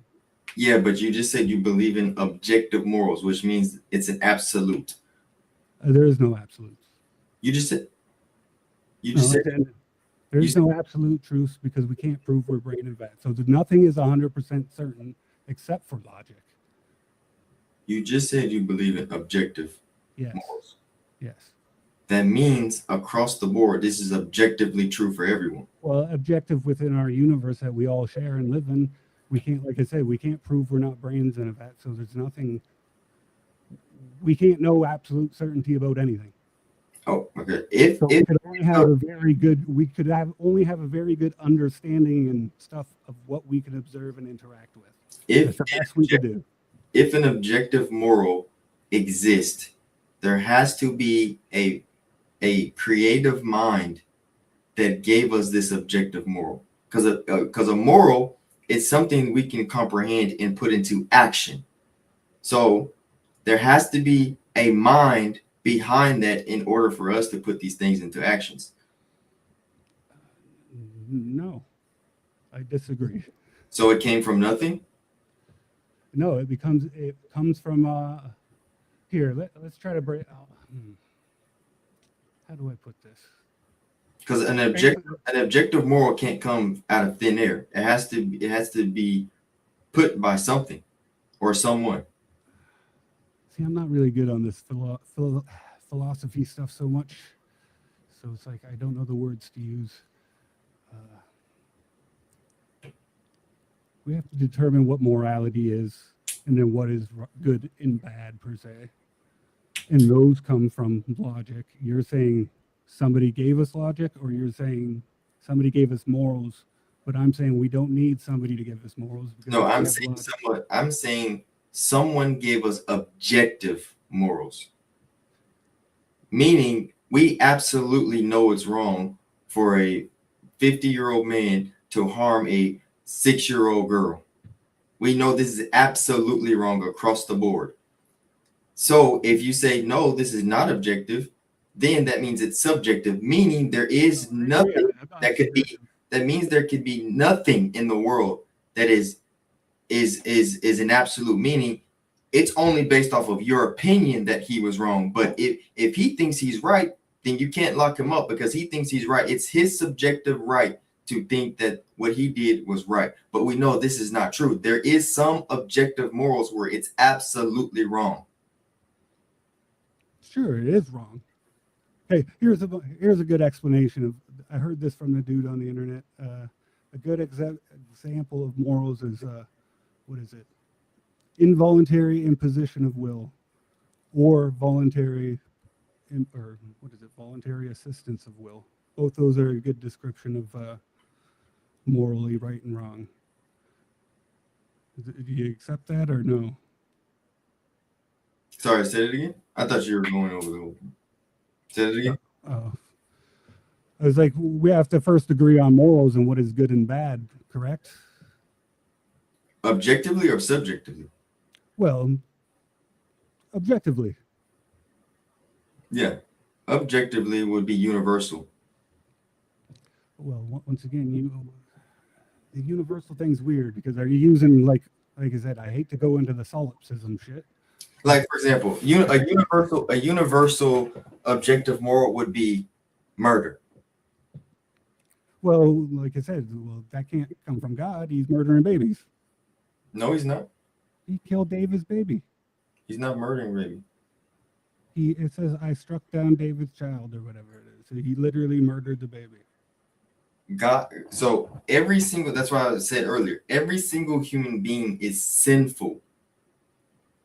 Yeah, but you just said you believe in objective morals, which means it's an absolute. There is no absolutes. You just said. There's no absolute truth because we can't prove we're brain and vat. So nothing is 100% certain except for logic. You just said you believe in objective morals. Yes. That means across the board, this is objectively true for everyone. Well, objective within our universe that we all share and live in. We can't, like I said, we can't prove we're not brains in a vat. So there's nothing. We can't know absolute certainty about anything. Oh, okay. We could only have a very good understanding and stuff of what we can observe and interact with. That's the best we could do. If an objective moral exists, there has to be a creative mind that gave us this objective moral. Because a moral is something we can comprehend and put into action. So there has to be a mind behind that in order for us to put these things into actions. No, I disagree. So it came from nothing? No, it comes from here. Let's try to break out. How do I put this? Because an objective moral can't come out of thin air. It has to be put by something or someone. See, I'm not really good on this philosophy stuff so much. So it's like I don't know the words to use. We have to determine what morality is and then what is good and bad per se. And those come from logic. You're saying somebody gave us logic, or you're saying somebody gave us morals, but I'm saying we don't need somebody to give us morals. No, I'm saying someone gave us objective morals. Meaning we absolutely know it's wrong for a 50-year-old man to harm a 6-year-old girl. We know this is absolutely wrong across the board. So if you say, no, this is not objective, then that means it's subjective, meaning there is nothing that could be. That means there could be nothing in the world that is an absolute meaning. It's only based off of your opinion that he was wrong. But if he thinks he's right, then you can't lock him up because he thinks he's right. It's his subjective right to think that what he did was right. But we know this is not true. There is some objective morals where it's absolutely wrong. Sure, it is wrong. Hey, here's a good explanation of. I heard this from the dude on the internet. A good example of morals is what is it? Involuntary imposition of will, or voluntary, or what is it? Voluntary assistance of will. Both those are a good description of morally right and wrong. Do you accept that or no? Sorry, say it again. I thought you were going over the whole thing. Say it again. I was like, we have to first agree on morals and what is good and bad, correct? Objectively or subjectively? Well, objectively. Yeah. Objectively would be universal. Well, once again, the universal thing's weird because are you using like I said, I hate to go into the solipsism shit. Like for example, a universal objective moral would be murder. Well, like I said, that can't come from God. He's murdering babies. No, he's not. He killed David's baby. He's not murdering baby. It says I struck down David's child or whatever it is. So he literally murdered the baby. God, so that's why I said earlier, every single human being is sinful.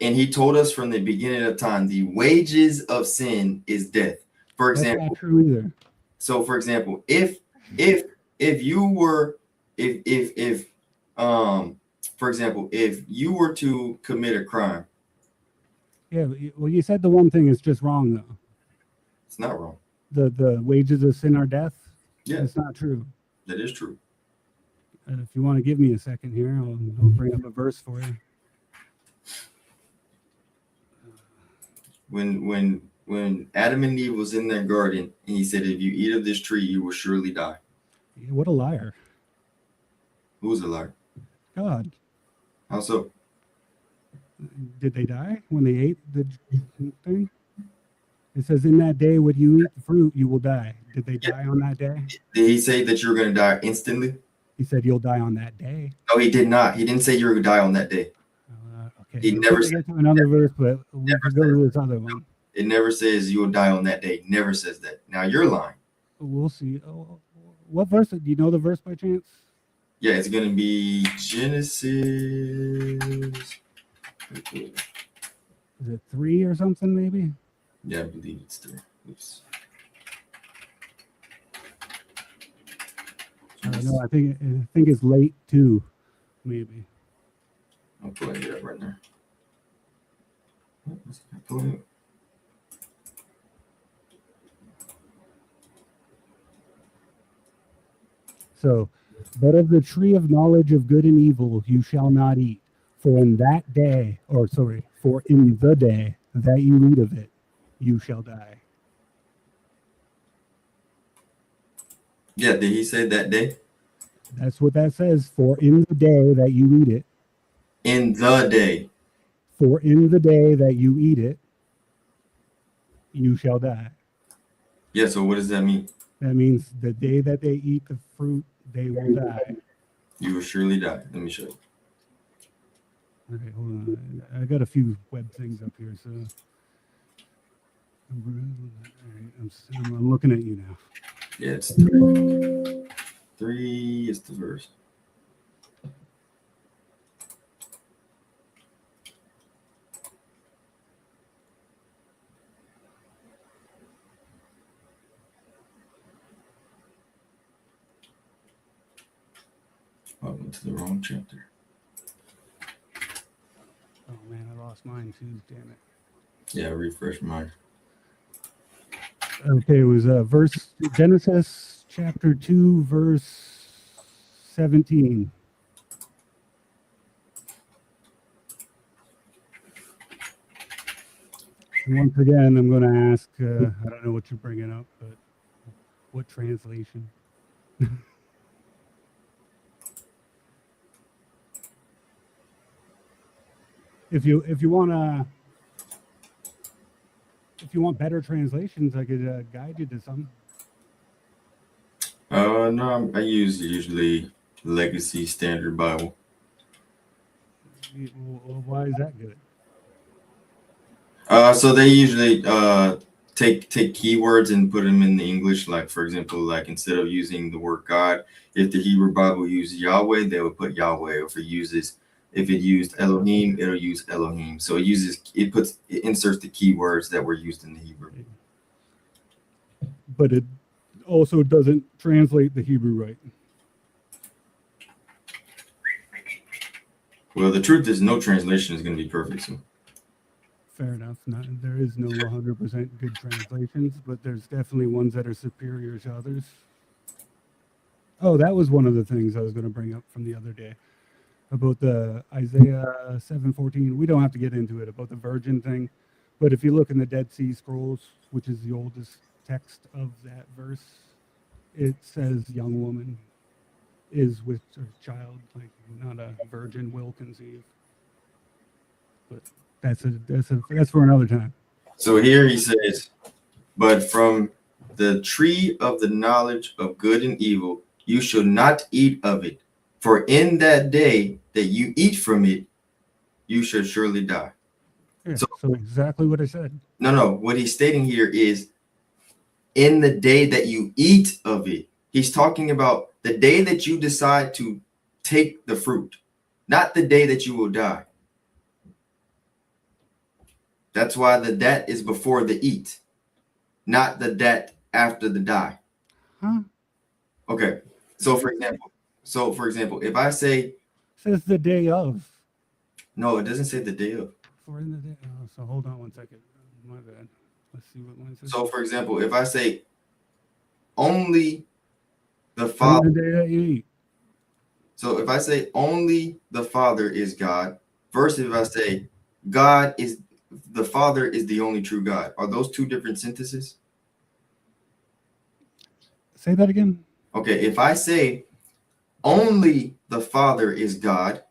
And he told us from the beginning of time, the wages of sin is death. For example, that's not true either. So for example, if you were for example, if you were to commit a crime. Yeah, well, you said the one thing is just wrong though. It's not wrong. The wages of sin are death. Yeah, it's not true. That is true. If you want to give me a second here, I'll bring up a verse for you. When Adam and Eve was in their garden, and he said, "If you eat of this tree, you will surely die." Yeah, what a liar! Who's a liar? God. How so? Did they die when they ate the thing? It says, "In that day, when you eat the fruit, you will die." Did they die on that day? Did he say that you were going to die instantly? He said you'll die on that day. No, he did not. He didn't say you were going to die on that day. Okay. He never said another verse, but we can go to this other one. It never says you will die on that day. Never says that. Now you're lying. We'll see. What verse? Do you know the verse by chance? Yeah, it's going to be Genesis. Is it 3 or something, maybe? Yeah, I believe it's 3. Oops. I don't know. I think it's late 2, maybe. I'm pulling it up right now. Pulling it. So, but of the tree of knowledge of good and evil you shall not eat, for in the day that you eat of it, you shall die. Yeah, did he say that day? That's what that says. For in the day that you eat it. In the day. For in the day that you eat it, you shall die. Yeah, so what does that mean? That means the day that they eat the fruit, they will die. You will surely die. Let me show you. Okay, hold on. I got a few web things up here, so I'm looking at you now. Yeah, it's 3. 3 is the verse. I went to the wrong chapter. Oh man, I lost mine too. Damn it. Yeah, refresh mine. Okay, it was verse Genesis chapter 2, verse 17. And once again, I'm going to ask, I don't know what you're bringing up, but what translation? If you want better translations, I could guide you to some. No, I use usually Legacy Standard Bible. Well, why is that good? So they usually take keywords and put them in the English. Like, for example, like instead of using the word God, if the Hebrew Bible uses Yahweh, they would put Yahweh. If it used Elohim, it'll use Elohim. So it inserts the keywords that were used in the Hebrew. But it also doesn't translate the Hebrew right. Well, the truth is, no translation is going to be perfect. So. Fair enough. There is no 100% good translations, but there's definitely ones that are superior to others. Oh, that was one of the things I was going to bring up from the other day about the Isaiah 7:14. We don't have to get into it about the virgin thing, but if you look in the Dead Sea Scrolls, which is the oldest text of that verse, it says young woman is with her child, like not a virgin will conceive. But that's for another time. So here he says, but from the tree of the knowledge of good and evil, you shall not eat of it. For in that day that you eat from it, you shall surely die. Yeah, so exactly what I said. No. What he's stating here is in the day that you eat of it. He's talking about the day that you decide to take the fruit, not the day that you will die. That's why the that is before the eat, not the that after the die. Huh? Okay. So for example, if I say it says the day of. No, it doesn't say the day of. For in the day. Oh, so hold on one second. My bad. Let's see what mine says. So for example, if I say only the Father, the day that you eat. So if I say only the Father is God, versus if I say God is the Father is the only true God, are those two different sentences? Say that again. Okay, if I say only the Father is God,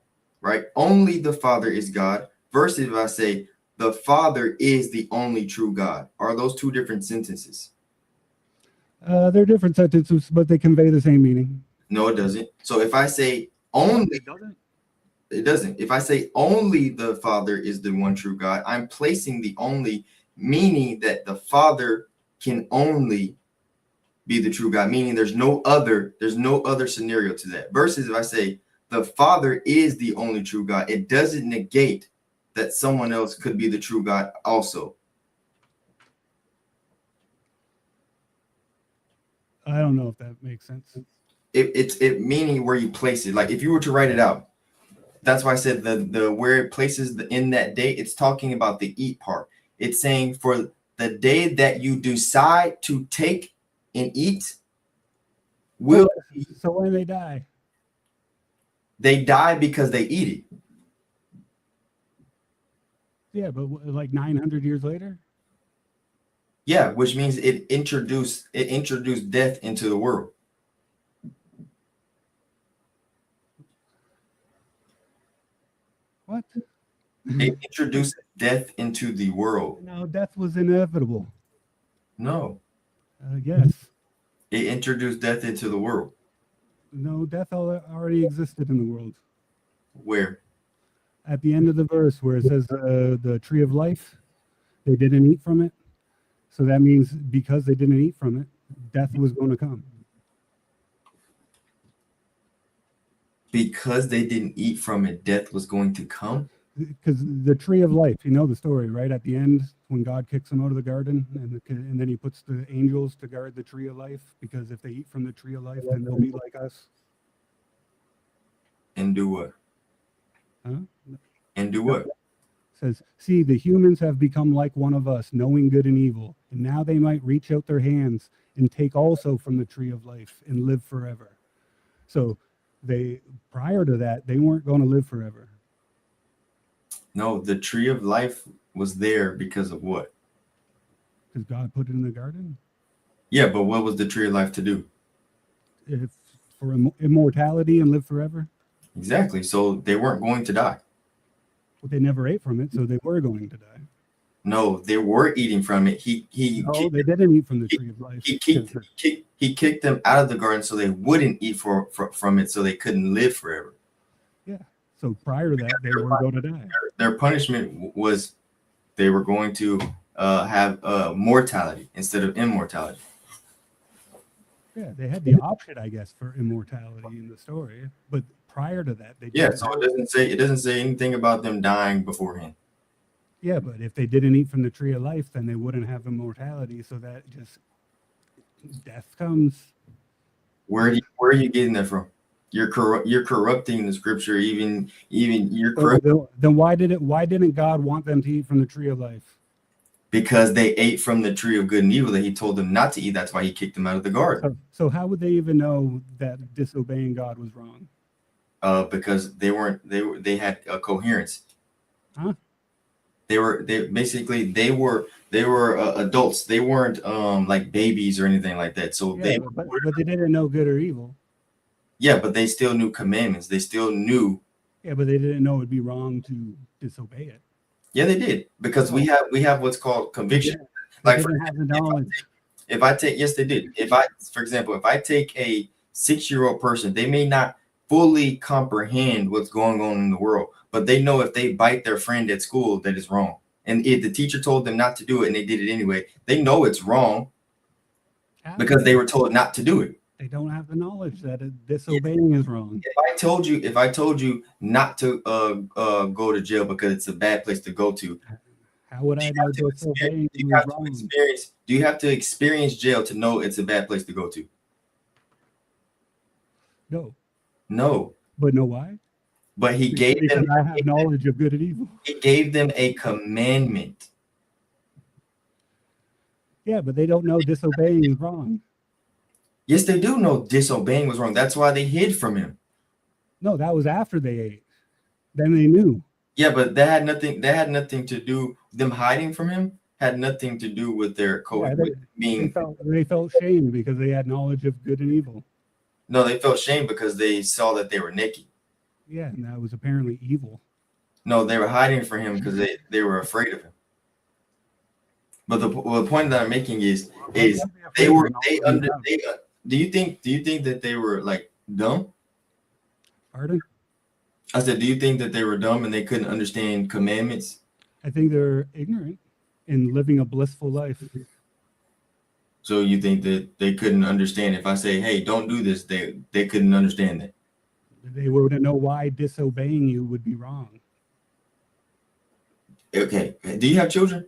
right? Only the Father is God, versus if I say the Father is the only true God, are those two different sentences? They're different sentences, but they convey the same meaning. No, it doesn't. So if I say only, it doesn't. If I say only the Father is the one true God, I'm placing the only, meaning that the Father can only be the true God, meaning there's no other scenario to that. Versus if I say the Father is the only true God, it doesn't negate that someone else could be the true God also. I don't know if that makes sense. It's meaning where you place it. Like if you were to write it out, that's why I said the where it places in that day, it's talking about the eat part. It's saying for the day that you decide to take and eat will so when they die because they eat it. Yeah, but like 900 years later. Yeah, which means it introduced death into the world. What? It introduced death into the world. No, death was inevitable. No. Yes. It introduced death into the world. No, death already existed in the world. Where? At the end of the verse where it says the tree of life, they didn't eat from it. So that means because they didn't eat from it, death was going to come. Because they didn't eat from it, death was going to come? Because the tree of life, you know the story, right? At the end, when God kicks them out of the garden, and then he puts the angels to guard the tree of life, because if they eat from the tree of life, then they'll be like us. And do what? Huh? And do what? It says, see, the humans have become like one of us, knowing good and evil, and now they might reach out their hands and take also from the tree of life and live forever. So prior to that, they weren't going to live forever. No, the tree of life was there because of what? because God put it in the garden. Yeah, but what was the tree of life to do? If for immortality and live forever. Exactly. So they weren't going to die. But they never ate from it, so they were going to die. No, they were eating from it. He They didn't eat from the tree of life. he kicked them out of the garden so they wouldn't eat from it, so they couldn't live forever. Yeah. So prior to that, they were going to die. Their punishment was they were going to have mortality instead of immortality. Yeah, they had the option, I guess, for immortality in the story, but prior to that, they didn't. So it doesn't say anything about them dying beforehand. Yeah, but if they didn't eat from the tree of life, then they wouldn't have immortality. So that just death comes. Where are you getting that from? You're corrupting the scripture. Even you're corrupt Then why didn't God want them to eat from the tree of life? because they ate from the tree of good and evil that he told them not to eat. That's why he kicked them out of the garden. So how would they even know that disobeying God was wrong? Because they had a coherence. Huh? They were adults. They weren't like babies or anything like that. So Yeah, but they didn't know good or evil. Yeah, but they still knew commandments. They still knew. Yeah, but they didn't know it'd be wrong to disobey it. Yeah, they did, because we have what's called conviction. Yeah, Like they didn't have the knowledge. yes, they did. For example, if I take a 6-year-old person, they may not fully comprehend what's going on in the world, but they know if they bite their friend at school, that is wrong. And if the teacher told them not to do it and they did it anyway, they know it's wrong because they were told not to do it. They don't have the knowledge that disobeying is wrong. If I told you not to go to jail because it's a bad place to go to, how would I know disobeying is wrong? Do you have to experience jail to know it's a bad place to go to? No. But know why? But he gave them. I have knowledge of good and evil. He gave them a commandment. Yeah, but they don't know disobeying is wrong. Yes, they do know disobeying was wrong. That's why they hid from him. No, that was after they ate. Then they knew. Yeah, but that had nothing to do. Them hiding from him had nothing to do with their being. They felt shame because they had knowledge of good and evil. No, they felt shame because they saw that they were naked. Yeah, and that was apparently evil. No, they were hiding from him because they were afraid of him. But the point that I'm making is do you think that they were like dumb? Pardon? I said, do you think that they were dumb and they couldn't understand commandments? I think they're ignorant in living a blissful life. So you think that they couldn't understand if I say, hey, don't do this, they couldn't understand that? They wouldn't know why disobeying you would be wrong. Okay. Do you have children?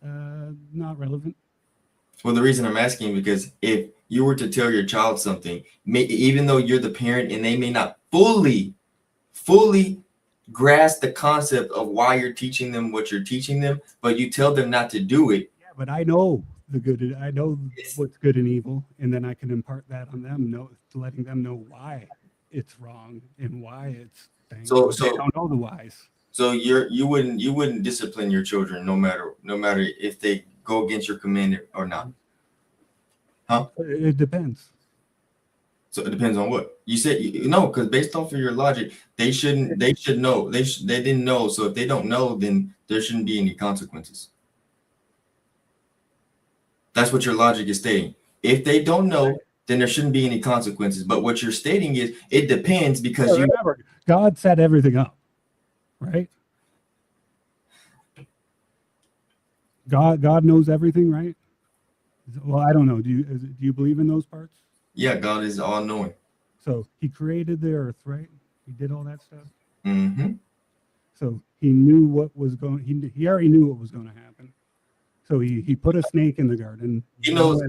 Not relevant. Well, the reason I'm asking, because if you were to tell your child something, even though you're the parent and they may not fully grasp the concept of why you're teaching them what you're teaching them, but you tell them not to do it. Yeah, but I know I know what's good and evil, and then I can impart that on them, letting them know why it's wrong and why it's things. So they don't know the whys. So you wouldn't discipline your children no matter if they go against your command or not, huh? It depends. So it depends on what you said. No, because based off of your logic, they should know. They didn't know. So if they don't know, then there shouldn't be any consequences. That's what your logic is stating. If they don't know, then there shouldn't be any consequences. But what you're stating is it depends because remember, God set everything up, right? God knows everything, right? Well, I don't know. Do you believe in those parts? Yeah, God is all knowing. So he created the earth, right? He did all that stuff. Mm-hmm. So he knew what was going. He already knew what was going to happen. So he put a snake in the garden. He knows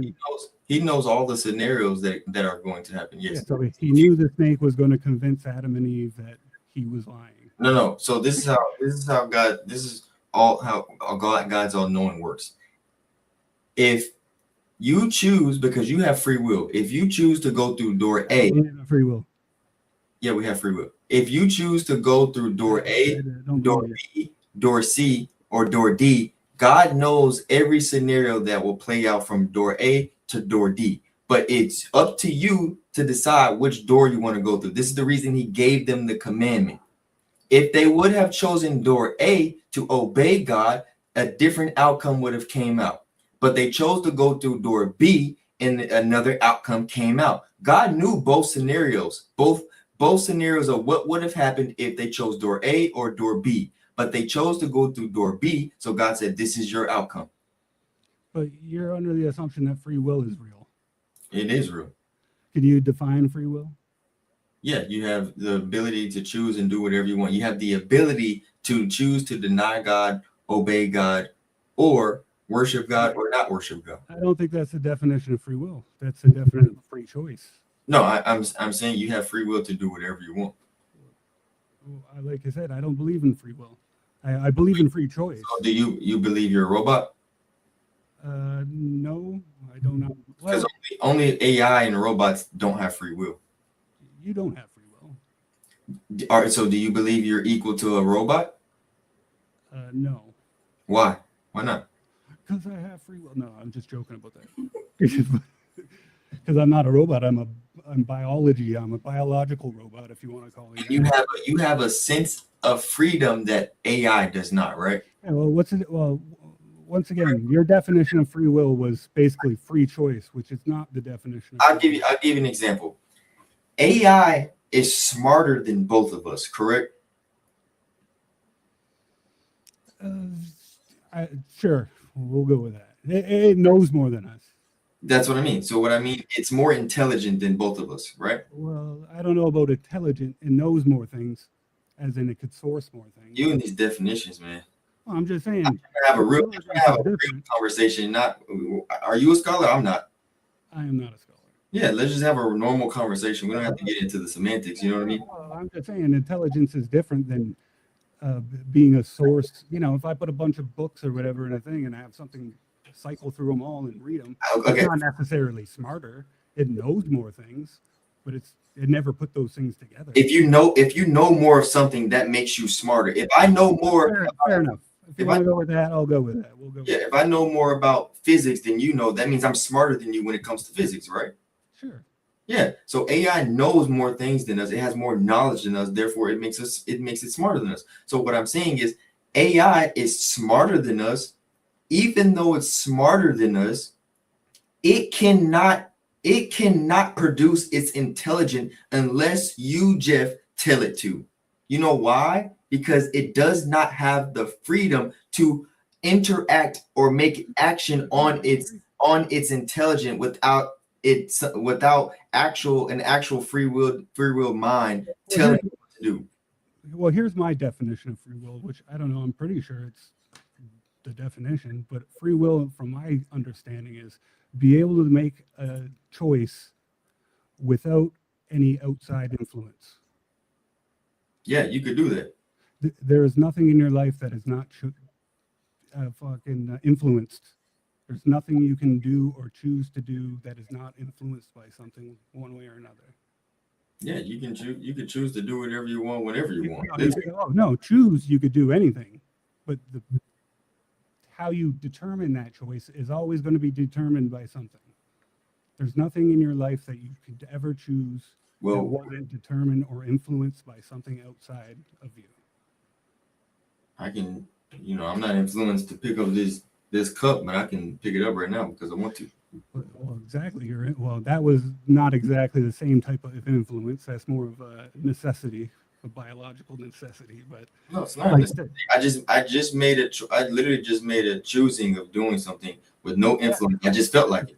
all the scenarios that are going to happen. Yes. Yeah, so he knew the snake was going to convince Adam and Eve that he was lying. No. So this is how God's all knowing works. If you choose, because you have free will, if you choose to go through door A, free will. Yeah, we have free will. If you choose to go through door A, door B, door C, or door D, God knows every scenario that will play out from door A to door D. But it's up to you to decide which door you want to go through. This is the reason he gave them the commandment. If they would have chosen door A to obey God, a different outcome would have came out. But they chose to go through door B and another outcome came out. God knew both scenarios, both scenarios of what would have happened if they chose door A or door B. But they chose to go through door B, so God said, this is your outcome. But you're under the assumption that free will is real. It is real. Can you define free will? Yeah, you have the ability to choose and do whatever you want. You have the ability to choose to deny God, obey God, or worship God or not worship God. I don't think that's the definition of free will. That's the definition of free choice. No, I'm saying you have free will to do whatever you want. Like I said, I don't believe in free will. I believe in free choice. So do you believe you're a robot? No, I don't know. Because Well, only AI and robots don't have free will. you don't have free will. All right, so do you believe you're equal to a robot? No, Why? Why not? because I have free will. No, I'm just joking about that. Because I'm not a robot. I'm biology. I'm a biological robot, if you want to call it. You have a sense of freedom that AI does not, right? Yeah, well, Well, once again, your definition of free will was basically free choice, which is not the definition. I'll give you an example. AI is smarter than both of us, correct? Sure, we'll go with that. It knows more than us. That's what I mean. So what I mean, it's more intelligent than both of us, right? Well, I don't know about intelligent. It knows more things, as in it could source more things. You and these definitions, man. Well, I'm just saying. Have a real conversation. Not, are you a scholar? I'm not. I am not a scholar. Yeah, let's just have a normal conversation. We don't have to get into the semantics. You know what I mean? Well, I'm just saying intelligence is different than being a source. You know, if I put a bunch of books or whatever in a thing and I have something cycle through them all and read them, Okay. it's not necessarily smarter. It knows more things, but it never put those things together. If you know more of something, that makes you smarter. If I know more, fair enough. If you want to go with that, I'll go with that. We'll go. Yeah, if I know more about physics than you know, that means I'm smarter than you when it comes to physics, right? Sure. Yeah. So AI knows more things than us. It has more knowledge than us. Therefore, it makes it smarter than us. So what I'm saying is AI is smarter than us. Even though it's smarter than us, it cannot produce its intelligence unless you, Jeff, tell it to. You know why? Because it does not have the freedom to interact or make action on its intelligence without an actual free will mind telling it what to do. Well, here's my definition of free will, which I don't know. I'm pretty sure it's the definition, but free will, from my understanding, is be able to make a choice without any outside influence. Yeah, you could do that. There is nothing in your life that is not influenced. There's nothing you can do or choose to do that is not influenced by something one way or another. Yeah, you can choose. You could choose to do whatever you want, whenever you want. No, choose. You could do anything, but how you determine that choice is always going to be determined by something. There's nothing in your life that you could ever choose that wasn't determined or influenced by something outside of you. I can, I'm not influenced to pick up this cup, but I can pick it up right now because I want to. Well, exactly. That was not exactly the same type of influence. That's more of a necessity, a biological necessity. But no, it's not. I literally just made a choosing of doing something with no influence. I just felt like it.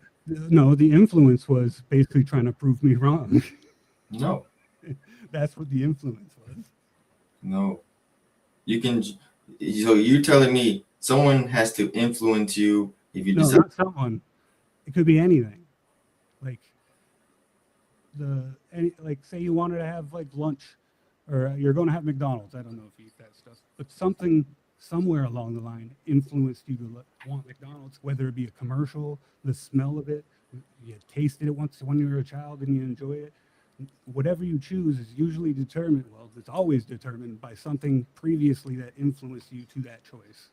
No, the influence was basically trying to prove me wrong. No. That's what the influence was. No. You can. So you're telling me someone has to influence you if you decide? Not someone. It could be anything. Like say you wanted to have like lunch, or you're going to have McDonald's. I don't know if you eat that stuff, but something somewhere along the line influenced you to want McDonald's, whether it be a commercial, the smell of it, you tasted it once when you were a child and you enjoy it. Whatever you choose is usually determined, it's always determined by something previously that influenced you to that choice.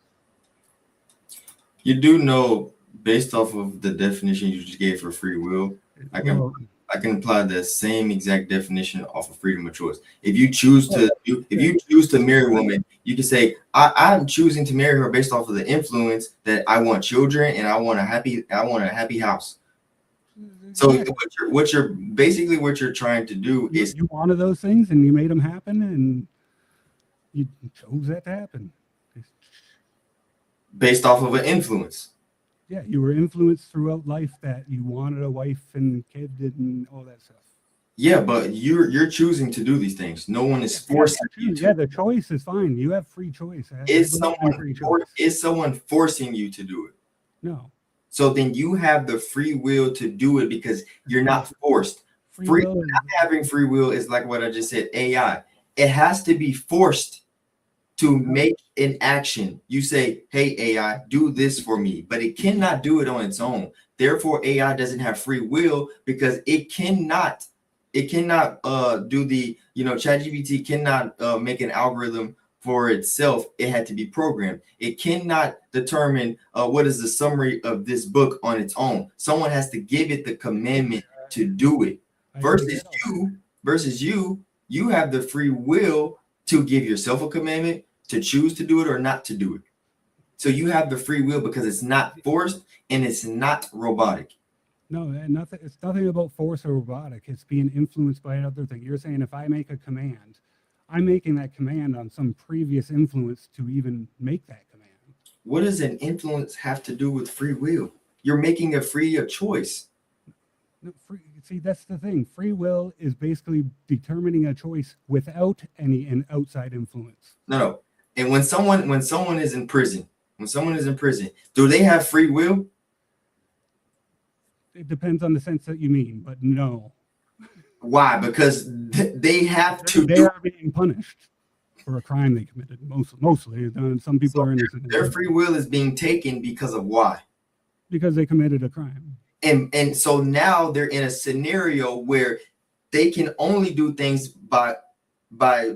You do know, based off of the definition you just gave for free will, I can Well, I can apply the same exact definition off of freedom of choice. If you choose to if you choose to marry a woman, you can say I'm choosing to marry her based off of the influence that I want children and I want a happy house. So yeah, what you're basically what you're trying to do you, is you wanted those things and you made them happen, and you chose that to happen. based off of an influence. Yeah, you were influenced throughout life that you wanted a wife and kid and all that stuff. Yeah, but you're choosing to do these things. No one is forcing you to. Yeah, the choice is fine. You have free choice. I Is believe in free choice. is someone forcing you to do it? No. So then you have the free will to do it because you're not forced. Free will is, Having free will is like what I just said, AI. It has to be forced to make an action. You say, hey, AI, do this for me, but it cannot do it on its own. Therefore, AI doesn't have free will because it cannot do the, ChatGPT cannot make an algorithm for itself. It had to be programmed. It cannot determine what is the summary of this book on its own. Someone has to give it the commandment to do it. Versus you have the free will to give yourself a commandment, to choose to do it or not to do it. So you have the free will because it's not forced and it's not robotic. no, nothing. It's nothing about force or robotic. It's being influenced by another thing. You're saying if I make a command, I'm making that command on some previous influence to even make that command. What does an influence have to do with free will? You're making a free choice. No, see, that's the thing. Free will is basically determining a choice without any outside influence. No. And when someone is in prison, do they have free will? It depends on the sense that you mean, but no. Why? Because they have to. They are being punished for a crime they committed. Mostly, some people are innocent. Their free will is being taken because of why? Because they committed a crime. And so now they're in a scenario where they can only do things by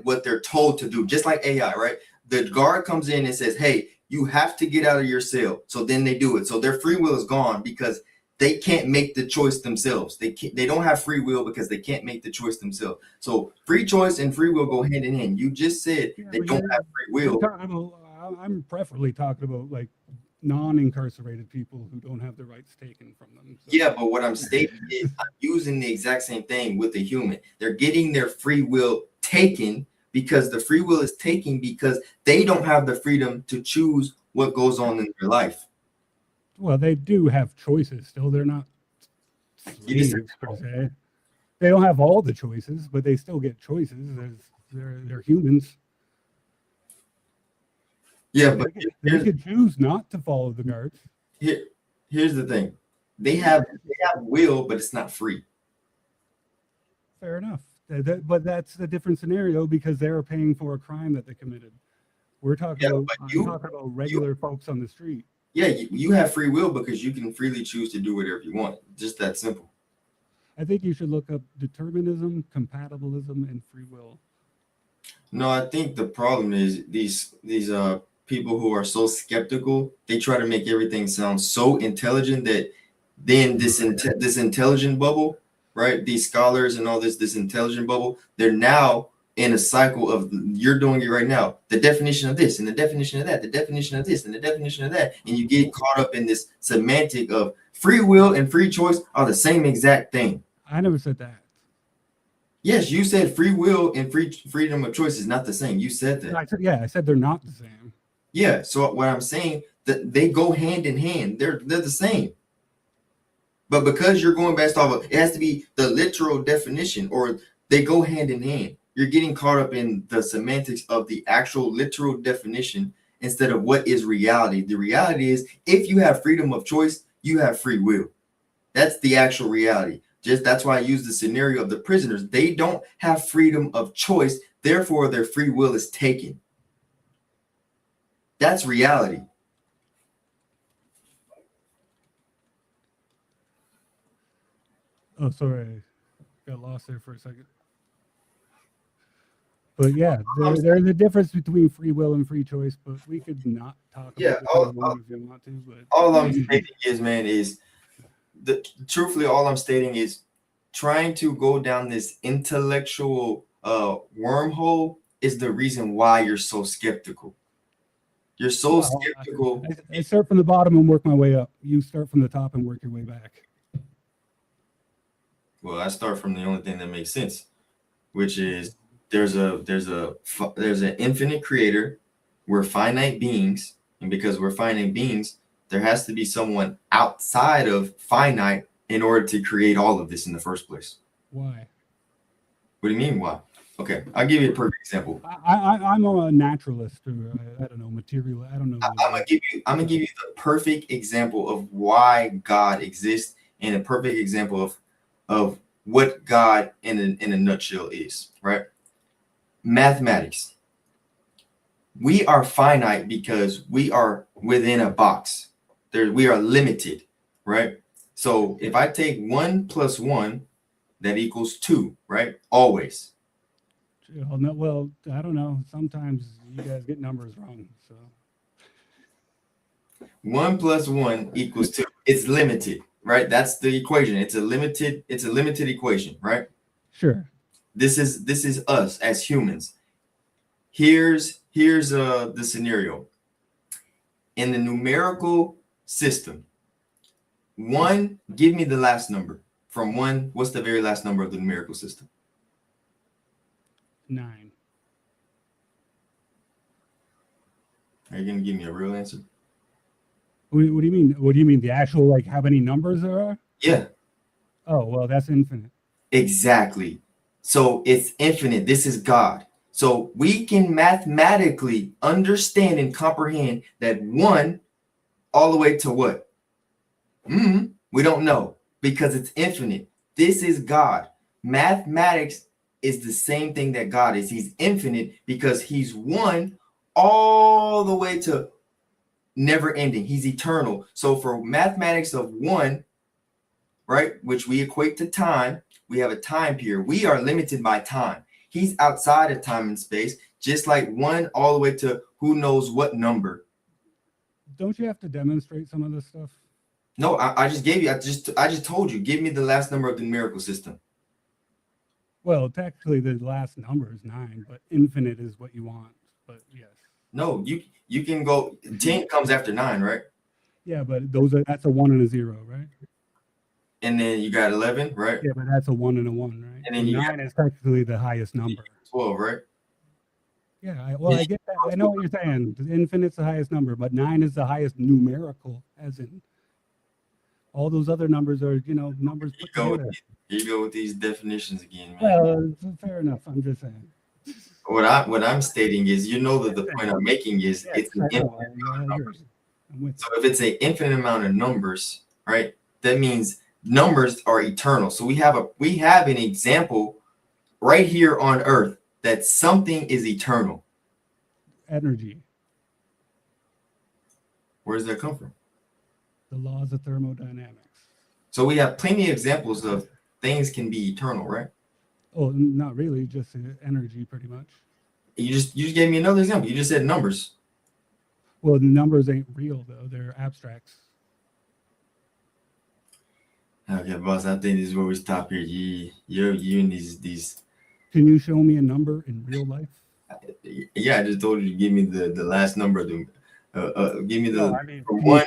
what they're told to do, just like AI, right? The guard comes in and says, hey, you have to get out of your cell. So then they do it. So their free will is gone because they can't make the choice themselves. They don't have free will because they can't make the choice themselves. So free choice and free will go hand in hand. You just said they don't have free will. I'm preferably talking about like non-incarcerated people who don't have their rights taken from them. So. Yeah, but what I'm stating is I'm using the exact same thing with a human. They're getting their free will taken because the free will is taken because they don't have the freedom to choose what goes on in their life. Well, they do have choices still. They're not slaves, per se. They don't have all the choices, but they still get choices as they're humans. Yeah, but they could choose not to follow the guards. Here's the thing. They have will, but it's not free. Fair enough. But that's a different scenario because they're paying for a crime that they committed. We're talking about regular folks on the street. Yeah, you have free will because you can freely choose to do whatever you want. Just that simple. I think you should look up determinism, compatibilism, and free will. No, I think the problem is these people who are so skeptical, they try to make everything sound so intelligent that then this intelligent bubble, right? These scholars and all this intelligent bubble, they're now in a cycle of you're doing it right now. The definition of this and the definition of that, the definition of this and the definition of that. And you get caught up in this semantic of free will and free choice are the same exact thing. I never said that. Yes, you said free will and freedom of choice is not the same. You said that. I said they're not the same. Yeah, so what I'm saying that they go hand in hand. They're the same. But because you're going based off of it has to be the literal definition, or they go hand in hand. You're getting caught up in the semantics of the actual literal definition instead of what is reality. The reality is if you have freedom of choice, you have free will. That's the actual reality. That's why I use the scenario of the prisoners. They don't have freedom of choice. Therefore, their free will is taken. That's reality. Oh, sorry. Got lost there for a second. But yeah, there's a difference between free will and free choice. But we could not talk Yeah, about this anymore if you want to. But all I'm stating is, man, is truthfully, all I'm stating is trying to go down this intellectual wormhole is the reason why you're so skeptical. You're so skeptical. I start from the bottom and work my way up. You start from the top and work your way back. Well, I start from the only thing that makes sense, which is there's an infinite creator. We're finite beings, and because we're finite beings, there has to be someone outside of finite in order to create all of this in the first place. Why? What do you mean? Why? Okay, I'll give you a perfect example. I'm a naturalist, or I don't know, material. I don't know. I'm gonna give you the perfect example of why God exists, and a perfect example of what God in a nutshell is. Right? Mathematics. We are finite because we are within a box. We are limited, right? So if I take 1 + 1, that equals 2, right? Always. Well, I don't know. Sometimes you guys get numbers wrong. So 1 + 1 = 2. It's limited, right? That's the equation. It's a limited equation, right? Sure. This is us as humans. Here's the scenario. In the numerical system, 1, give me the last number. From 1, what's the very last number of the numerical system? 9. Are you gonna give me a real answer? What do you mean? What do you mean? The actual, like, how many numbers there are? Yeah. Oh, well, that's infinite. Exactly. So it's infinite. This is God. So we can mathematically understand and comprehend that 1 all the way to what? We don't know because it's infinite. This is God. Mathematics is the same thing that God is. He's infinite because he's 1 all the way to never ending. He's eternal. So for mathematics of 1, right, which we equate to time, we have a time period. We are limited by time. He's outside of time and space, just like 1 all the way to who knows what number. Don't you have to demonstrate some of this stuff? No, I just gave you. I just told you. Give me the last number of the numerical system. Well, technically, the last number is 9, but infinite is what you want. But yes. No, you can go. 10 comes after 9, right? Yeah, but that's a 1 and a 0, right? And then you got 11, right? Yeah, but that's a 1 and a 1, right? And then so 9 is technically the highest number. 12, right? Yeah, I get that. I know what you're saying. Infinite's the highest number, but 9 is the highest numerical, as in all those other numbers are, numbers put together. Here you go with these definitions again, man. Well, fair enough. I'm just saying. What I'm stating is, that the point I'm making is it's an infinite amount of numbers. So if it's an infinite amount of numbers, right, that means numbers are eternal. So we have an example right here on Earth that something is eternal. Energy. Where does that come from? The laws of thermodynamics. So we have plenty of examples of things can be eternal, right? Oh, not really, just energy, pretty much. You just gave me another example. You just said numbers. Well, the numbers ain't real though; they're abstracts. Okay, boss. I think this is where we stop here. You and these. Can you show me a number in real life? Yeah, I just told you to give me the last number. Give me the from 1.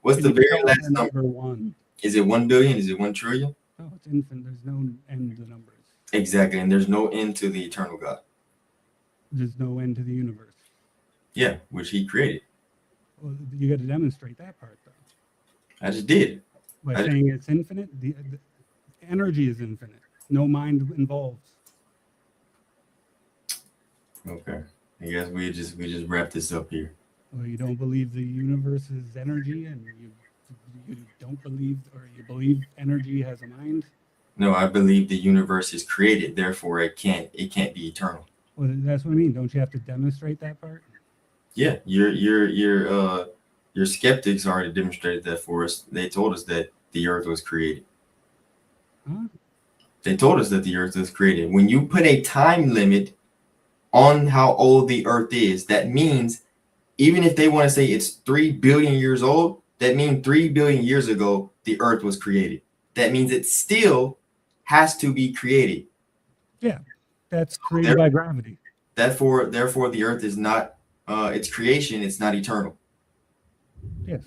What's the very last number? 1. Is it 1 billion? Is it 1 trillion? No, it's infinite. There's no end to numbers. Exactly, and there's no end to the eternal God. There's no end to the universe. Yeah, which he created. Well, you got to demonstrate that part, though. I just did. By saying it's infinite, the energy is infinite. No mind involved. Okay, I guess we just wrap this up here. Well, you don't believe the universe is energy, and you don't believe, or you believe energy has a mind? No, I believe the universe is created, therefore it can't be eternal. Well, that's what I mean. Don't you have to demonstrate that part? Yeah, your skeptics already demonstrated that for us. They told us that the earth was created. Huh? They told us that the earth was created. When you put a time limit on how old the Earth is. That means even if they want to say it's 3 billion years old, that means 3 billion years ago the Earth was created. That means it still has to be created. Yeah, that's created by gravity. Therefore, the Earth is not its creation. It's not eternal. Yes,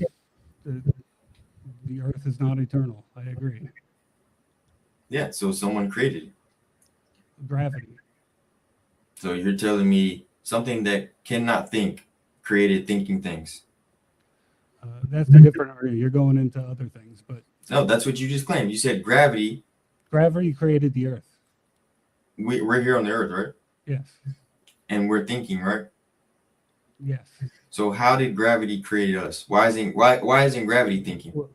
the Earth is not eternal. I agree. Yeah, so someone created it. Gravity. So you're telling me something that cannot think created thinking things? That's a different argument. You're going into other things, but No, that's what you just claimed. You said gravity. gravity created the Earth. We're here on the Earth, right? Yes. And we're thinking, right? Yes. So how did gravity create us? Why isn't gravity thinking? Well,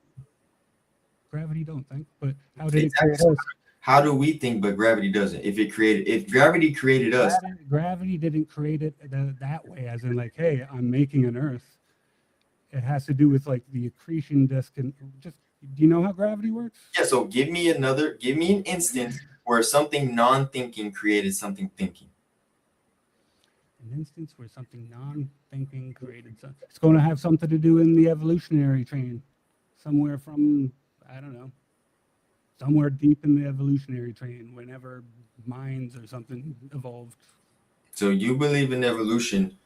gravity don't think, but how did it create us? How do we think, but gravity doesn't? If gravity created us, Gravity didn't create it that way, as in like, hey, I'm making an Earth. It has to do with like the accretion disk and just. Do you know how gravity works? yeah. So give me an instance where something non-thinking created something thinking. An instance where something non-thinking created something. It's going to have something to do in the evolutionary chain, somewhere from, I don't know, somewhere deep in the evolutionary chain, whenever minds or something evolved. So you believe in evolution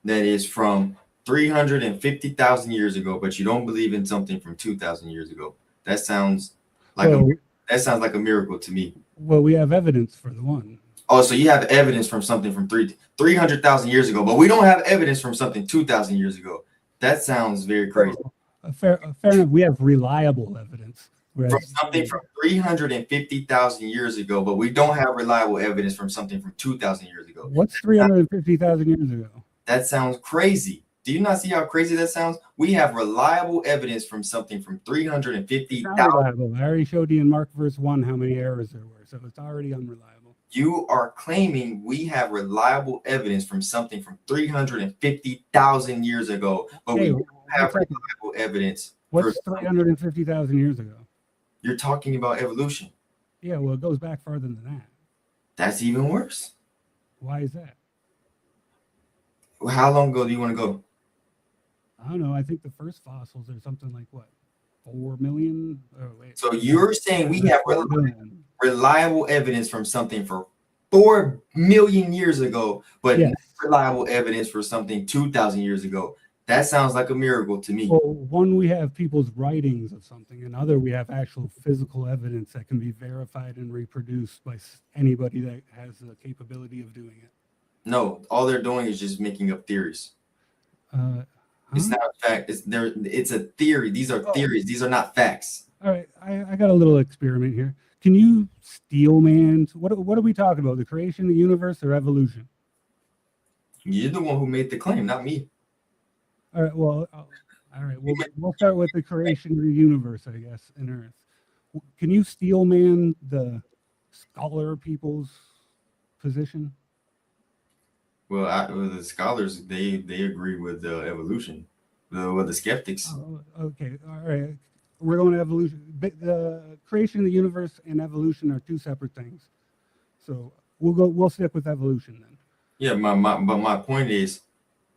that is from 350,000 years ago, but you don't believe in something from 2,000 years ago. That sounds like a miracle to me. Well, we have evidence for the one. Oh, so you have evidence from something from 300,000 years ago, but we don't have evidence from something 2,000 years ago. That sounds very crazy. Fair enough. We have reliable evidence. From something from 350,000 years ago, but we don't have reliable evidence from something from 2,000 years ago. What's 350,000 years ago? That sounds crazy. Do you not see how crazy that sounds? We have reliable evidence from something from 350,000. I already showed you in Mark verse 1 how many errors there were, so it's already unreliable. You are claiming we have reliable evidence from something from 350,000 years ago, but we don't have reliable evidence. What's 350,000 years ago? You're talking about evolution. Yeah, well, it goes back farther than that. That's even worse. Why is that? How long ago do you want to go? I don't know. I think the first fossils are something like what, 4 million? Oh, wait. So you're saying we have reliable evidence from something for 4 million years ago, but yes, reliable evidence for something 2,000 years ago. That sounds like a miracle to me. Well, one, we have people's writings of something, and other, we have actual physical evidence that can be verified and reproduced by anybody that has the capability of doing it. No, all they're doing is just making up theories. It's not a fact. It's a theory. These are theories. These are not facts. All right, I got a little experiment here. Can you steel man? What are we talking about? The creation of the universe or evolution? You're the one who made the claim, not me. All right. Well, we'll start with the creation of the universe, I guess, and Earth. Can you steel man the scholar people's position? Well, the scholars they agree with evolution. The skeptics. Oh, okay. All right. We're going to evolution. The creation of the universe and evolution are two separate things. So we'll stick with evolution then. Yeah, but my point is,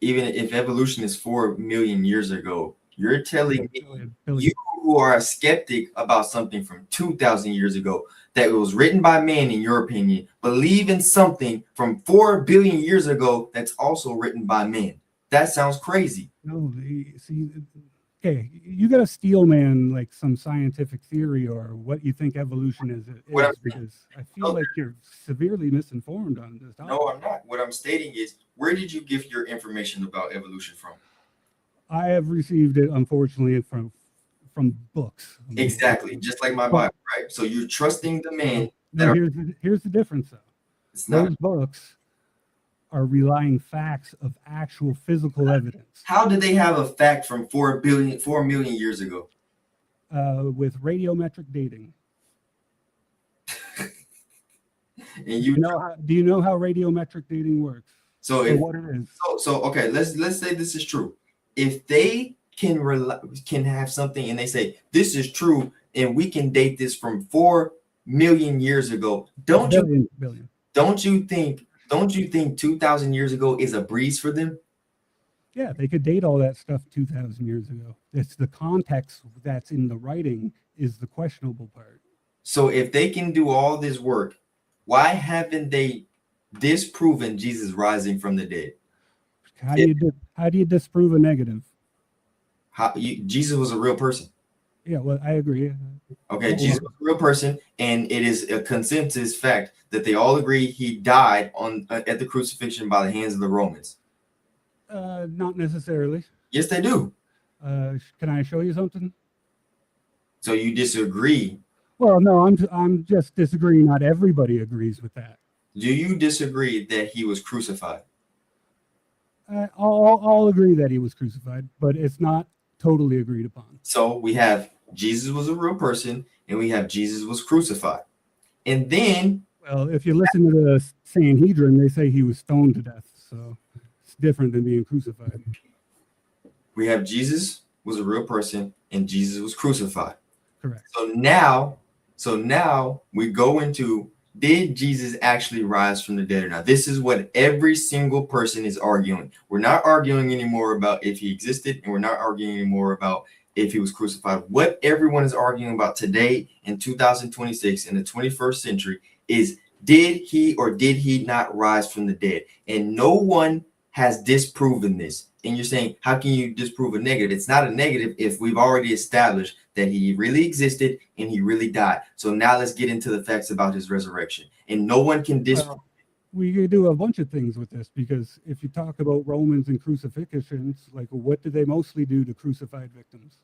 even if evolution is 4 million years ago, you're telling me, you who are a skeptic about something from 2,000 years ago that was written by man, in your opinion, believe in something from 4 billion years ago that's also written by man. That sounds crazy. No, see, okay, you got to steel man like some scientific theory or what you think evolution is because I feel like you're severely misinformed on this topic. No, I'm not. What I'm stating is, where did you get your information about evolution from? I have received it, unfortunately, from books. Exactly, just like my Bible, right? So you're trusting the man. Here's the difference, though. Those books are relying facts of actual physical evidence. How did they have a fact from 4 million years ago? With radiometric dating. And do you know how radiometric dating works? So what it is. So okay, let's say this is true. If they can have something and they say this is true and we can date this from 4 million years ago, don't you think don't you think 2,000 years ago is a breeze for them? Yeah, they could date all that stuff 2,000 years ago. It's the context that's in the writing is the questionable part. So if they can do all this work, why haven't they disproven Jesus rising from the dead? How do you disprove a negative? Jesus was a real person. Yeah, well, I agree. Okay, Jesus was a real person, and it is a consensus fact that they all agree he died on at the crucifixion by the hands of the Romans. Not necessarily. Yes, they do. Can I show you something? So you disagree? Well, no, I'm just disagreeing. Not everybody agrees with that. Do you disagree that he was crucified? I'll agree that he was crucified, but it's not totally agreed upon. So we have Jesus was a real person, and we have Jesus was crucified. And then, well, if you listen to the Sanhedrin, they say he was stoned to death. So it's different than being crucified. We have Jesus was a real person, and Jesus was crucified. Correct. So now we go into, did Jesus actually rise from the dead or not? This is what every single person is arguing. We're not arguing anymore about if he existed, and we're not arguing anymore about if he was crucified. What everyone is arguing about today in 2026 in the 21st century is, did he or did he not rise from the dead? And no one has disproven this. And you're saying, how can you disprove a negative? It's not a negative if we've already established that he really existed and he really died. So now let's get into the facts about his resurrection. And no one can disprove. We could do a bunch of things with this, because if you talk about Romans and crucifixions, like what did they mostly do to crucified victims?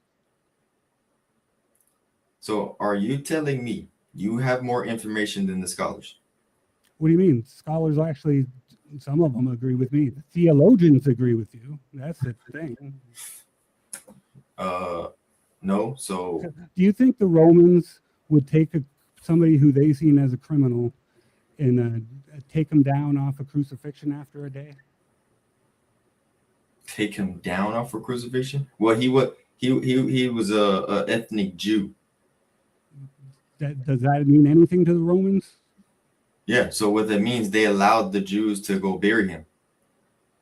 So are you telling me you have more information than the scholars? What do you mean? Scholars actually, some of them agree with me. The theologians agree with you. That's the thing. No. So do you think the Romans would take somebody who they seen as a criminal and take him down off a crucifixion after a day? Take him down off a crucifixion? Well, he was a ethnic Jew. Does that mean anything to the Romans? Yeah. So what that means, they allowed the Jews to go bury him,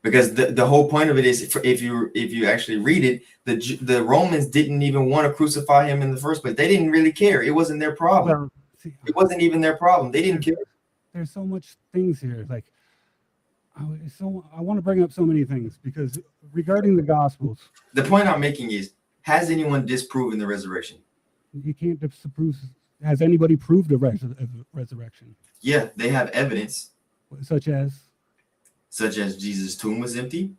because the whole point of it is, if you actually read it, the Romans didn't even want to crucify him in the first place. They didn't really care. It wasn't their problem. Well, see, it wasn't even their problem. They didn't care. There's so much things here. Like, I want to bring up so many things, because regarding the Gospels, the point I'm making is, has anyone disproven the resurrection? You can't disprove. Has anybody proved a resurrection? Yeah, they have evidence. Such as Jesus' tomb was empty.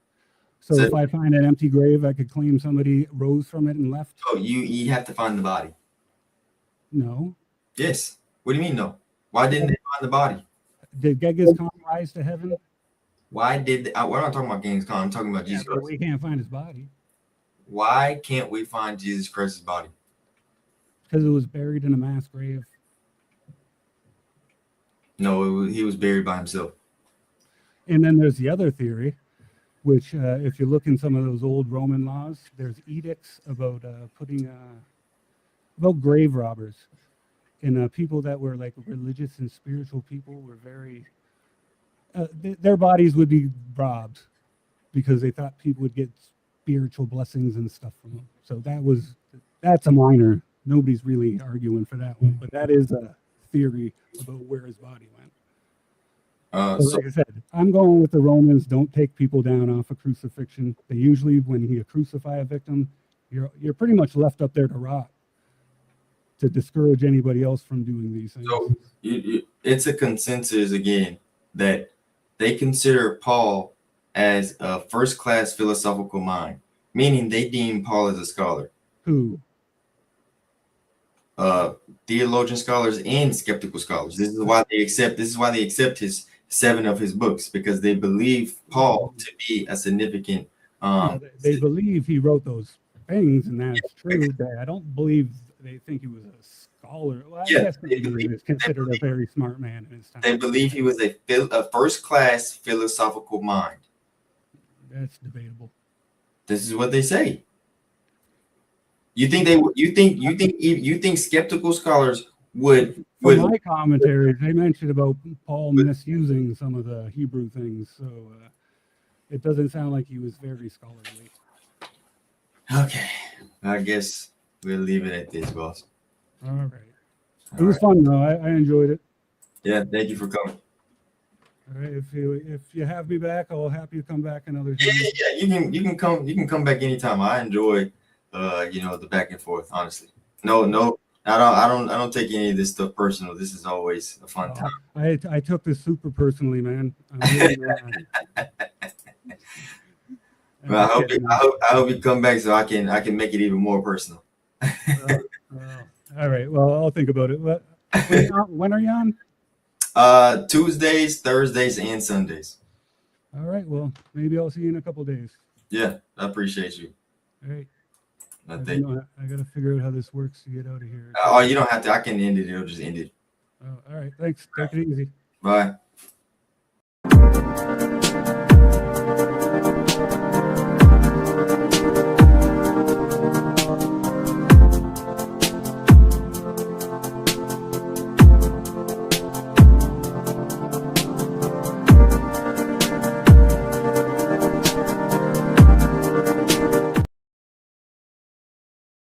So if I find an empty grave, I could claim somebody rose from it and left? Oh, you have to find the body. No. Yes. What do you mean no? Why didn't they find the body? Did Genghis Khan rise to heaven? Why did they, we're not talking about Genghis Khan, I'm talking about Jesus Christ. We can't find his body. Why can't we find Jesus Christ's body? Because it was buried in a mass grave. No, he was buried by himself. And then there's the other theory, which if you look in some of those old Roman laws, there's edicts about about grave robbers. And people that were like religious and spiritual people were very, their bodies would be robbed because they thought people would get spiritual blessings and stuff from them. So that's a minor. Nobody's really arguing for that one, but that is a theory about where his body went. So like I said, I'm going with the Romans. Don't take people down off a crucifixion. They usually, when you crucify a victim, you're pretty much left up there to rot, to discourage anybody else from doing these things. So it's a consensus again that they consider Paul as a first-class philosophical mind, meaning they deem Paul as a scholar. Who? Theologian scholars and skeptical scholars. This is why they accept his 7 of his books, because they believe Paul to be a significant. They believe he wrote those things, and that's true. I don't believe they think he was a scholar. Well, I guess he was considered a very smart man in his time. They believe he was a first-class philosophical mind. That's debatable. This is what they say. You think skeptical scholars From my commentaries, they mentioned about Paul misusing some of the Hebrew things, so it doesn't sound like he was very scholarly. Okay, I guess we'll leave it at this, boss. All right. It was fun though. I enjoyed it. Yeah, thank you for coming. All right. If you have me back, I'll happy to come back another time. Yeah. You can come back anytime. I enjoy the back and forth. Honestly, no. I don't take any of this stuff personal. This is always a fun time. I took this super personally, man. Really, well, I hope you come back so I can make it even more personal. All right. Well, I'll think about it. When are you on? Tuesdays, Thursdays, and Sundays. All right. Well, maybe I'll see you in a couple days. Yeah, I appreciate you. All right. I got to figure out how this works to get out of here. Oh, you don't have to. I can end it. It'll just end it. Oh, all right. Thanks. Take it easy. Bye.